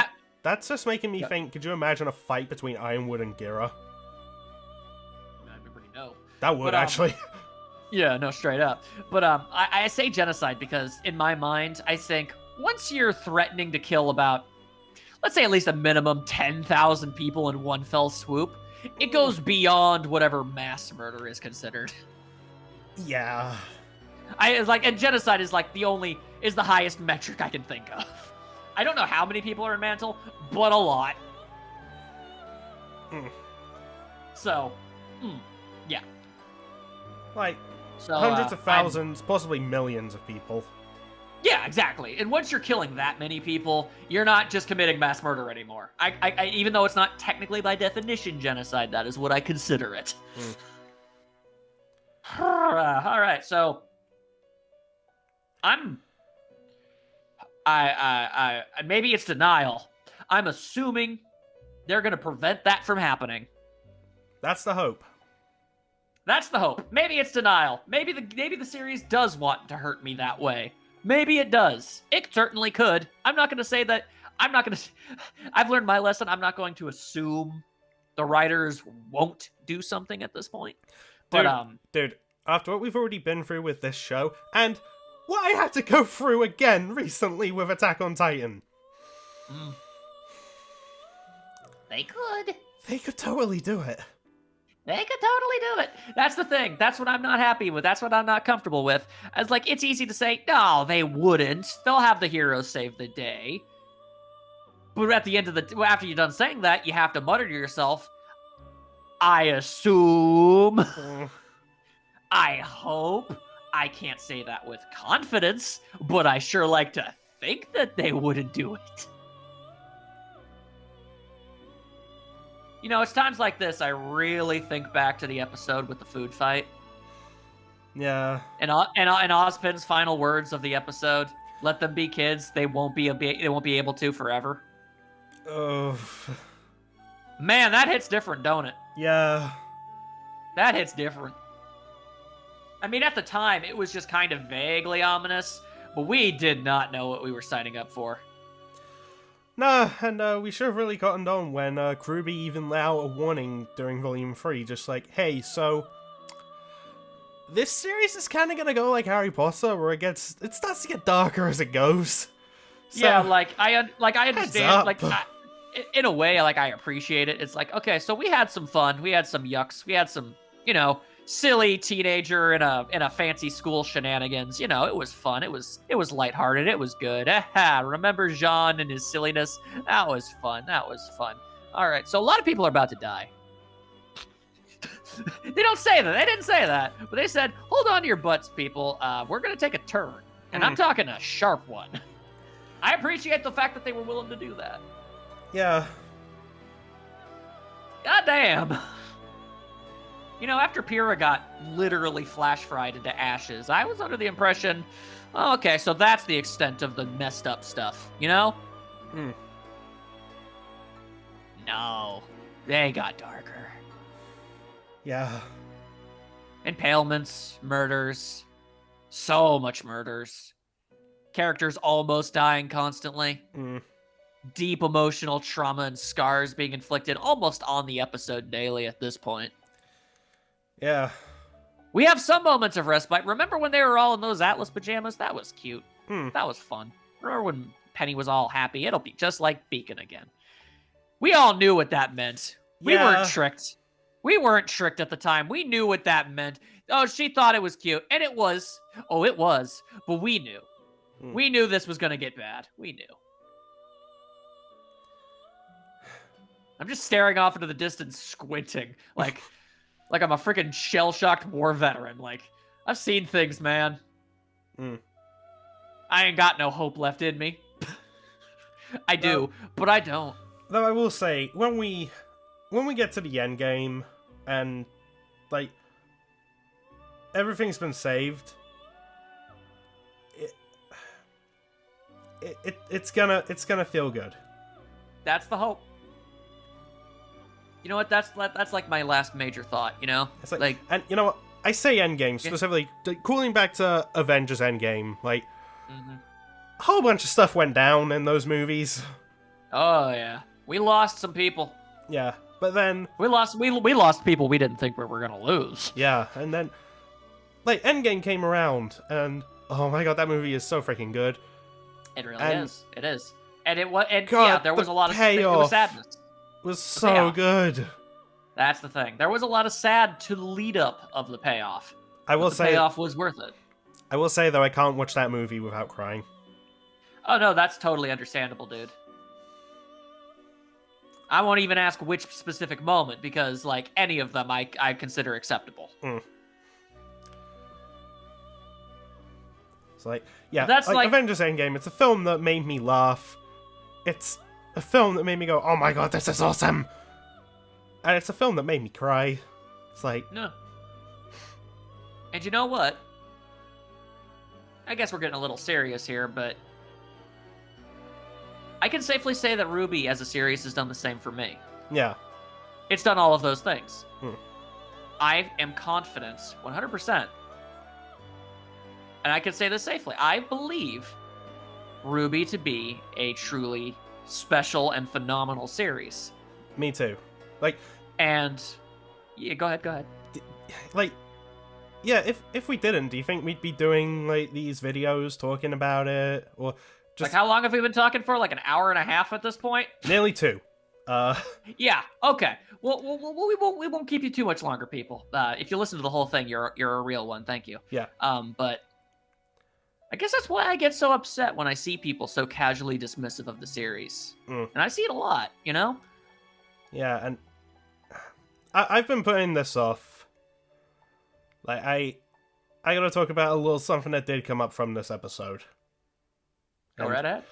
that's just making me think, could you imagine a fight between Ironwood and Gira? I already know. That would, actually. Yeah, no, straight up. But I say genocide because, in my mind, I think once you're threatening to kill about, let's say at least a minimum 10,000 people in one fell swoop, it goes beyond whatever mass murder is considered. Yeah. And genocide is like the highest metric I can think of. I don't know how many people are in Mantle, but a lot. So, yeah. Like, so, hundreds of thousands, possibly millions of people. Yeah, exactly. And once you're killing that many people, you're not just committing mass murder anymore. I even though it's not technically by definition genocide, that is what I consider it. All right, so maybe it's denial. I'm assuming they're going to prevent that from happening. That's the hope. That's the hope. Maybe it's denial. Maybe the series does want to hurt me that way. Maybe it does. It certainly could. I'm not going to say that. I've learned my lesson. I'm not going to assume the writers won't do something at this point. Dude, after what we've already been through with this show, and what I had to go through again recently with Attack on Titan. They could. They could totally do it. They could totally do it. That's the thing. That's what I'm not happy with. That's what I'm not comfortable with. As like, it's easy to say, no, they wouldn't. They'll have the heroes save the day. But at the end of after you're done saying that, you have to mutter to yourself, I assume, I hope. I can't say that with confidence, but I sure like to think that they wouldn't do it. You know, it's times like this I really think back to the episode with the food fight. Yeah. And Ozpin's final words of the episode: "Let them be kids. They won't be able to forever." Oh. Man, that hits different, don't it? Yeah. That hits different. I mean, at the time, it was just kind of vaguely ominous, but we did not know what we were signing up for. Nah, and we should have really gotten on when RWBY even let out a warning during Volume 3, just like, hey, so this series is kind of gonna go like Harry Potter, where it starts to get darker as it goes. So, yeah, I understand, in a way, I appreciate it. It's like, okay, so we had some fun, we had some yucks, we had some, silly teenager in a fancy school shenanigans. It was fun. It was lighthearted. It was good. Remember Jean and his silliness? That was fun. All right, so a lot of people are about to die. They don't say that. They didn't say that. But they said, hold on to your butts, people. We're going to take a turn. And I'm talking a sharp one. I appreciate the fact that they were willing to do that. Yeah. Goddamn. After Pyrrha got literally flash fried into ashes, I was under the impression, oh, okay, so that's the extent of the messed up stuff, No, they got darker. Yeah. Impalements, murders, so much murders. Characters almost dying constantly. Deep emotional trauma and scars being inflicted almost on the episode daily at this point. Yeah. We have some moments of respite. Remember when they were all in those Atlas pajamas? That was cute. That was fun. Remember when Penny was all happy? It'll be just like Beacon again. We all knew what that meant. We weren't tricked. We weren't tricked at the time. We knew what that meant. Oh, she thought it was cute. And it was. Oh, it was. But we knew. We knew this was going to get bad. We knew. I'm just staring off into the distance, squinting. Like I'm a freaking shell-shocked war veteran. I've seen things, man. I ain't got no hope left in me. I do, but I don't. Though I will say, when we get to the end game and everything's been saved, it's gonna feel good. That's the hope. You know what? That's like my last major thought. It's and you know what? I say Endgame specifically, calling back to Avengers Endgame. A whole bunch of stuff went down in those movies. Oh yeah, we lost some people. Yeah, but then we lost people we didn't think we were gonna lose. Yeah, and then Endgame came around, and oh my god, that movie is so freaking good. It really is. It is, and it was. And yeah, there was a lot of sadness. Was so good. That's the thing. There was a lot of sad to the lead up of the payoff. I will the say payoff was worth it. I will say though, I can't watch that movie without crying. Oh no, that's totally understandable, dude. I won't even ask which specific moment because, like, any of them I consider acceptable. It's like, yeah, that's like Avengers Endgame. It's a film that made me laugh. It's a film that made me go, "Oh my god, this is awesome!" And it's a film that made me cry. It's like, no. And you know what? I guess we're getting a little serious here, but I can safely say that RWBY as a series has done the same for me. yeah, It's done all of those things. I am confident, 100%, and I can say this safely. I believe RWBY to be a truly special and phenomenal series. me too. Like, and yeah, go ahead. Like, yeah, if we didn't, do you think we'd be doing like these videos talking about it, or just like how long have we been talking for? Like an hour and a half at this point? nearly 2? Yeah. Okay. Well, we won't keep you too much longer, people. If you listen to the whole thing, you're a real one. Thank you. Yeah. But I guess that's why I get so upset when I see people so casually dismissive of the series, and I see it a lot. You know. Yeah, and I've been putting this off. Like, I gotta talk about a little something that did come up from this episode. Go right ahead.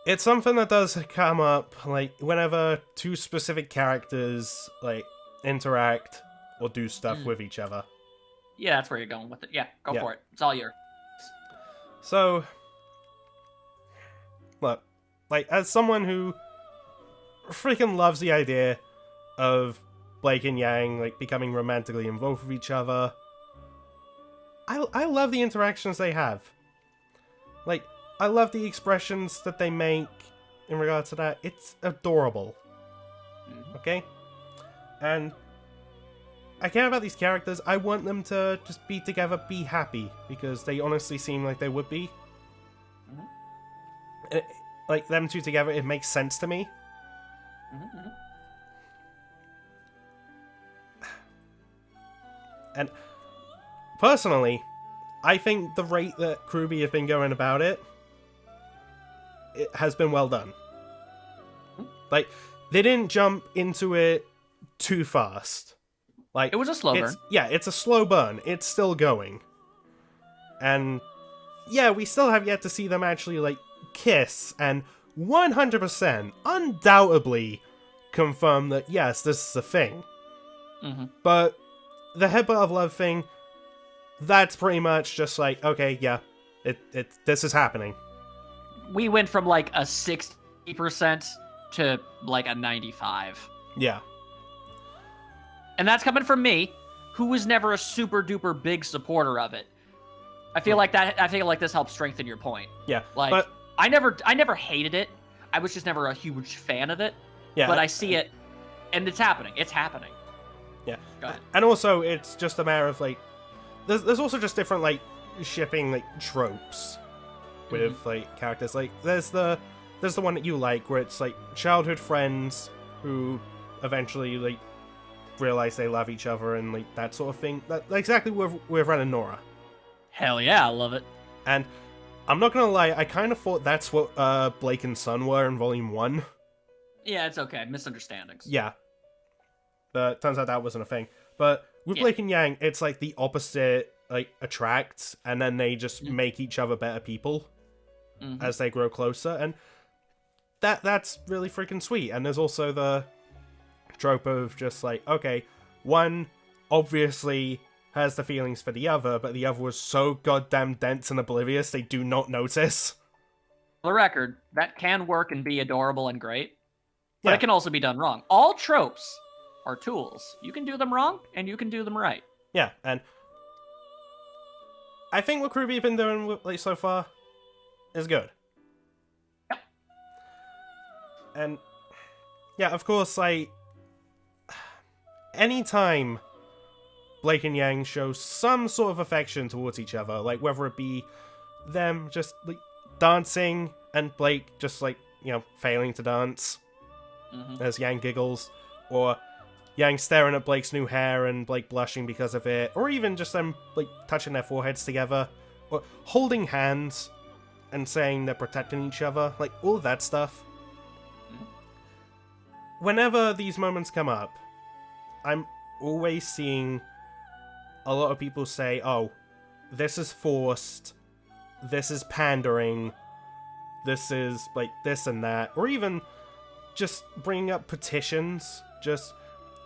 It's something that does come up, like, whenever two specific characters, like, interact or do stuff with each other. Yeah, that's where you're going with it. Yeah, go for it. It's all yours. So, look, like, as someone who freaking loves the idea of Blake and Yang, like, becoming romantically involved with each other, I love the interactions they have. Like, I love the expressions that they make in regards to that. It's adorable. Okay? And I care about these characters. I want them to just be together, be happy, because they honestly seem like they would be. Like, them two together, it makes sense to me. And personally, I think the rate that RWBY have been going about it has been well done. Like, they didn't jump into it too fast. Like, it was a slow burn. Yeah, it's a slow burn. It's still going. And yeah, we still have yet to see them actually, like, kiss and 100% undoubtedly confirm that, yes, this is a thing. But the headbutt of love thing, that's pretty much just like, okay, yeah, this is happening. We went from like a 60% to like a 95. Yeah. And that's coming from me, who was never a super duper big supporter of it. I feel like this helps strengthen your point. Yeah. Like, but I never hated it. I was just never a huge fan of it. Yeah. But I see it, and it's happening. It's happening. Yeah. Go ahead. And also, it's just a matter of, like, there's also just different, like, shipping, like, tropes with, like, characters. Like, there's the one that you like, where it's, like, childhood friends who eventually, like, realize they love each other and, like, that sort of thing. That's exactly with Ren and Nora. Hell yeah, I love it. And I'm not gonna lie, I kind of thought that's what Blake and Sun were in Volume 1. Yeah, it's okay. Misunderstandings. Yeah. But turns out that wasn't a thing. But with Blake and Yang, it's like the opposite, like, attracts, and then they just make each other better people as they grow closer, and that's really freaking sweet. And there's also the trope of just like, okay, one obviously has the feelings for the other, but the other was so goddamn dense and oblivious they do not notice. For the record, that can work and be adorable and great, but it can also be done wrong. All tropes are tools. You can do them wrong, and you can do them right. Yeah, and I think what RWBY have been doing, like, so far is good. Yep. And yeah, of course, like, anytime Blake and Yang show some sort of affection towards each other, like, whether it be them just, like, dancing and Blake just, like, you know, failing to dance as Yang giggles, or Yang staring at Blake's new hair and Blake blushing because of it, or even just them like touching their foreheads together, or holding hands and saying they're protecting each other, like all that stuff. Whenever these moments come up, I'm always seeing a lot of people say, oh, this is forced, this is pandering, this is like this and that, or even just bringing up petitions, just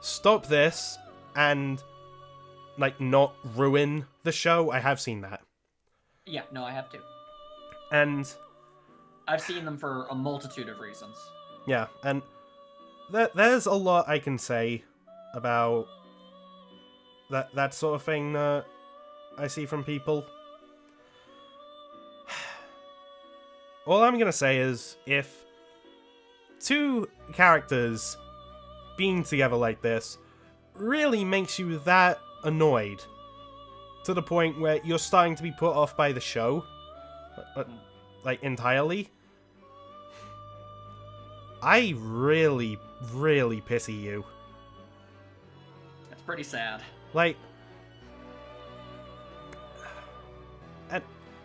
stop this and like not ruin the show. I have seen that. Yeah, no, I have too. And I've seen them for a multitude of reasons. Yeah, and there's a lot I can say about that sort of thing that I see from people. All I'm gonna say is, if two characters being together like this really makes you that annoyed to the point where you're starting to be put off by the show, like entirely, I really, really pity you. That's pretty sad. Like,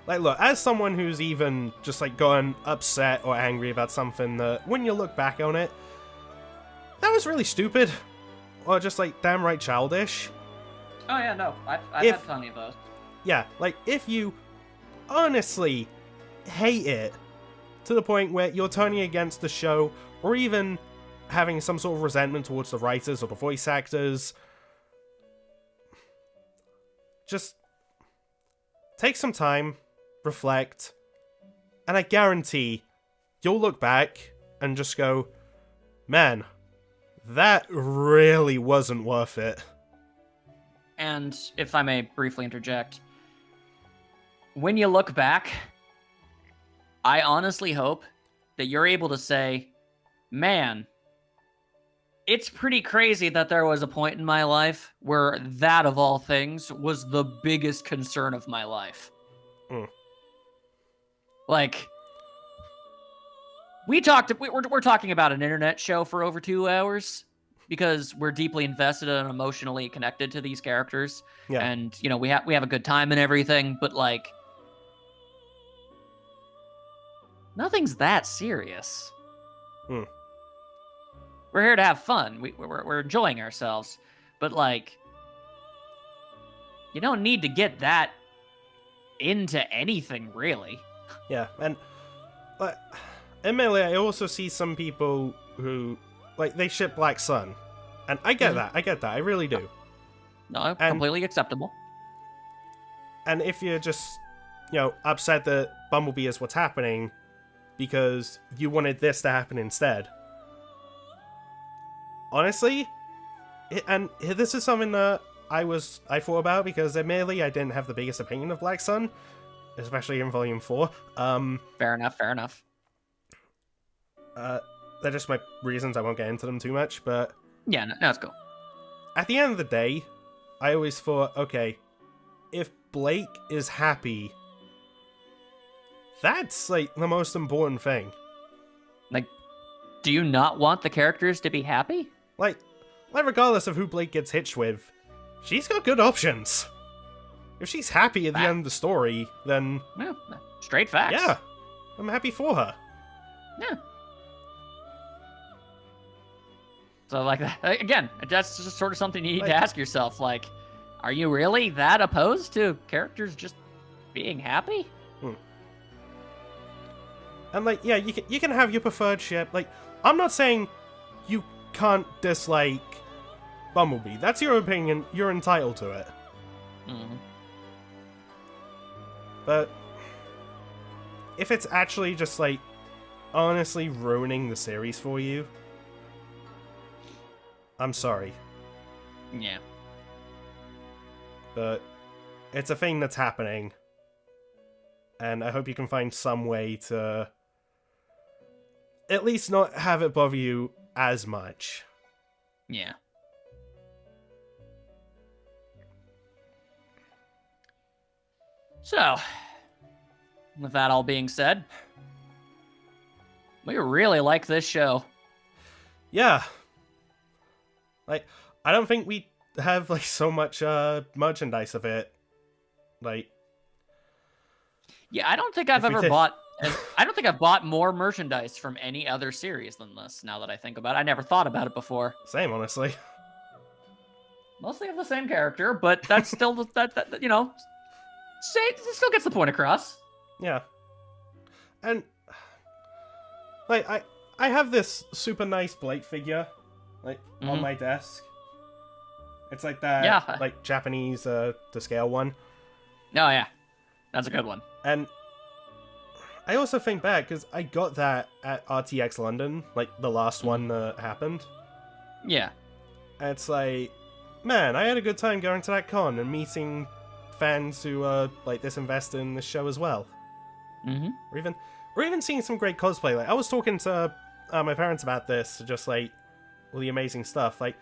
look, as someone who's even just like gotten upset or angry about something that, when you look back on it, that was really stupid, or just like damn right childish. Oh yeah, no, I've had plenty of those. Yeah, like if you honestly hate it to the point where you're turning against the show, or even having some sort of resentment towards the writers or the voice actors, just take some time, reflect, and I guarantee you'll look back and just go, man, that really wasn't worth it. And if I may briefly interject, when you look back, I honestly hope that you're able to say, man, it's pretty crazy that there was a point in my life where that, of all things, was the biggest concern of my life. Like, we're talking about an internet show for over 2 hours because we're deeply invested and emotionally connected to these characters. Yeah. And, you know, we have a good time and everything, but like, nothing's that serious. We're here to have fun. We're enjoying ourselves. But, like, you don't need to get that into anything, really. Yeah, and, like, admittedly, I also see some people who, like, they ship Black Sun. And I get that. I really do. No, completely acceptable. And if you're just, you know, upset that Bumblebee is what's happening because you wanted this to happen instead, honestly, and this is something that I thought about, because admittedly I didn't have the biggest opinion of Black Sun, especially in Volume 4. Fair enough. They're just my reasons, I won't get into them too much, but yeah, no, it's cool. At the end of the day, I always thought, okay, if Blake is happy, that's, like, the most important thing. Like, do you not want the characters to be happy? Like regardless of who Blake gets hitched with, she's got good options. If she's happy at the end of the story, then... Yeah, straight facts. Yeah, I'm happy for her. Yeah. So, like, again, that's just sort of something you need to ask yourself. Like, are you really that opposed to characters just being happy? And, like, yeah, you can have your preferred ship. Like, I'm not saying you can't dislike Bumblebee. That's your opinion. You're entitled to it. But if it's actually just, like, honestly ruining the series for you, I'm sorry. Yeah. But it's a thing that's happening. And I hope you can find some way to at least not have it bother you as much. Yeah. So, with that all being said, we really like this show. Yeah. Like, I don't think we have like so much merchandise of it. Like, yeah, I don't think I've ever bought. I don't think I've bought more merchandise from any other series than this. Now that I think about it, I never thought about it before. Same, honestly. Mostly of the same character, but that's still that you know, it still gets the point across. Yeah, and like I have this super nice Blake figure, like on my desk. It's like that, like Japanese to scale one. Oh yeah, that's a good one. And I also think back because I got that at RTX London, like the last one that happened. Yeah. And it's like, man, I had a good time going to that con and meeting fans who are like this invested in this show as well. Or even seeing some great cosplay. Like I was talking to my parents about this, just like all the amazing stuff. Like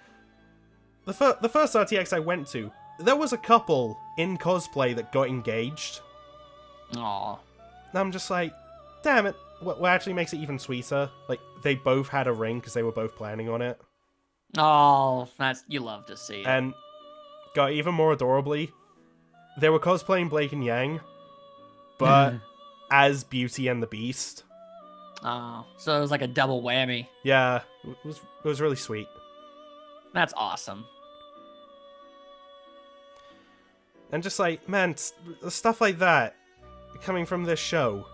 the first RTX I went to, there was a couple in cosplay that got engaged. Aww. And I'm just like, damn it. What actually makes it even sweeter? Like they both had a ring because they were both planning on it. Oh, you love to see it. And got even more adorably, they were cosplaying Blake and Yang, but as Beauty and the Beast. Oh, so it was like a double whammy. Yeah, it was really sweet. That's awesome. And just like, man, stuff like that coming from this show.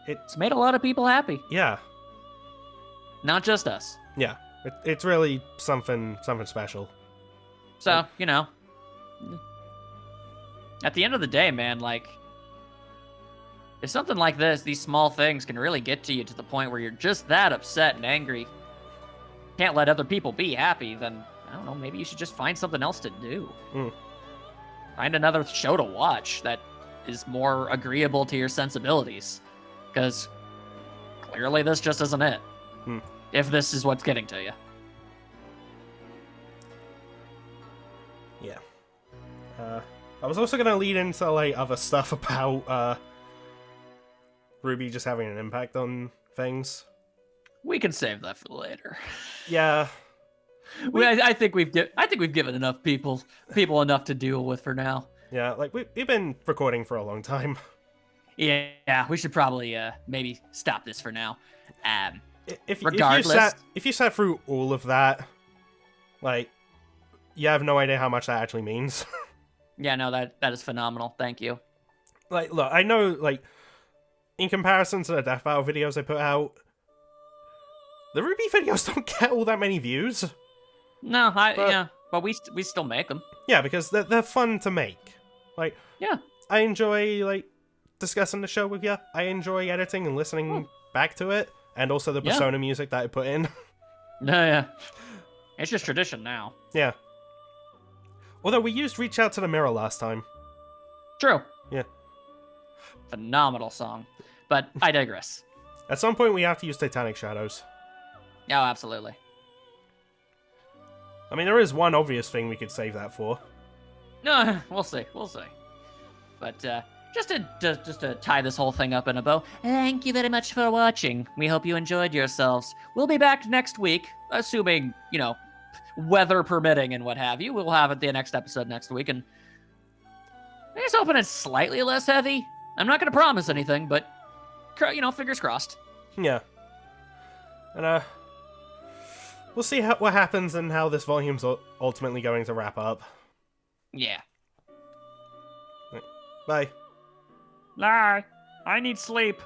It's made a lot of people happy. Yeah. Not just us. Yeah. It's really something special. So, you know, at the end of the day, man, like, if something like this, these small things can really get to you to the point where you're just that upset and angry, can't let other people be happy, then, I don't know, maybe you should just find something else to do. Find another show to watch that is more agreeable to your sensibilities. Because clearly this just isn't it. If this is what's getting to you. Yeah. I was also going to lead into like other stuff about RWBY just having an impact on things. We can save that for later. Yeah. I think we've given enough people enough to deal with for now. Yeah, like we've been recording for a long time. Yeah, we should probably maybe stop this for now. Regardless, if you sat through all of that, like, you have no idea how much that actually means. Yeah, no, that is phenomenal. Thank you. Like, look, I know, like, in comparison to the Death Battle videos I put out, the RWBY videos don't get all that many views. No, but we still make them. Yeah, because they're fun to make. Like, yeah, I enjoy like discussing the show with you. I enjoy editing and listening back to it, and also the Persona music that I put in. Yeah, it's just tradition now. Yeah. Although we used "Reach Out to the Mirror" last time. True. Yeah. Phenomenal song, but I digress. At some point, we have to use "Titanic Shadows." Oh, absolutely. I mean, there is one obvious thing we could save that for. No, we'll see. But just to tie this whole thing up in a bow, thank you very much for watching. We hope you enjoyed yourselves. We'll be back next week, assuming, you know, weather permitting and what have you. We'll have it the next episode next week, and I'm just hoping it's slightly less heavy. I'm not going to promise anything, but, you know, fingers crossed. Yeah. And, we'll see what happens and how this volume's ultimately going to wrap up. Yeah. Bye. Bye. I need sleep.